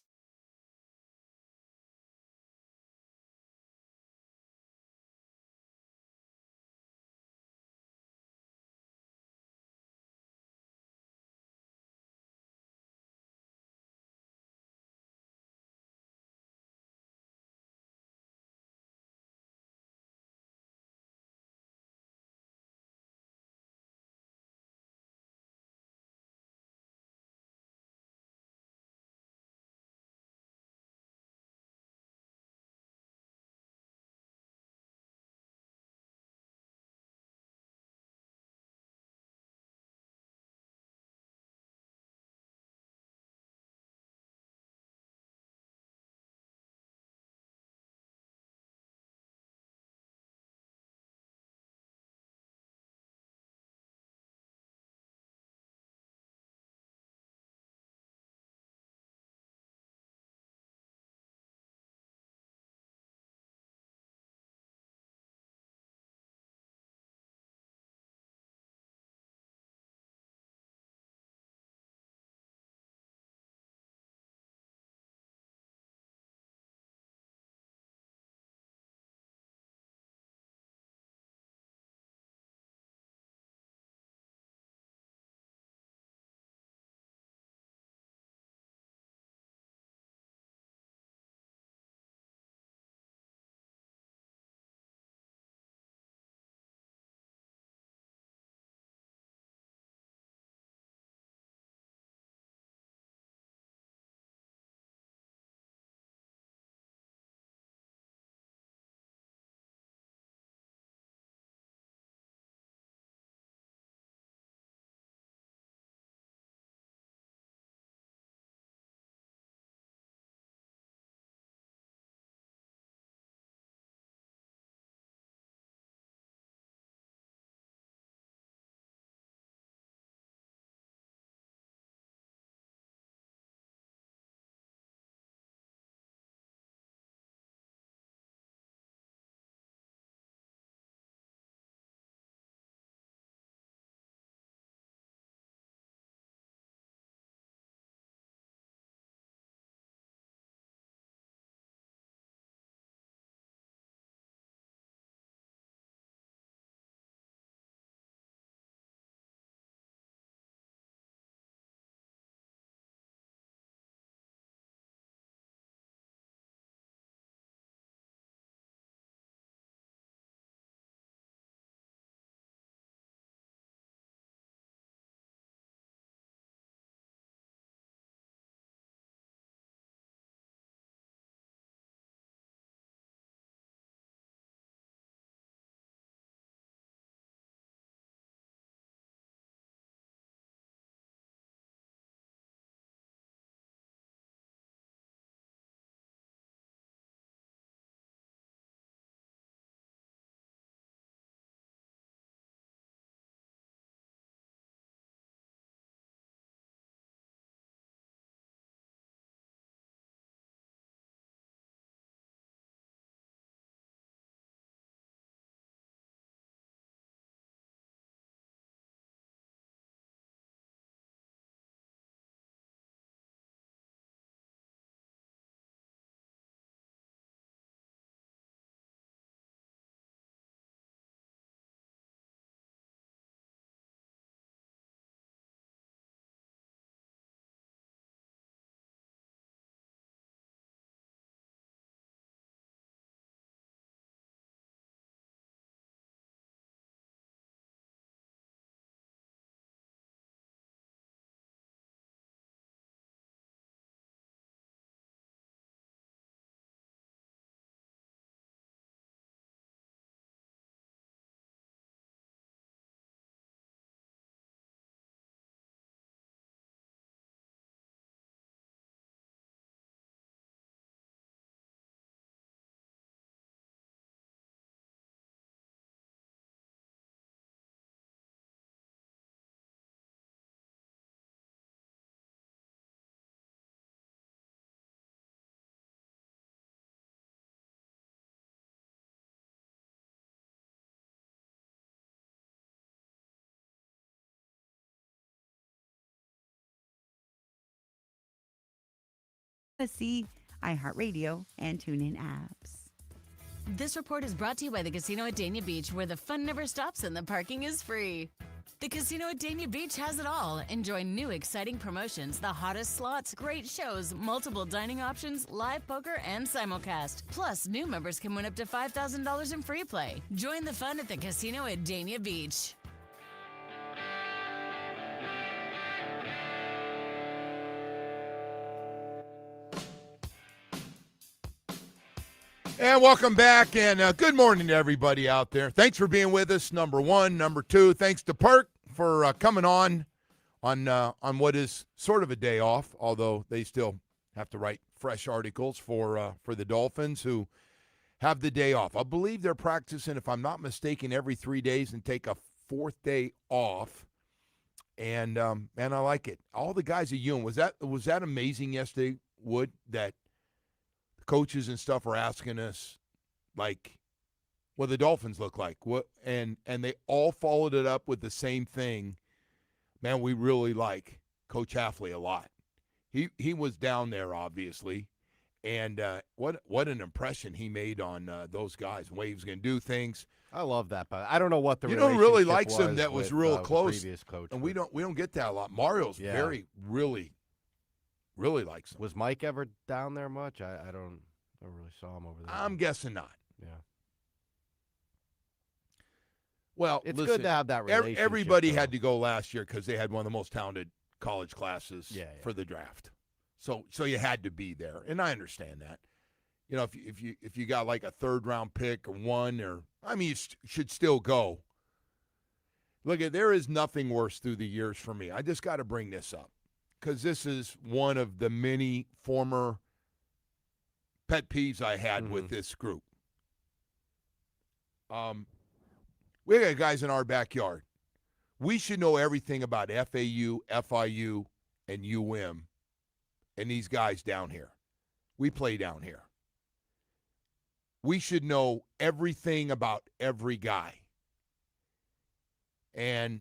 Odyssey, iHeartRadio, and TuneIn apps. This report is brought to you by the Casino at Dania Beach, where the fun never stops and the parking is free. The Casino at Dania Beach has it all. Enjoy new exciting promotions, the hottest slots, great shows, multiple dining options, live poker, and simulcast. Plus, new members can win up to $5,000 in free play. Join the fun at the Casino at Dania Beach. And welcome back, and good morning to everybody out there. Thanks for being with us, number one. Number two, thanks to Perk for coming on what is sort of a day off, although they still have to write fresh articles for the Dolphins, who have the day off. I believe they're practicing, if I'm not mistaken, every 3 days and take a fourth day off. And I like it. All the guys at UM, was that amazing yesterday, Wood, that coaches and stuff are asking us, like, what the Dolphins look like. And they all followed it up with the same thing. Man, we really like Coach Halfley a lot. He was down there, obviously. And what an impression he made on those guys, the way he was going to do things. I love that, but I don't know what the you don't really like was some that was with, real with close. previous coach, and but we don't get that a lot. Mario's really likes him. was Mike ever down there much? I don't really saw him over there. I'm guessing not. Yeah. Well, It's listen, good to have that relationship. everybody though. had to go last year because they had one of the most talented college classes for the draft. So you had to be there, and I understand that. You know, if you got like a third round pick or one, or you should still go. Look, there is nothing worse through the years for me. I just got to bring this up because this is one of the many former pet peeves I had with this group. We got guys in our backyard. We should know everything about FAU, FIU, and UM, and these guys down here. We play down here. We should know everything about every guy. And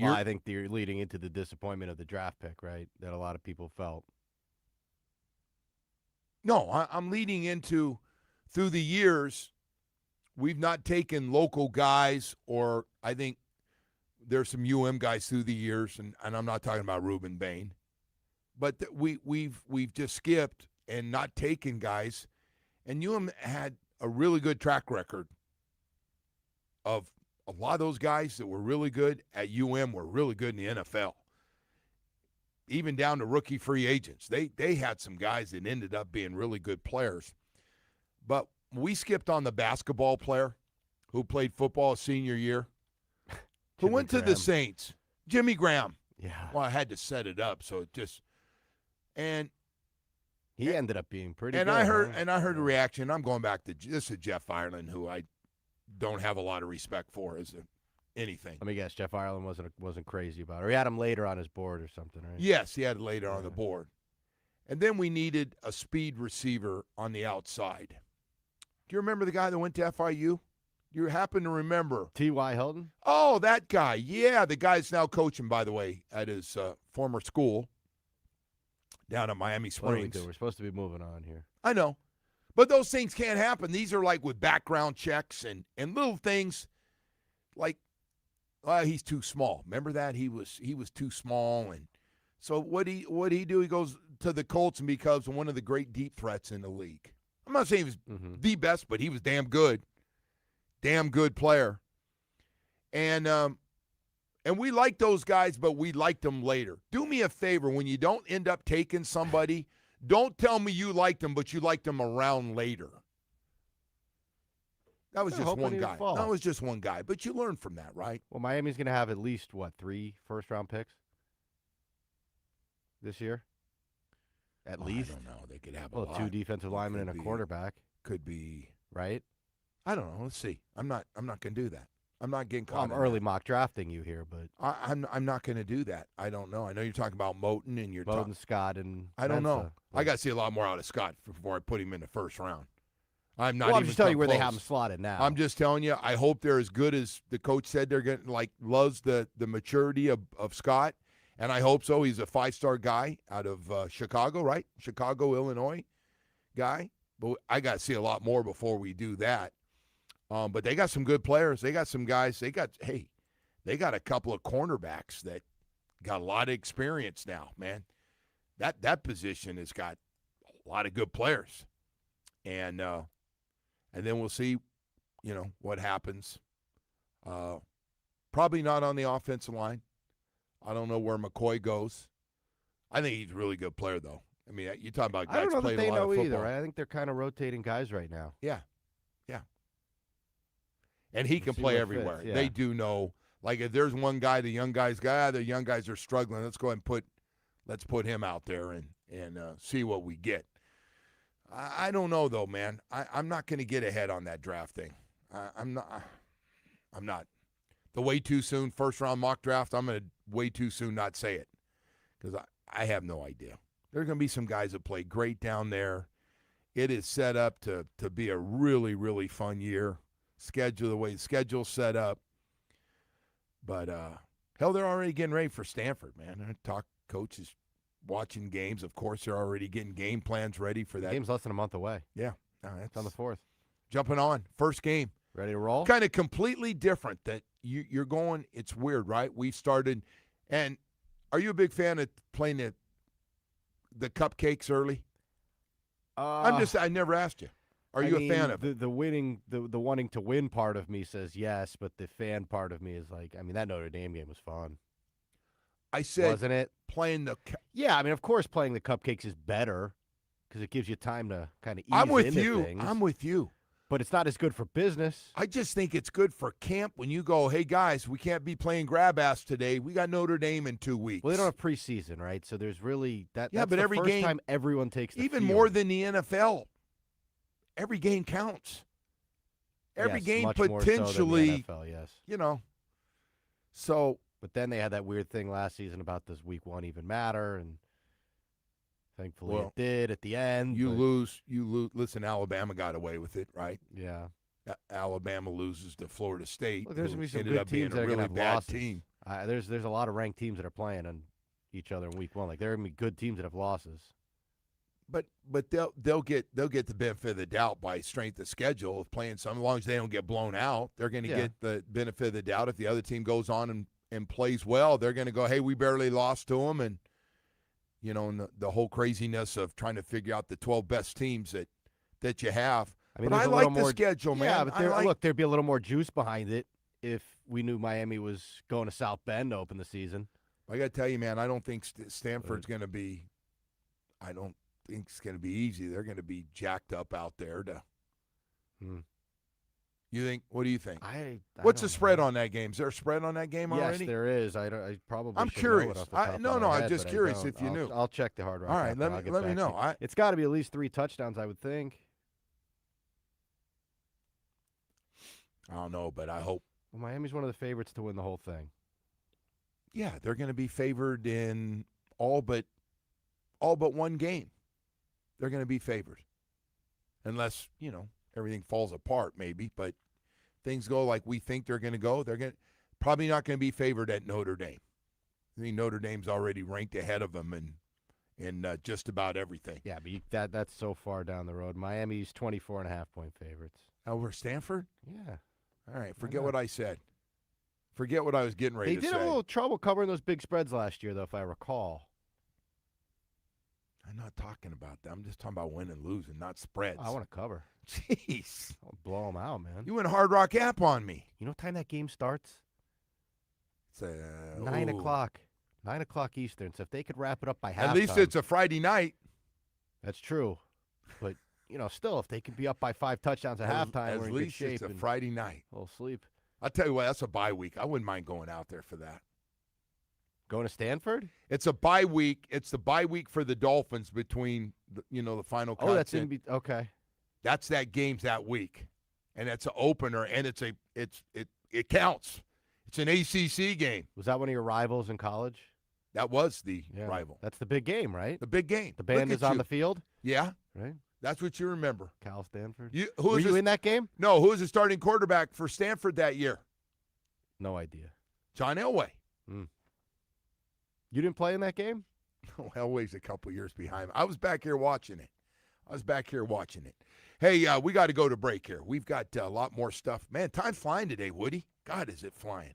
I think you're leading into the disappointment of the draft pick, right? That a lot of people felt. No, I'm leading into, through the years, we've not taken local guys, or I think there's some UM guys through the years, and I'm not talking about Reuben Bain, but we've just skipped and not taken guys, and UM had a really good track record of a lot of those guys that were really good at UM were really good in the NFL. Even down to rookie free agents. They had some guys that ended up being really good players. But we skipped on the basketball player who played football senior year, who went to the Saints, Jimmy Graham. Yeah. Well, I had to set it up, so it just – and he ended up being pretty and good. I heard a reaction. I'm going back to – this is Jeff Ireland, who I don't have a lot of respect for as anything. Let me guess, Jeff Ireland wasn't crazy about it. Or he had him later on his board or something, right? Yes, he had it later on the board. And then we needed a speed receiver on the outside. Do you remember the guy that went to FIU? You happen to remember? T.Y. Hilton? Oh, that guy. Yeah, the guy's now coaching, by the way, at his former school down at Miami Springs. We're supposed to be moving on here. I know. But those things can't happen. These are like with background checks and little things like, he's too small. Remember that? He was too small. And so what he do? He goes to the Colts and becomes one of the great deep threats in the league. I'm not saying he was the best, but he was damn good. Damn good player. And we like those guys, but we liked them later. Do me a favor, when you don't end up taking somebody, don't tell me you liked them, but you liked them around later. That was just one guy. That was just one guy, but you learn from that, right? Well, Miami's going to have at least, 3 first-round picks this year? At least? I don't know. They could have a lot. 2 defensive linemen and a quarterback. Could be. Right? I don't know. Let's see. I'm not going to do that. I'm not getting caught. I'm early mock drafting you here, but I'm not going to do that. I don't know. I know you're talking about Moten and you're talking Scott and I don't know. Mensa. I got to see a lot more out of Scott before I put him in the first round. I'm not. Well, I'm even just telling you where close. they have him slotted now. I'm just telling you. I hope they're as good as the coach said they're going. Loves the maturity of Scott, and I hope so. He's a 5-star guy out of Chicago, right? Chicago, Illinois guy. But I got to see a lot more before we do that. But they got some good players. They got some guys. They got a couple of cornerbacks that got a lot of experience now, man. That position has got a lot of good players. And then we'll see, what happens. Probably not on the offensive line. I don't know where McCoy goes. I think he's a really good player, though. I mean, you're talking about guys I don't know that played they a lot know of either, football. right? I think they're kind of rotating guys right now. Yeah. And he can see play what everywhere. fits, yeah. They do know. Like, if there's one guy, the young guys are struggling. Let's go ahead and put him out there and see what we get. I don't know, though, man. I'm not going to get ahead on that draft thing. I'm not. The way too soon first-round mock draft, I'm going to way too soon not say it because I have no idea. There are going to be some guys that play great down there. It is set up to be a really, really fun year. The way the schedule's set up. But, hell, they're already getting ready for Stanford, man. Coaches watching games. Of course, they're already getting game plans ready for that. The game's less than a month away. Yeah. It's on the 4th. Jumping on. First game. Ready to roll? Kind of completely different that you're going. It's weird, right? We started. And are you a big fan of playing the cupcakes early? I never asked you. Are you a fan of it? The winning, the wanting to win part of me says yes, but the fan part of me is like, that Notre Dame game was fun. I said, wasn't it? Playing the Yeah, of course playing the cupcakes is better because it gives you time to kind of ease I'm with into you. things. I'm with you. But it's not as good for business. I just think it's good for camp when you go, hey, guys, we can't be playing grab ass today. We got Notre Dame in 2 weeks. Well, they don't have preseason, right? So there's really that. Yeah, that's but the every first game, time everyone takes the even field. more than the NFL. Every game counts. Every Yes, game much more so than the potentially, NFL, yes. So. But then they had that weird thing last season about does week 1 even matter, and thankfully it did at the end. You lose. Listen, Alabama got away with it, right? Yeah. Alabama loses to Florida State. Look, there's going to be some ended good up being teams a that are going really to have bad losses. team. There's a lot of ranked teams that are playing on each other in week 1. Like, there are going to be good teams that have losses. But they'll get the benefit of the doubt by strength of schedule of playing some. As long as they don't get blown out, they're going to get the benefit of the doubt. If the other team goes on and plays well, they're going to go, hey, we barely lost to them, and and the whole craziness of trying to figure out the 12 best teams that you have. But I like the schedule, man. Yeah, but look, there'd be a little more juice behind it if we knew Miami was going to South Bend to open the season. I got to tell you, man, I don't think Stanford's going to be. I don't think it's going to be easy. They're going to be jacked up out there. You think? What do you think? What's the spread on that game? Is there a spread on that game already? Yes, there is. I probably. I'm curious. I'm just curious if you knew. I'll check the Hard Rock. All right, let me know. It's got to be at least 3 touchdowns, I would think. I don't know, but I hope. Well, Miami's one of the favorites to win the whole thing. Yeah, they're going to be favored in all but one game. They're going to be favored, unless everything falls apart, maybe. But things go like we think they're going to go. They're probably not going to be favored at Notre Dame. I think Notre Dame's already ranked ahead of them in just about everything. Yeah, but that's so far down the road. Miami's 24.5-point favorites. Over Stanford? Yeah. All right, forget what I said. Forget what I was getting ready to say. They did have a little trouble covering those big spreads last year, though, if I recall. I'm not talking about that. I'm just talking about winning and losing, not spreads. I want to cover. Jeez. I'll blow them out, man. You went Hard Rock app on me. You know what time that game starts? It's 9 o'clock. 9 o'clock Eastern. So if they could wrap it up by halftime. At least it's a Friday night. That's true. But, still, if they could be up by 5 touchdowns at halftime, we're in good shape. At least it's a Friday night. A little sleep. I'll tell you what, that's a bye week. I wouldn't mind going out there for that. Going to Stanford? It's a bye week. It's the bye week for the Dolphins between the final cuts. Oh, that's okay. That's that game's that week, and it's an opener, and it counts. It's an ACC game. Was that one of your rivals in college? That was the rival. That's the big game, right? The big game. The band is on the field. Yeah, right. That's what you remember. Cal Stanford. Were you in that game? No. Who was the starting quarterback for Stanford that year? No idea. John Elway. You didn't play in that game? Elway's a couple years behind. I was back here watching it. Hey, we got to go to break here. We've got a lot more stuff. Man, time's flying today, Woody. God, is it flying.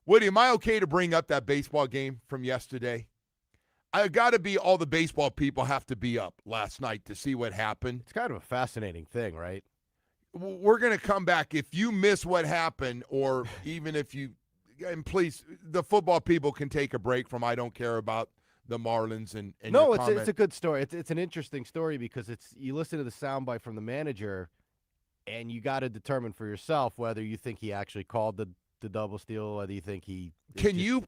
Woody, am I okay to bring up that baseball game from yesterday? I got to be, all the baseball people have to be up last night to see what happened. It's kind of a fascinating thing, right? We're going to come back. If you miss what happened, or even if you, and please, the football people can take a break from I don't care about the Marlins and no, your it's a good story. It's an interesting story because you listen to the soundbite from the manager, and you got to determine for yourself whether you think he actually called the double steal, whether you think he can we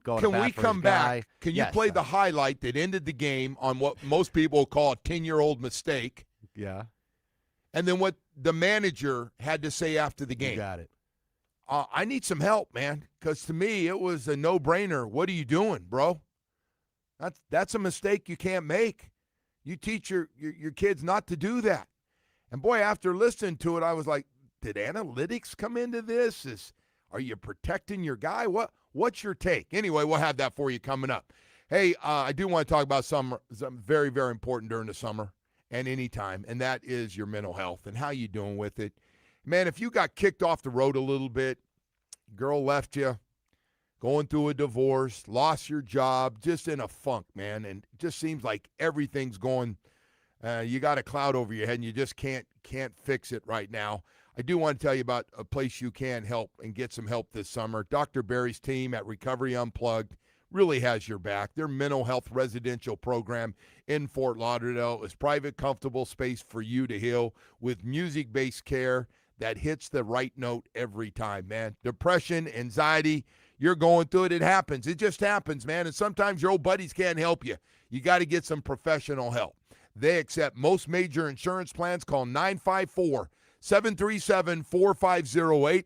come back? Can you play the highlight that ended the game on what most people call a 10-year-old mistake? Yeah. And then what the manager had to say after the game. You got it. I need some help, man, because to me it was a no-brainer. What are you doing, bro? That's a mistake you can't make. You teach your kids not to do that. And, boy, after listening to it, I was like, did analytics come into this? Are you protecting your guy? What's your take? Anyway, we'll have that for you coming up. Hey, I do want to talk about something very, very important during the summer and any time, and that is your mental health and how you doing with it. Man, if you got kicked off the road a little bit, girl left you, going through a divorce, lost your job, just in a funk, man, and it just seems like everything's going, you got a cloud over your head and you just can't fix it right now. I do want to tell you about a place you can help and get some help this summer. Dr. Barry's team at Recovery Unplugged really has your back. Their mental health residential program in Fort Lauderdale is private, comfortable space for you to heal with music-based care that hits the right note every time, man. Depression, anxiety, you're going through it. It happens. It just happens, man. And sometimes your old buddies can't help you. You got to get some professional help. They accept most major insurance plans. Call 954-737-4508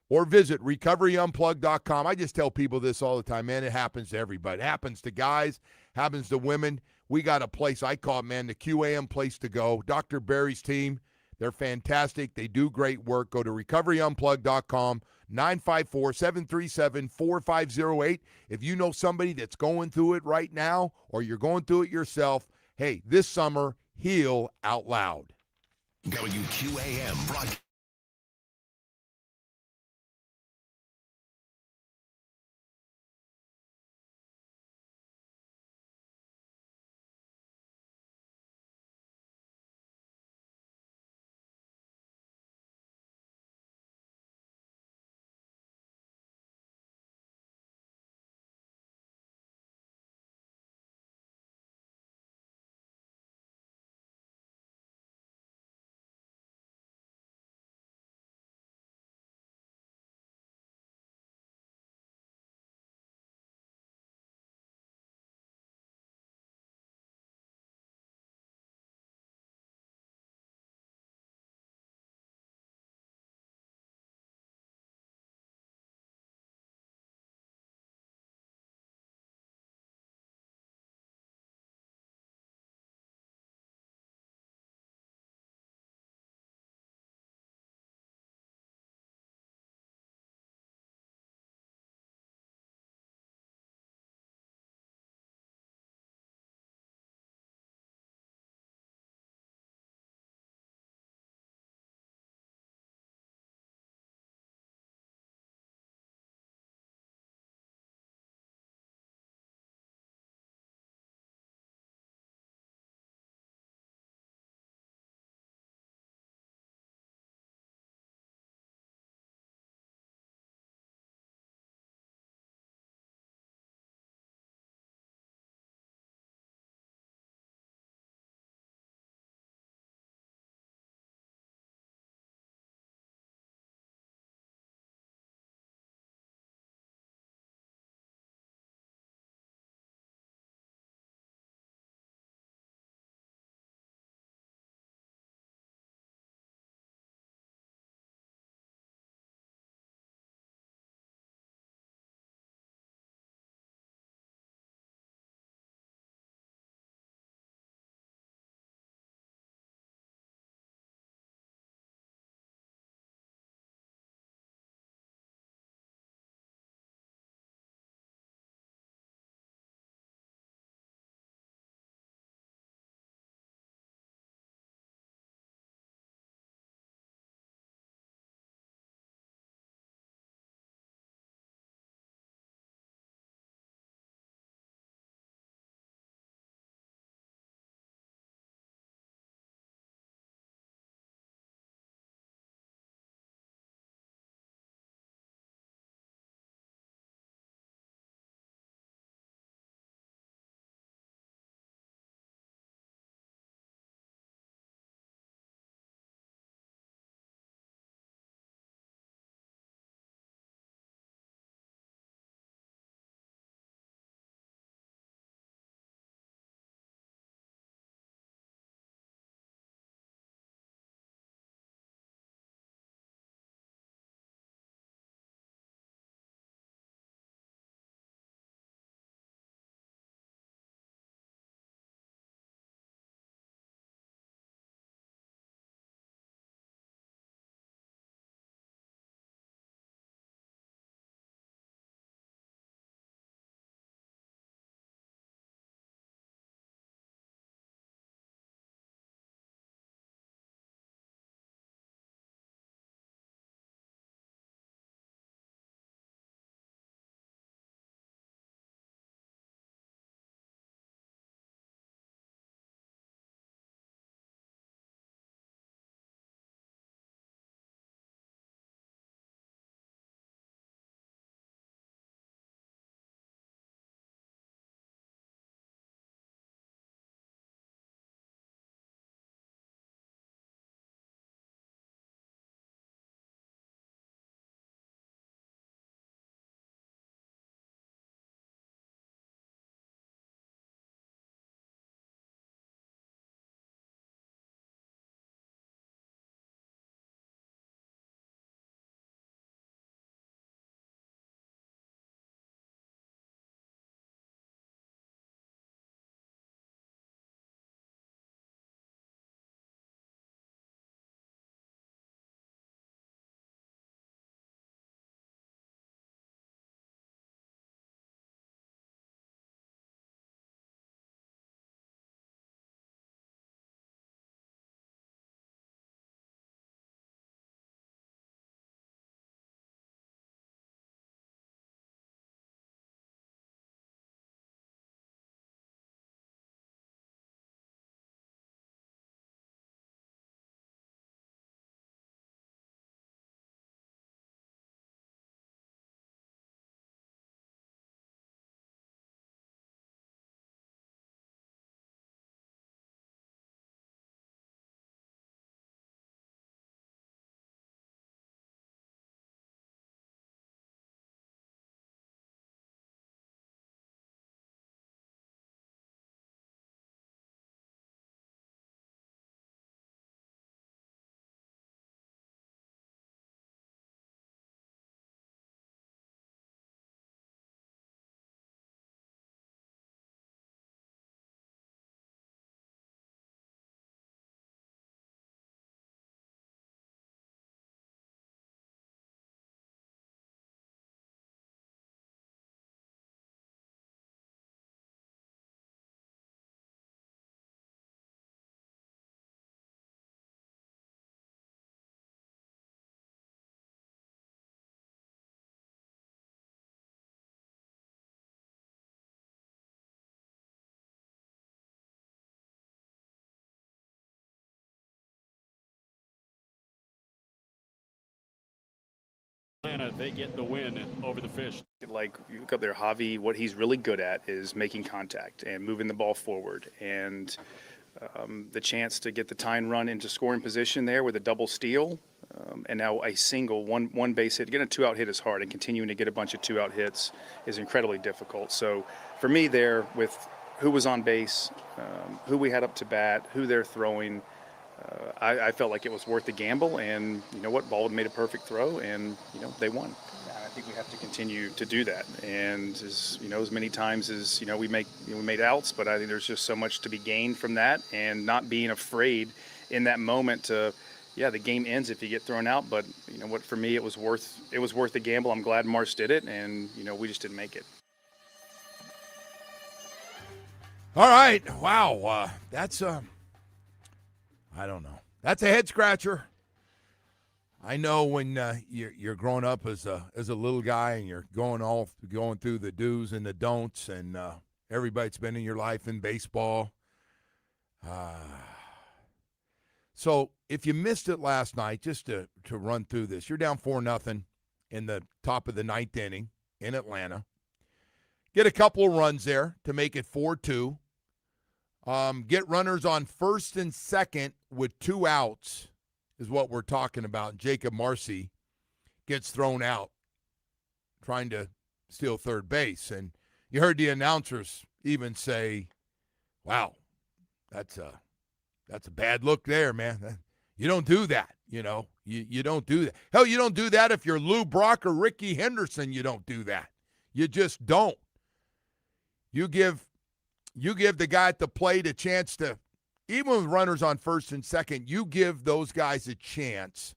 or visit recoveryunplug.com. I just tell people this all the time, man. It happens to everybody. It happens to guys, happens to women. We got a place, I call it, man, the QAM place to go. Dr. Barry's team, they're fantastic. They do great work. Go to recoveryunplug.com, 954-737-4508. If you know somebody that's going through it right now or you're going through it yourself, hey, this summer, heal out loud. WQAM broadcast. Atlanta, they get the win over the Fish. Like, you look up there, Javi, what he's really good at is making contact and moving the ball forward. And the chance to get the tying run into scoring position there with a double steal, and now a single one base hit. Getting a two-out hit is hard, and continuing to get a bunch of two-out hits is incredibly difficult. So for me there, with who was on base, who we had up to bat, who they're throwing, I felt like it was worth the gamble. And you know what? Baldwin made a perfect throw, and they won. And I think we have to continue to do that. And as many times as we made outs, but I think there's just so much to be gained from that, and not being afraid in that moment to. Yeah, the game ends if you get thrown out, but you know what? For me, it was worth the gamble. I'm glad Mars did it, and we just didn't make it. All right, wow, that's I don't know. That's a head scratcher. I know when you're growing up as a little guy and you're going through the do's and the don'ts, and everybody's spending your life in baseball. So if you missed it last night, just to run through this, you're down 4-0 in the top of the ninth inning in Atlanta. Get a couple of runs there to make it 4-2. Get runners on first and second with 2 outs is what we're talking about. Jacob Marcy gets thrown out trying to steal third base. And you heard the announcers even say, wow, that's a bad look there, man. You don't do that, You don't do that. Hell, you don't do that if you're Lou Brock or Ricky Henderson. You don't do that. You just don't. You give the guy at the plate a chance to, even with runners on first and second, you give those guys a chance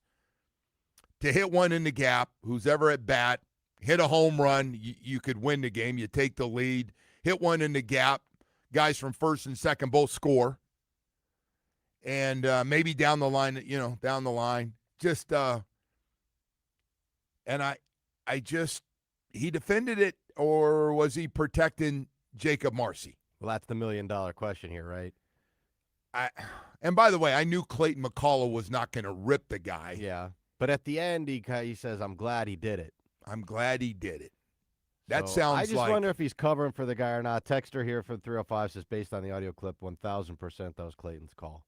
to hit one in the gap, who's ever at bat, hit a home run, you could win the game. You take the lead, hit one in the gap, guys from first and second both score. And maybe down the line, just and he defended it, or was he protecting Jacob Marcy? Well, that's the $1 million question here, right? And by the way, I knew Clayton McCullough was not going to rip the guy. Yeah, but at the end, he says, "I'm glad he did it." I'm glad he did it. That so sounds like. I just wonder if he's covering for the guy or not. Texter here from 305 says, based on the audio clip, 1,000% that was Clayton's call.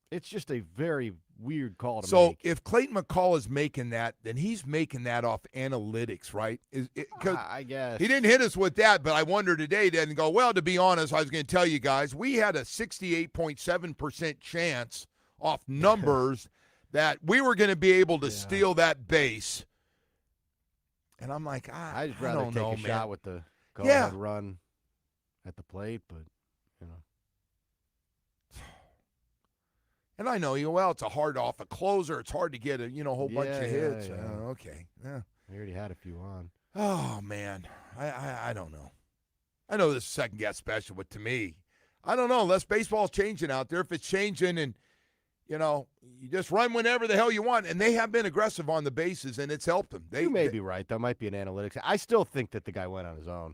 It's just a very weird call to make. So if Clayton McCullough is making that, then he's making that off analytics, right? I guess. He didn't hit us with that, but I wonder today, he didn't go, well, to be honest, I was going to tell you guys, we had a 68.7% chance off numbers that we were going to be able to steal that base. And I'm like, I'd rather take a shot with the go-ahead run at the plate, but, And I know it's a hard off a closer. It's hard to get a whole bunch of hits. Yeah. Okay. Yeah. We already had a few on. Oh man, I don't know. I know this is second guess special, but to me, I don't know. Unless baseball's changing out there, if it's changing and you just run whenever the hell you want, and they have been aggressive on the bases, and it's helped them. You may be right. That might be an analytics. I still think that the guy went on his own.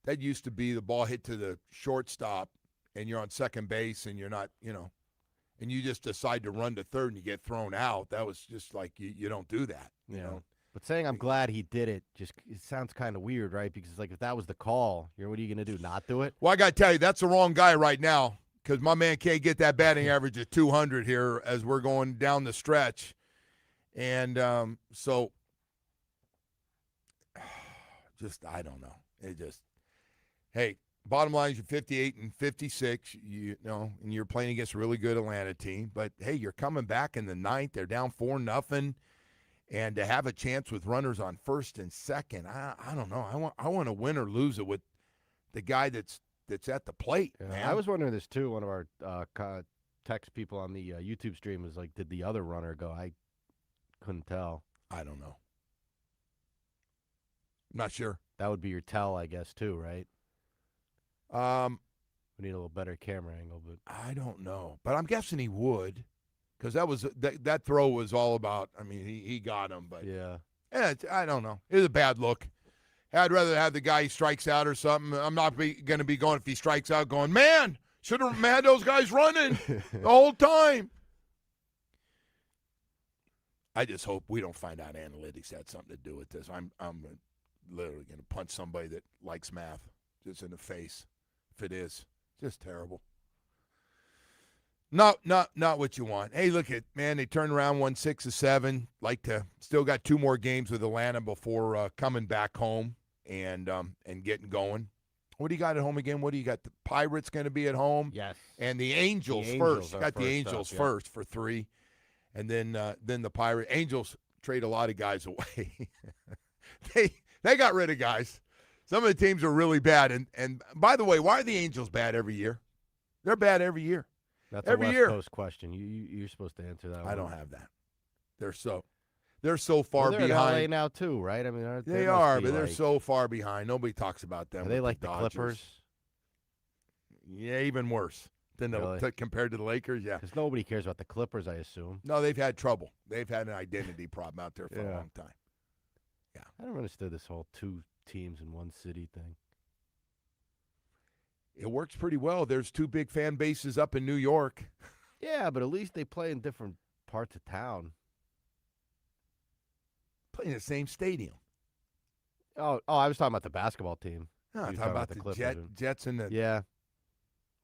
That used to be the ball hit to the shortstop, and you're on second base, and you're not, and you just decide to run to third and you get thrown out. That was just like you don't do that, you know. But saying I'm glad he did it it sounds kind of weird, right? Because like if that was the call, what are you going to do? Not do it? Well, I got to tell you, that's the wrong guy right now, because my man can't get that batting average of 200 here as we're going down the stretch, and so just I don't know. Hey, bottom line is you're 58 and 56, and you're playing against a really good Atlanta team. But, hey, you're coming back in the ninth. They're down 4-0. And to have a chance with runners on first and second, I don't know. I want to win or lose it with the guy that's at the plate, man. I was wondering this, too. One of our text people on the YouTube stream was like, did the other runner go? I couldn't tell. I don't know. I'm not sure. That would be your tell, I guess, too, right? We need a little better camera angle, but I don't know. But I'm guessing he would, because that throw was all about. I mean, he got him, but I don't know. It was a bad look. I'd rather have the guy who strikes out or something. I'm not going to be going if he strikes out, going, man, should have had those guys running the whole time. I just hope we don't find out analytics had something to do with this. I'm literally going to punch somebody that likes math just in the face if it is. Just terrible. Not what you want. Hey, look at, man, they turned around, won 6 of 7. Still got 2 more games with Atlanta before coming back home and getting going. What do you got at home again? What do you got? The Pirates going to be at home? Yes. And the Angels first. You got the Angels first for 3. And then the Pirates. Angels trade a lot of guys away. They got rid of guys. Some of the teams are really bad. And by the way, why are the Angels bad every year? They're bad every year. That's every a West year. Coast question. You're supposed to answer that one. I don't have that. They're so far they're behind. in LA now too, right? I mean, they are, but they're so far behind. Nobody talks about them. Are they like the the Dodgers. Clippers? Yeah, even worse than compared to the Lakers. Yeah, because nobody cares about the Clippers, I assume. No, they've had trouble. They've had an identity problem out there for a long time. Yeah, I never understood this whole 2 teams in one city thing. It works pretty well. There's 2 big fan bases up in New York. Yeah, but at least they play in different parts of town. Play in the same stadium. Oh, I was talking about the basketball team. No, I'm talking about the Jets and the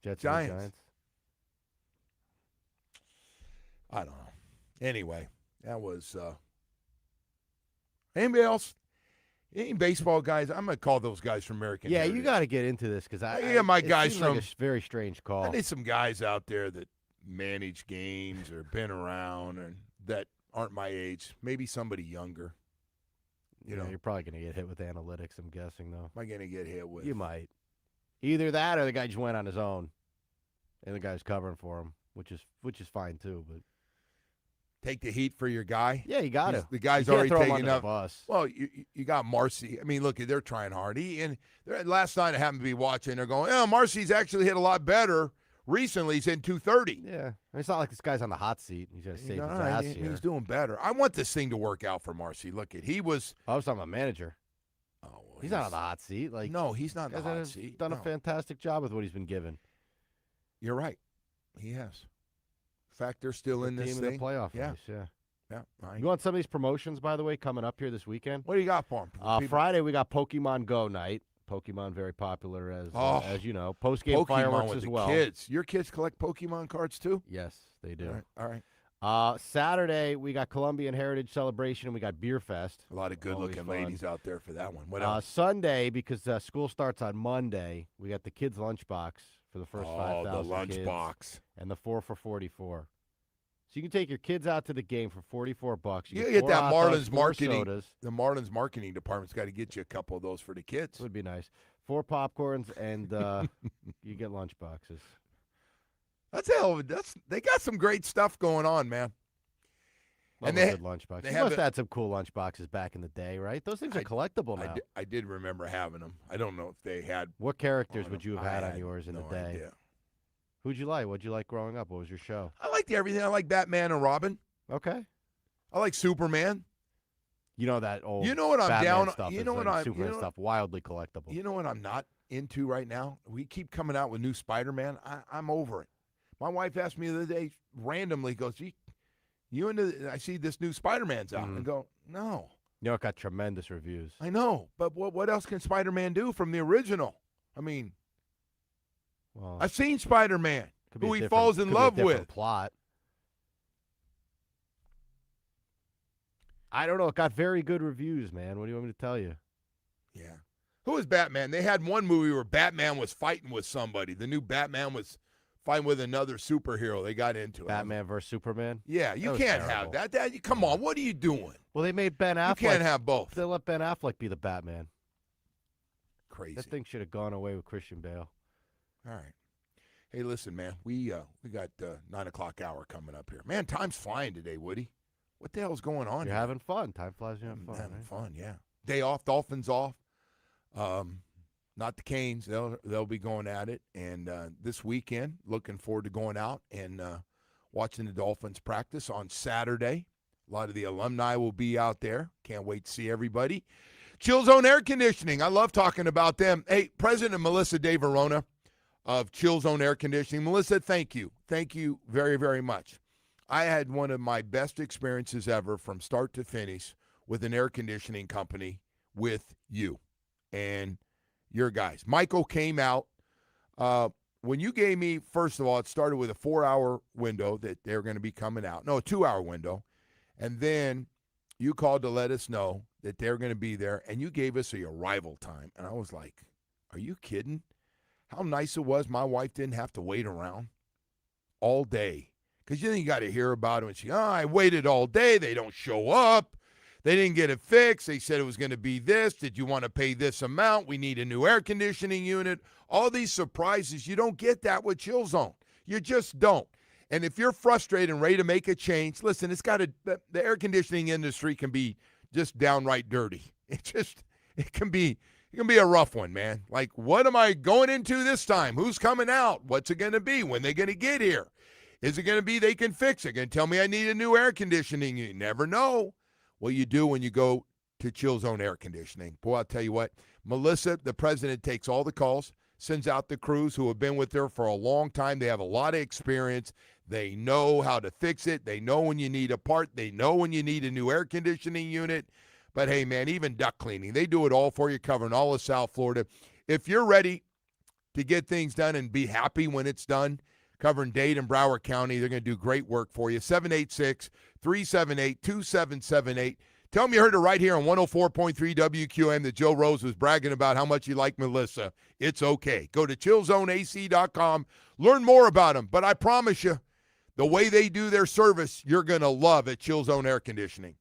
Jets Giants. And the Giants. I don't know. Anyway, that was anybody else? Any baseball guys? I'm going to call those guys from American Yeah, Heritage. you got to get into this because my guys seems from like a very strange call. I need some guys out there that manage games or been around and that aren't my age. Maybe somebody younger. You know, you're probably going to get hit with analytics, I'm guessing, though. Am I going to get hit with? You might. Either that or the guy just went on his own, and the guy's covering for him, which is fine too. But take the heat for your guy. Yeah, you got to. The guy's you already throw him taking under up. The bus. Well, you got Marcy. I mean, look, they're trying hard. Last night I happened to be watching. They're going, Marcy's actually hit a lot better recently. He's in 230. Yeah, I mean, it's not like this guy's on the hot seat. He's going to save his ass here. He's doing better. I want this thing to work out for Marcy. Look, he was. I was talking about manager. Oh, well, he's not on the hot seat. Like no, he's not on the hot seat. Done a fantastic job with what he's been given. You're right. He has. In fact, they're still in this team thing. In the playoff race. Yeah. Yeah. You want some of these promotions, by the way, coming up here this weekend? What do you got for them? Friday, we got Pokemon Go night. Pokemon very popular, as you know. Post-game fireworks with as the well. Kids. Your kids collect Pokemon cards, too? Yes, they do. All right. Saturday, we got Colombian Heritage Celebration, and we got Beer Fest. A lot of good-looking ladies out there for that one. What else? Sunday, because school starts on Monday, we got the kids' lunchbox for the first 5,000 the lunchbox. And the 4 for $44. So you can take your kids out to the game for $44. You get that Marlins marketing. Sodas. The Marlins marketing department's got to get you a couple of those for the kids. Would be nice. 4 popcorns, and you get lunchboxes. They got some great stuff going on, man. And they good lunchboxes. They must have had some cool lunchboxes back in the day, right? Those things are collectible now. I did remember having them. I don't know if they had. What characters would you have had on yours in no the day? Idea. Who'd you like? What'd you like growing up? What was your show? I liked everything. I like Batman and Robin. Okay. I like Superman. You know that old. You know what I'm Batman down. Stuff you know what I'm. Superman stuff wildly collectible. You know what I'm not into right now? We keep coming out with new Spider-Man. I'm over it. My wife asked me the other day randomly, goes, "Gee, you into? I see this new Spider-Man's out." And go, "No." You know, it got tremendous reviews. I know, but what else can Spider-Man do from the original? I mean, I've seen Spider-Man, who he falls in love with. Plot. I don't know. It got very good reviews, man. What do you want me to tell you? Yeah. Who is Batman? They had one movie where Batman was fighting with somebody. The new Batman was fighting with another superhero. They got into it. Batman versus Superman? Yeah, you can't have that. Come on, what are you doing? Well, they made Ben Affleck. You can't have both. They let Ben Affleck be the Batman. Crazy. That thing should have gone away with Christian Bale. All right. Hey, listen, man. We got 9 o'clock hour coming up here. Man, time's flying today, Woody. What the hell's going on? You're having fun. Time flies. You're having fun. Having right? fun, yeah. Day off. Dolphins off. Not the Canes. They'll be going at it. And this weekend, looking forward to going out and watching the Dolphins practice on Saturday. A lot of the alumni will be out there. Can't wait to see everybody. Chill Zone Air Conditioning. I love talking about them. Hey, President Melissa De Verona of Chill Zone Air Conditioning. Melissa, thank you. Thank you very, very much. I had one of my best experiences ever from start to finish with an air conditioning company with you and your guys. Michael came out. When you gave me, first of all, it started with a 4-hour window that they're going to be coming out. No, a 2-hour window. And then you called to let us know that they're going to be there, and you gave us a arrival time. And I was like, are you kidding? How nice it was my wife didn't have to wait around all day. Because then you got to hear about it. And she, I waited all day. They don't show up. They didn't get it fixed. They said it was going to be this. Did you want to pay this amount? We need a new air conditioning unit. All these surprises. You don't get that with Chill Zone. You just don't. And if you're frustrated and ready to make a change, listen, the air conditioning industry can be just downright dirty. It can be a rough one, man. Like, what am I going into this time? Who's coming out? What's it going to be? When they going to get here? Is it going to be they can fix it? Going to tell me I need a new air conditioning? You never know. Well, you do when you go to Chill Zone Air Conditioning. Boy, I'll tell you what, Melissa, the president, takes all the calls, sends out the crews who have been with her for a long time. They have a lot of experience. They know how to fix it. They know when you need a part. They know when you need a new air conditioning unit. But, hey, man, even duct cleaning, they do it all for you, covering all of South Florida. If you're ready to get things done and be happy when it's done, covering Dade and Broward County, they're going to do great work for you. 786-378-2778. Tell them you heard it right here on 104.3 WQM that Joe Rose was bragging about how much you like Melissa. It's okay. Go to chillzoneac.com. Learn more about them. But I promise you, the way they do their service, you're going to love at Chill Zone Air Conditioning.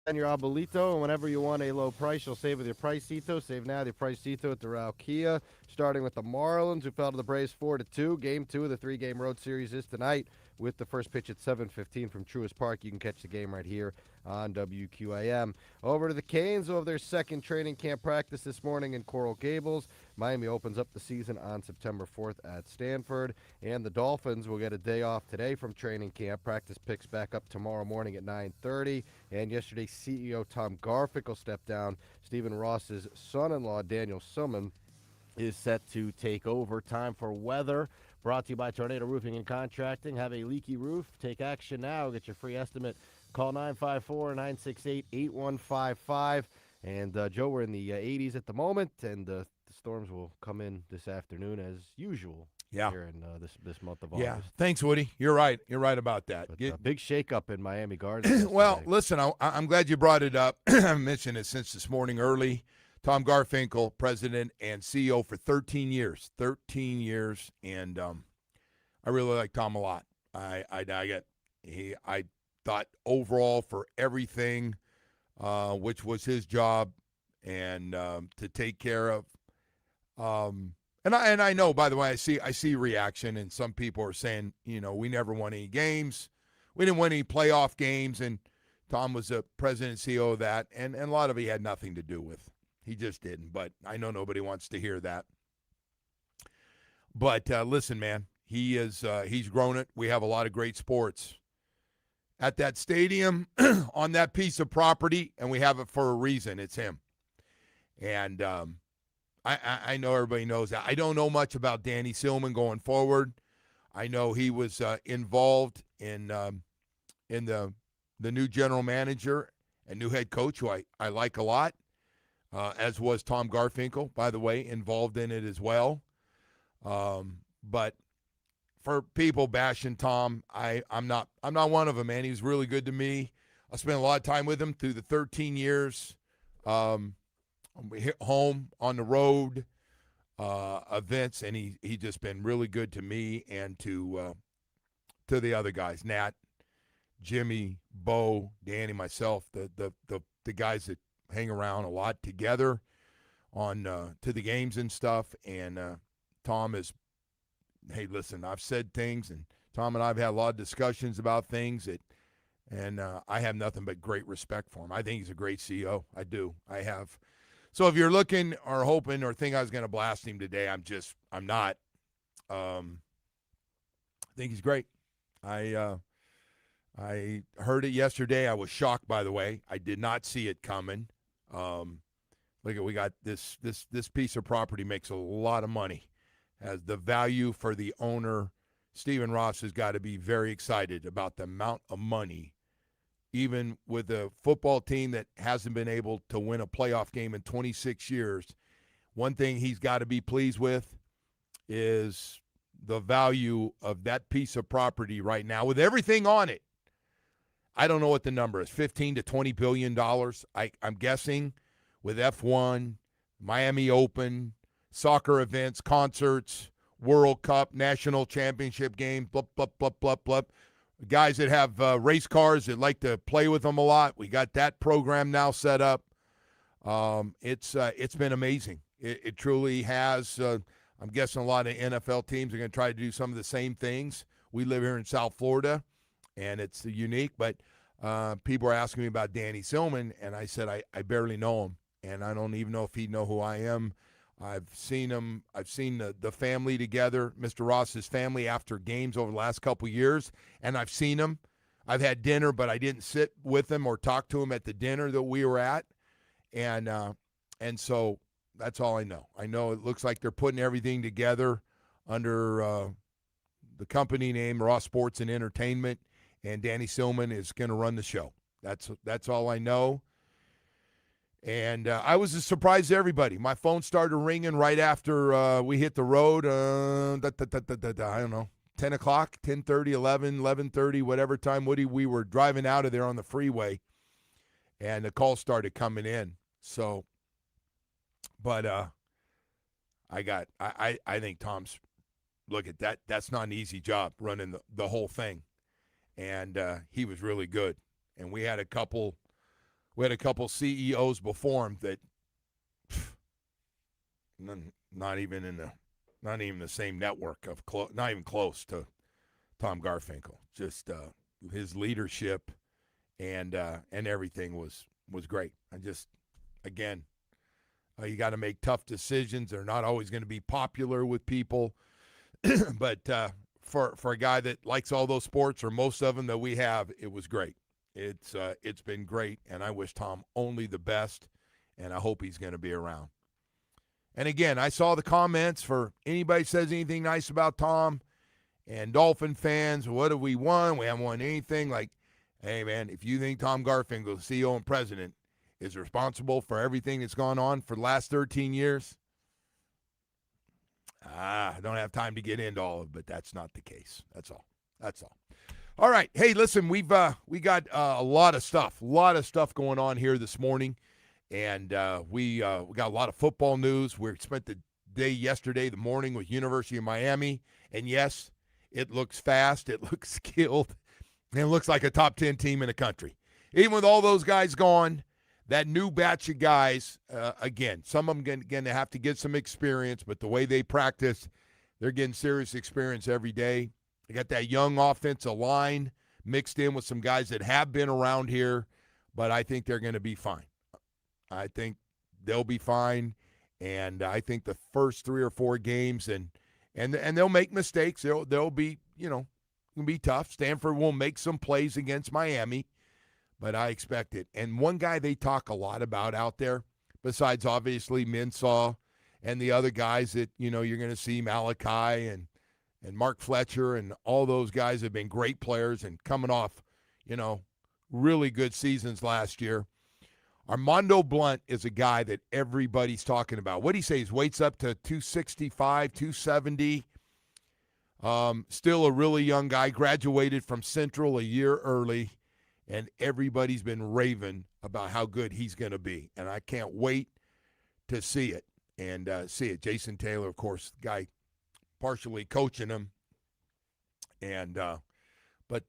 And your Abuelito, and whenever you want a low price, you'll save with your Pricito. Save now with your Pricito at the Doral Kia. Starting with the Marlins, who fell to the Braves 4-2. Game 2 of the 3-game road series is tonight with the first pitch at 7:15 from Truist Park. You can catch the game right here on WQAM. Over to the Canes, who have their second training camp practice this morning in Coral Gables. Miami opens up the season on September 4th at Stanford. And the Dolphins will get a day off today from training camp. Practice picks back up tomorrow morning at 9:30. And yesterday, CEO Tom Garfinkel stepped down. Stephen Ross's son-in-law, Daniel Silman, is set to take over. Time for weather. Brought to you by Tornado Roofing and Contracting. Have a leaky roof? Take action now. Get your free estimate. Call 954-968-8155. And, Joe, we're in the 80s at the moment, and the storms will come in this afternoon as usual here in this month of August. Yeah, thanks, Woody. You're right. You're right about that. But, big shakeup in Miami Gardens. Well, listen, I'm glad you brought it up. I mentioned it since this morning early. Tom Garfinkel, president and CEO for 13 years. 13 years, and I really like Tom a lot. I thought overall for everything, which was his job, and to take care of. And I know, by the way, I see reaction, and some people are saying, we never won any games. We didn't win any playoff games, and Tom was the president and CEO of that, and a lot of it he had nothing to do with. He just didn't, but I know nobody wants to hear that. But listen, man, he's grown it. We have a lot of great sports at that stadium on that piece of property, and we have it for a reason. It's him. And I know everybody knows that. I don't know much about Danny Silman going forward. I know he was involved in the new general manager and new head coach, who I like a lot. As was Tom Garfinkel, by the way, involved in it as well. But for people bashing Tom, I'm not one of them, man. He was really good to me. I spent a lot of time with him through the 13 years. Home, on the road, events, and he just been really good to me and to the other guys, Nat, Jimmy, Bo, Danny, myself, the guys that hang around a lot together on to the games and stuff. And Tom is, hey, listen, I've said things, and Tom and I have had a lot of discussions about things and I have nothing but great respect for him. I think he's a great CEO. I do. I have. So if you're looking or hoping or think I was going to blast him today, I'm not. I think he's great. I heard it yesterday. I was shocked, by the way. I did not see it coming. Look, we got this piece of property makes a lot of money. As the value for the owner, Stephen Ross, has got to be very excited about the amount of money, even with a football team that hasn't been able to win a playoff game in 26 years. One thing he's got to be pleased with is the value of that piece of property right now with everything on it. I don't know what the number is, $15 to $20 billion. I'm guessing with F1, Miami Open, soccer events, concerts, World Cup, national championship game, blah, blah, blah, blah, blah. Guys that have race cars that like to play with them a lot. We got that program now set up. It's been amazing. It truly has. I'm guessing a lot of NFL teams are going to try to do some of the same things. We live here in South Florida, and it's unique. But people are asking me about Danny Silman, and I said I barely know him, and I don't even know if he'd know who I am. I've seen him. I've seen the family together, Mr. Ross's family, after games over the last couple years, and I've seen him. I've had dinner, but I didn't sit with him or talk to him at the dinner that we were at, and so that's all I know. I know it looks like they're putting everything together under the company name Ross Sports and Entertainment, and Danny Silman is going to run the show. That's all I know. And I was a surprise to everybody. My phone started ringing right after we hit the road. I don't know, 10 o'clock, 10:30, 11, 11:30, whatever time, Woody, we were driving out of there on the freeway, and the calls started coming in. So, but I think Tom's, look at that. That's not an easy job running the whole thing. And he was really good. And we had a couple We had a couple CEOs before him that not even the same network of not even close to Tom Garfinkel. Just his leadership and everything was great. Again, you got to make tough decisions. They're not always going to be popular with people, but for a guy that likes all those sports, or most of them that we have, it was great. It's been great, and I wish Tom only the best, and I hope he's going to be around. And again, I saw the comments for anybody says anything nice about Tom and Dolphin fans. What have we won? We haven't won anything. Like, hey, man, if you think Tom Garfinkel, CEO and president, is responsible for everything that's gone on for the last 13 years, I don't have time to get into all of it, but that's not the case. That's all. All right. Hey, listen, we got a lot of stuff going on here this morning. And we got a lot of football news. We spent the day yesterday, the morning, with University of Miami. And, yes, it looks fast. It looks skilled. And it looks like a top 10 team in the country. Even with all those guys gone, that new batch of guys, again, some of them going to have to get some experience. But the way they practice, they're getting serious experience every day. They got that young offensive line mixed in with some guys that have been around here. But I think they're going to be fine. I think they'll be fine, and I think the first 3 or 4 games, and they'll make mistakes. They'll be, gonna be tough. Stanford will make some plays against Miami, but I expect it. And one guy they talk a lot about out there, besides obviously Mensah and the other guys that you're going to see, Malachi and Mark Fletcher, and all those guys have been great players and coming off, really good seasons last year. Armando Blunt is a guy that everybody's talking about. What do you say? His weight's up to 265, 270. Still a really young guy. Graduated from Central a year early, and everybody's been raving about how good he's going to be. And I can't wait to see it. Jason Taylor, of course, the guy partially coaching him. But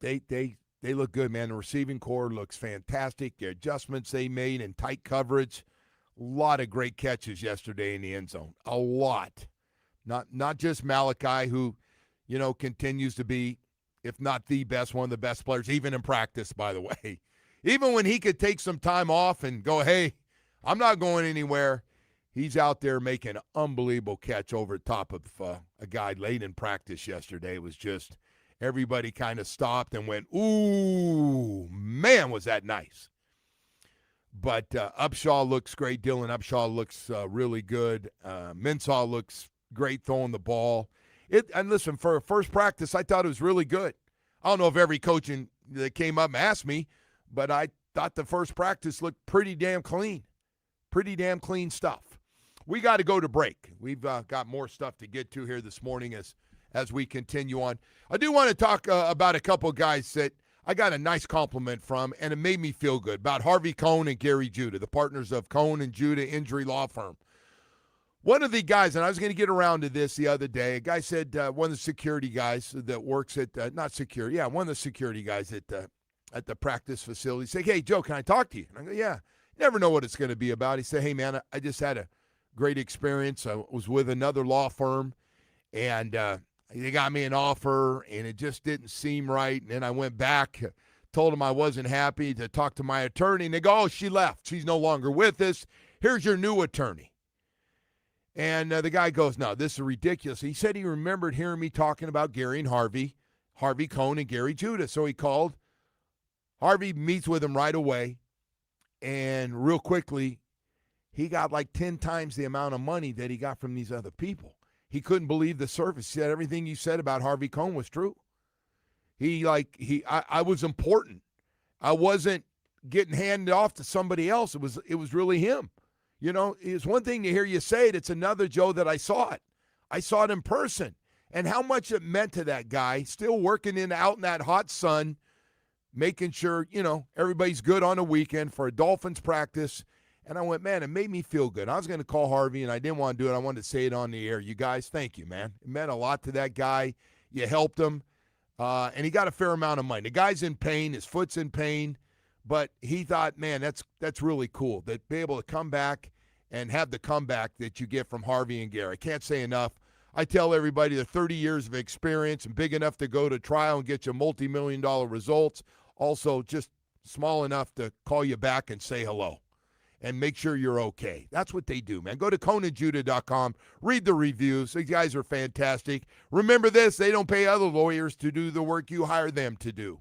they look good, man. The receiving core looks fantastic. The adjustments they made in tight coverage, a lot of great catches yesterday in the end zone. A lot. Not just Malachi, who, continues to be, if not the best, one of the best players, even in practice, by the way. Even when he could take some time off and go, hey, I'm not going anywhere, he's out there making an unbelievable catch over the top of a guy late in practice yesterday. It was just – everybody kind of stopped and went, ooh, man, was that nice. But Upshaw looks great. Dylan Upshaw looks really good. Mensah looks great throwing the ball. And listen, for a first practice, I thought it was really good. I don't know if every coach that came up and asked me, but I thought the first practice looked pretty damn clean. Pretty damn clean stuff. We got to go to break. We've got more stuff to get to here this morning as we continue on. I do want to talk about a couple of guys that I got a nice compliment from, and it made me feel good, about Harvey Cohn and Gary Judah, the partners of Cohn and Judah Injury Law Firm. One of the guys, and I was going to get around to this the other day, a guy said, one of the security guys that works at, one of the security guys at the practice facility said, hey, Joe, can I talk to you? And I go, yeah. Never know what it's going to be about. He said, hey, man, I just had a great experience. I was with another law firm, and they got me an offer, and it just didn't seem right. And then I went back, told them I wasn't happy, to talk to my attorney. And they go, oh, she left. She's no longer with us. Here's your new attorney. And the guy goes, no, this is ridiculous. He said he remembered hearing me talking about Gary and Harvey Cohn and Gary Judah. So he called. Harvey meets with him right away. And real quickly, he got like 10 times the amount of money that he got from these other people. He couldn't believe the service. He said everything you said about Harvey Cohn was true. I was important. I wasn't getting handed off to somebody else. It was really him. It's one thing to hear you say it. It's another, Joe, that I saw it. I saw it in person. And how much it meant to that guy, still working out in that hot sun, making sure, everybody's good on a weekend for a Dolphins practice. And I went, man, it made me feel good. I was going to call Harvey, and I didn't want to do it. I wanted to say it on the air. You guys, thank you, man. It meant a lot to that guy. You helped him, and he got a fair amount of money. The guy's in pain. His foot's in pain. But he thought, man, that's really cool to be able to come back and have the comeback that you get from Harvey and Gary. I can't say enough. I tell everybody they're 30 years of experience and big enough to go to trial and get you multi-million-dollar results. Also, just small enough to call you back and say hello and make sure you're okay. That's what they do, man. Go to ConanJudah.com, read the reviews. These guys are fantastic. Remember this, they don't pay other lawyers to do the work you hire them to do.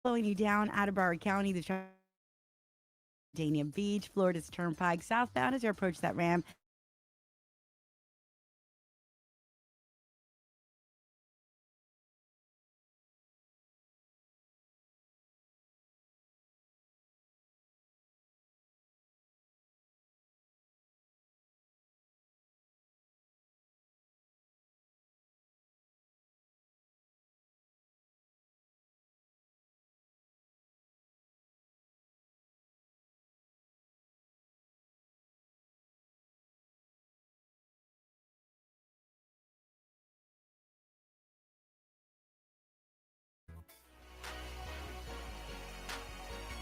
Slowing you down out of Broward County, the Dania Beach, Florida's Turnpike southbound as you approach that ramp.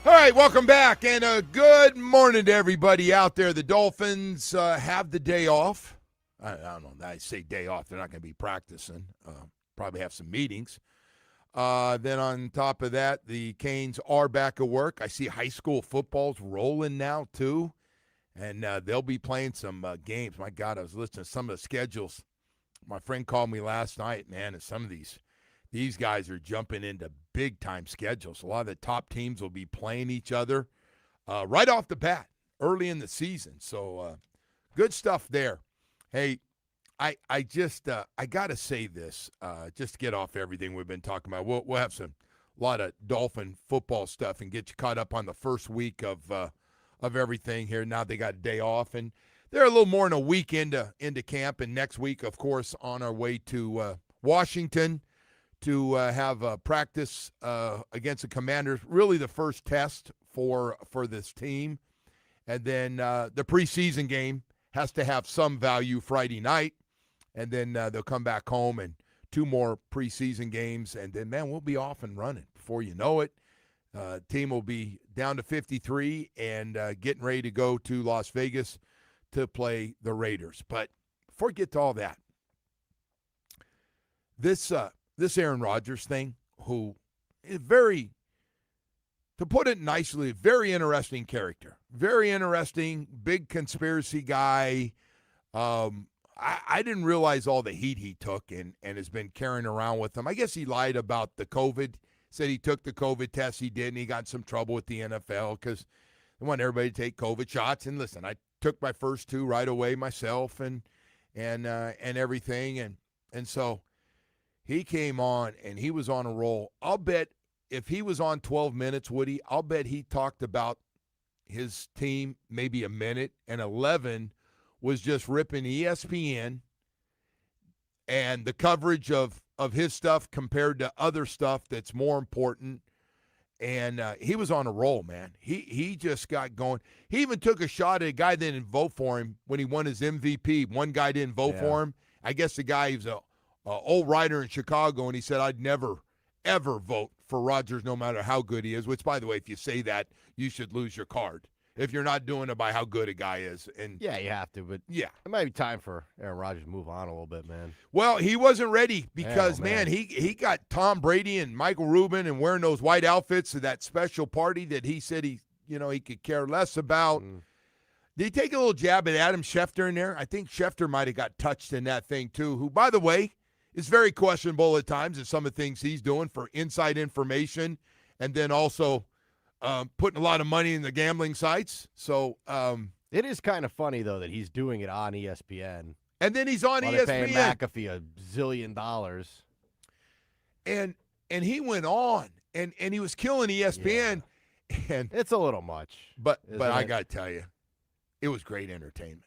All right, welcome back, and a good morning to everybody out there. The Dolphins have the day off. I don't know. I say day off. They're not going to be practicing. Probably have some meetings. Then on top of that, the Canes are back at work. I see high school football's rolling now, too, and they'll be playing some games. My God, I was listening to some of the schedules. My friend called me last night, man, and some of these guys are jumping into big-time schedules. A lot of the top teams will be playing each other right off the bat, early in the season. So good stuff there. Hey, I got to say this, just to get off everything we've been talking about. We'll have a lot of Dolphin football stuff and get you caught up on the first week of everything here. Now they got a day off, and they're a little more than a week into camp. And next week, of course, on our way to Washington to have a practice against the Commanders, really the first test for this team. And then the preseason game has to have some value Friday night, and then they'll come back home and 2 more preseason games, and then, man, we'll be off and running. Before you know it, team will be down to 53 and getting ready to go to Las Vegas to play the Raiders. But before we get to all that, this Aaron Rodgers thing, who is very, to put it nicely, very interesting character. Very interesting, big conspiracy guy. I didn't realize all the heat he took and has been carrying around with him. I guess he lied about the COVID, said he took the COVID test. He did, and he got in some trouble with the NFL because they want everybody to take COVID shots. And listen, I took my first 2 right away myself and everything. And so he came on, and he was on a roll. I'll bet if he was on 12 minutes, Woody, I'll bet he talked about his team maybe a minute, and 11 was just ripping ESPN and the coverage of his stuff compared to other stuff that's more important. And he was on a roll, man. He just got going. He even took a shot at a guy that didn't vote for him when he won his MVP. One guy didn't vote for him. I guess the guy, he was a old writer in Chicago, and he said, I'd never, ever vote for Rodgers no matter how good he is, which, by the way, if you say that, you should lose your card if you're not doing it by how good a guy is. And yeah, you have to, but yeah, it might be time for Aaron Rodgers to move on a little bit, man. Well, he wasn't ready because, man, he got Tom Brady and Michael Rubin and wearing those white outfits to that special party that he said he could care less about. Did he take a little jab at Adam Schefter in there? I think Schefter might have got touched in that thing too, who, by the way, is very questionable at times in some of the things he's doing for inside information, and then also putting a lot of money in the gambling sites. So it is kind of funny, though, that he's doing it on ESPN. And then he's on ESPN. They're paying McAfee $1 zillion. And he went on, and he was killing ESPN. Yeah. And it's a little much. But I got to tell you, it was great entertainment.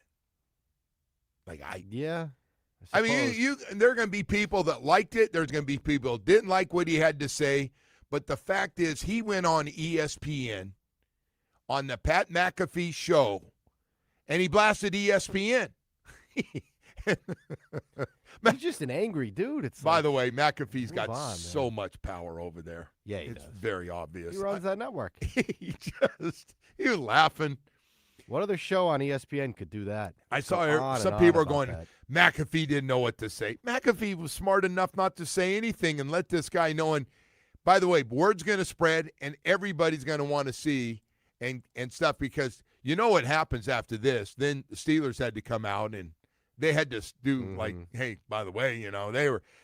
I mean, there are going to be people that liked it. There's going to be people that didn't like what he had to say. But the fact is, he went on ESPN on the Pat McAfee show, and he blasted ESPN. He's just an angry dude. By the way, McAfee's got so much power over there. Yeah, it's very obvious. He runs that network. He was laughing. What other show on ESPN could do that? I saw some people are going, McAfee didn't know what to say. McAfee was smart enough not to say anything and let this guy know. And by the way, word's going to spread, and everybody's going to want to see and stuff, because you know what happens after this. Then the Steelers had to come out and they had to do like, hey, by the way,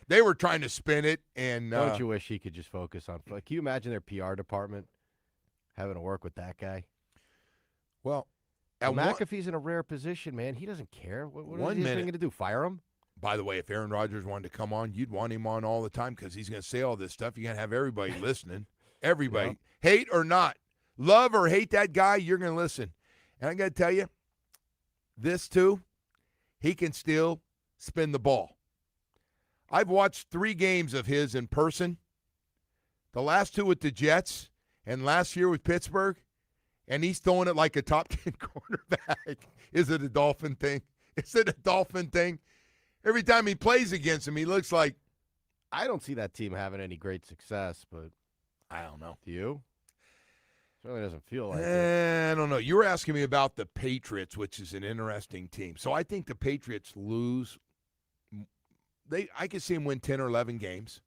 they were trying to spin it, and don't you wish he could just focus on? Can you imagine their PR department having to work with that guy? Well, McAfee's in a rare position, man. He doesn't care. What is he going to do? Fire him? By the way, if Aaron Rodgers wanted to come on, you'd want him on all the time because he's going to say all this stuff. You're going to have everybody listening. Everybody. Yep. Hate or not, love or hate that guy, you're going to listen. And I got to tell you, this too, he can still spin the ball. I've watched 3 games of his in person, the last 2 with the Jets and last year with Pittsburgh, and he's throwing it like a top 10 quarterback. Is it a Dolphin thing? Is it a Dolphin thing? Every time he plays against him, he looks like. I don't see that team having any great success, but I don't know. Do you? Certainly doesn't feel like it. I don't know. You were asking me about the Patriots, which is an interesting team. So I think the Patriots lose. I could see them win 10 or 11 games.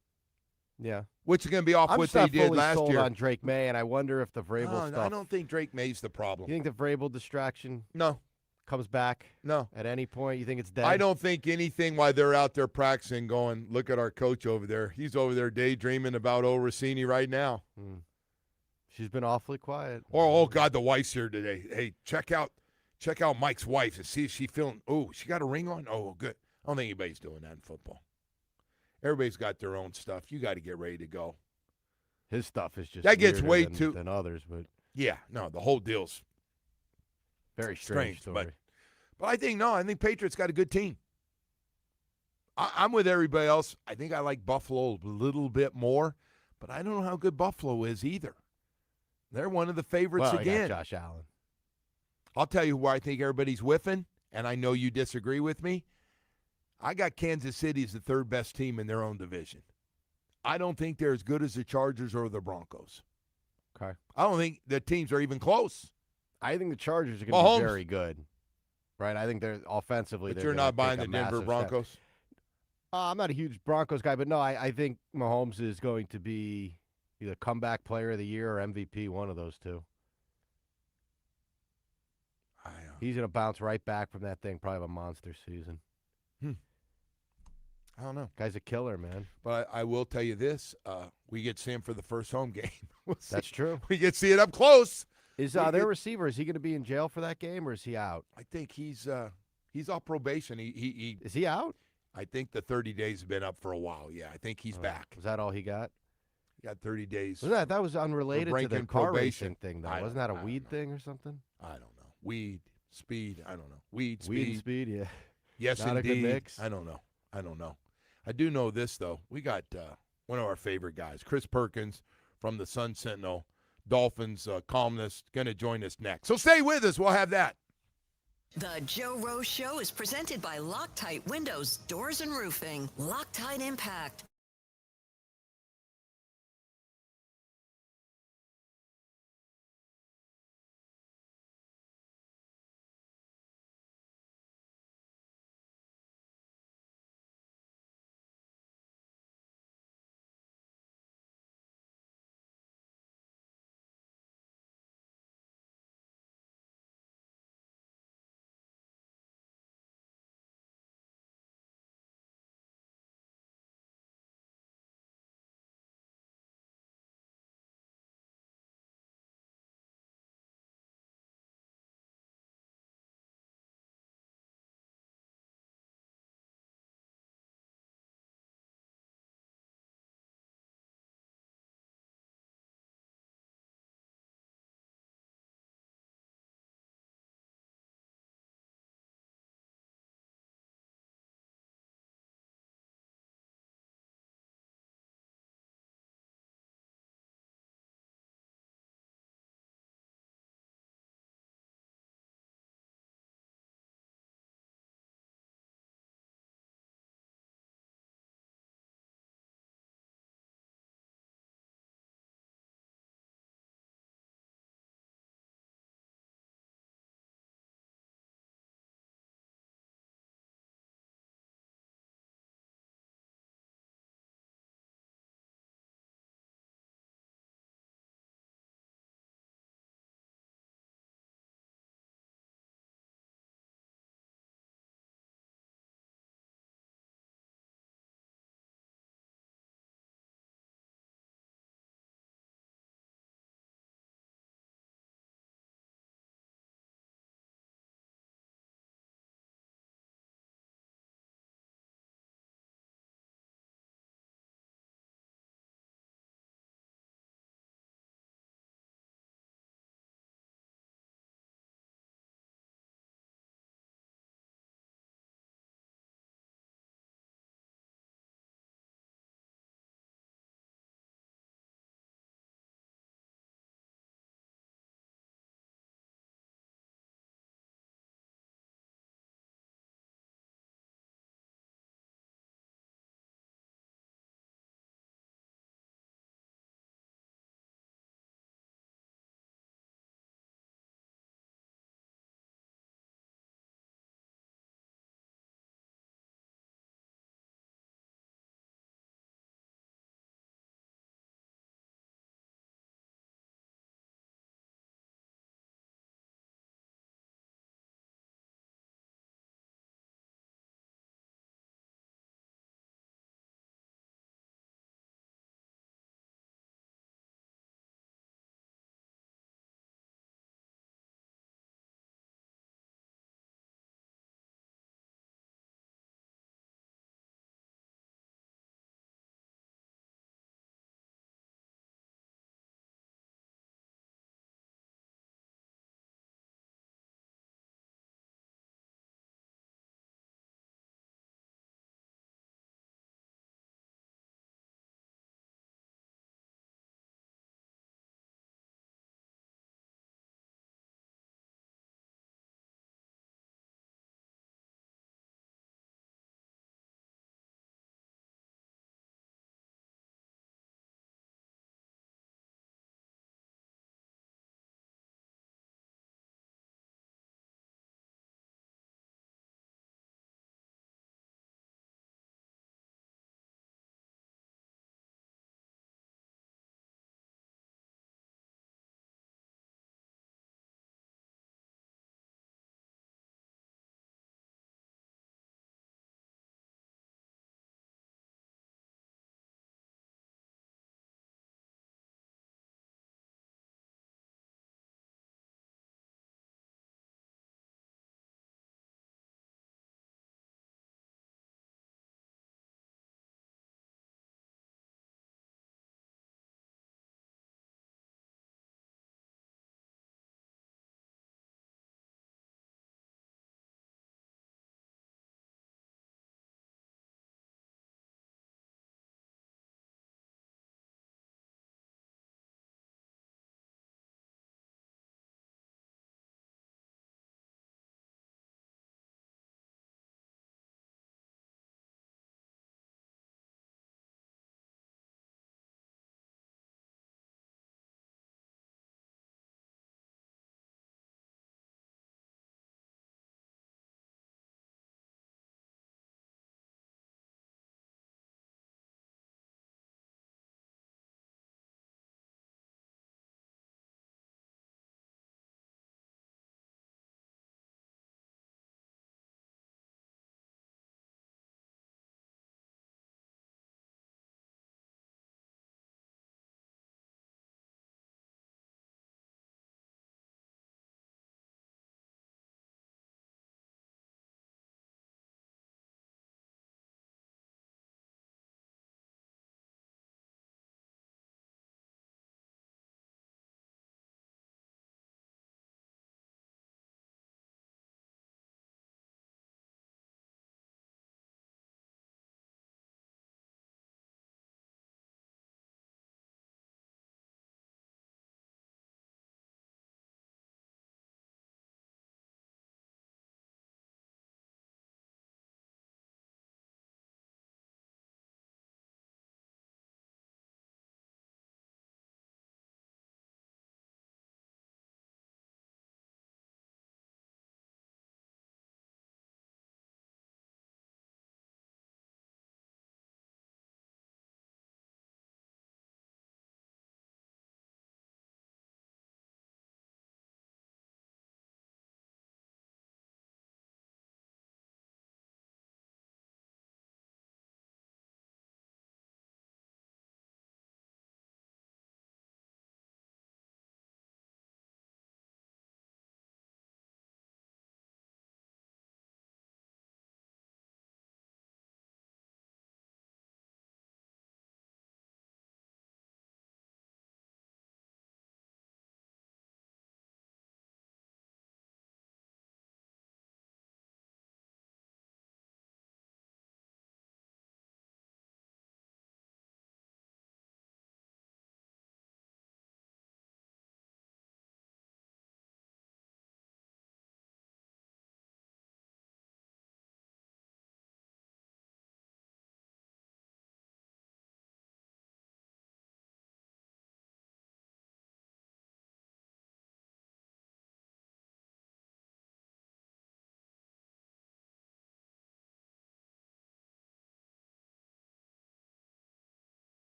Yeah. Which is going to be off what they did last sold year. on Drake May, and I wonder if the Vrabel stuff. I don't think Drake May's the problem. You think the Vrabel distraction comes back? No. At any point? You think it's dead? I don't think anything while they're out there practicing going, look at our coach over there. He's over there daydreaming about old Rossini right now. She's been awfully quiet. Or, oh, God, the wife's here today. Hey, check out Mike's wife and see if she's feeling, she got a ring on? Oh, good. I don't think anybody's doing that in football. Everybody's got their own stuff. You got to get ready to go. His stuff is just that gets way than, too than others, but yeah, no, the whole deal's very strange story. But I think Patriots got a good team. I'm with everybody else. I think I like Buffalo a little bit more, but I don't know how good Buffalo is either. They're one of the favorites again. I got Josh Allen. I'll tell you where I think everybody's whiffing, and I know you disagree with me. I got Kansas City as the 3rd best team in their own division. I don't think they're as good as the Chargers or the Broncos. Okay. I don't think the teams are even close. I think the Chargers are going to be very good. Right? I think they're offensively. But you're not buying the Denver Broncos? I'm not a huge Broncos guy, but no, I think Mahomes is going to be either comeback player of the year or MVP, one of those two. He's going to bounce right back from that thing, probably have a monster season. I don't know. Guy's a killer, man. But I will tell you this. We get to see him for the first home game. That's true. We get to see it up close. Is their receiver, is he going to be in jail for that game, or is he out? I think he's off probation. He Is he out? I think the 30 days have been up for a while. Yeah, I think he's back. Was that all he got? He got 30 days. That was unrelated to the car probation racing thing, though. Wasn't that a weed thing or something? I don't know. Weed, speed, I don't know. Weed, speed, yeah. Yes, Not indeed. a good mix. I don't know. I do know this, though. We got one of our favorite guys, Chris Perkins from the Sun Sentinel, Dolphins columnist, going to join us next. So stay with us. We'll have that. The Joe Rose Show is presented by Loctite Windows, Doors, and Roofing. Loctite Impact.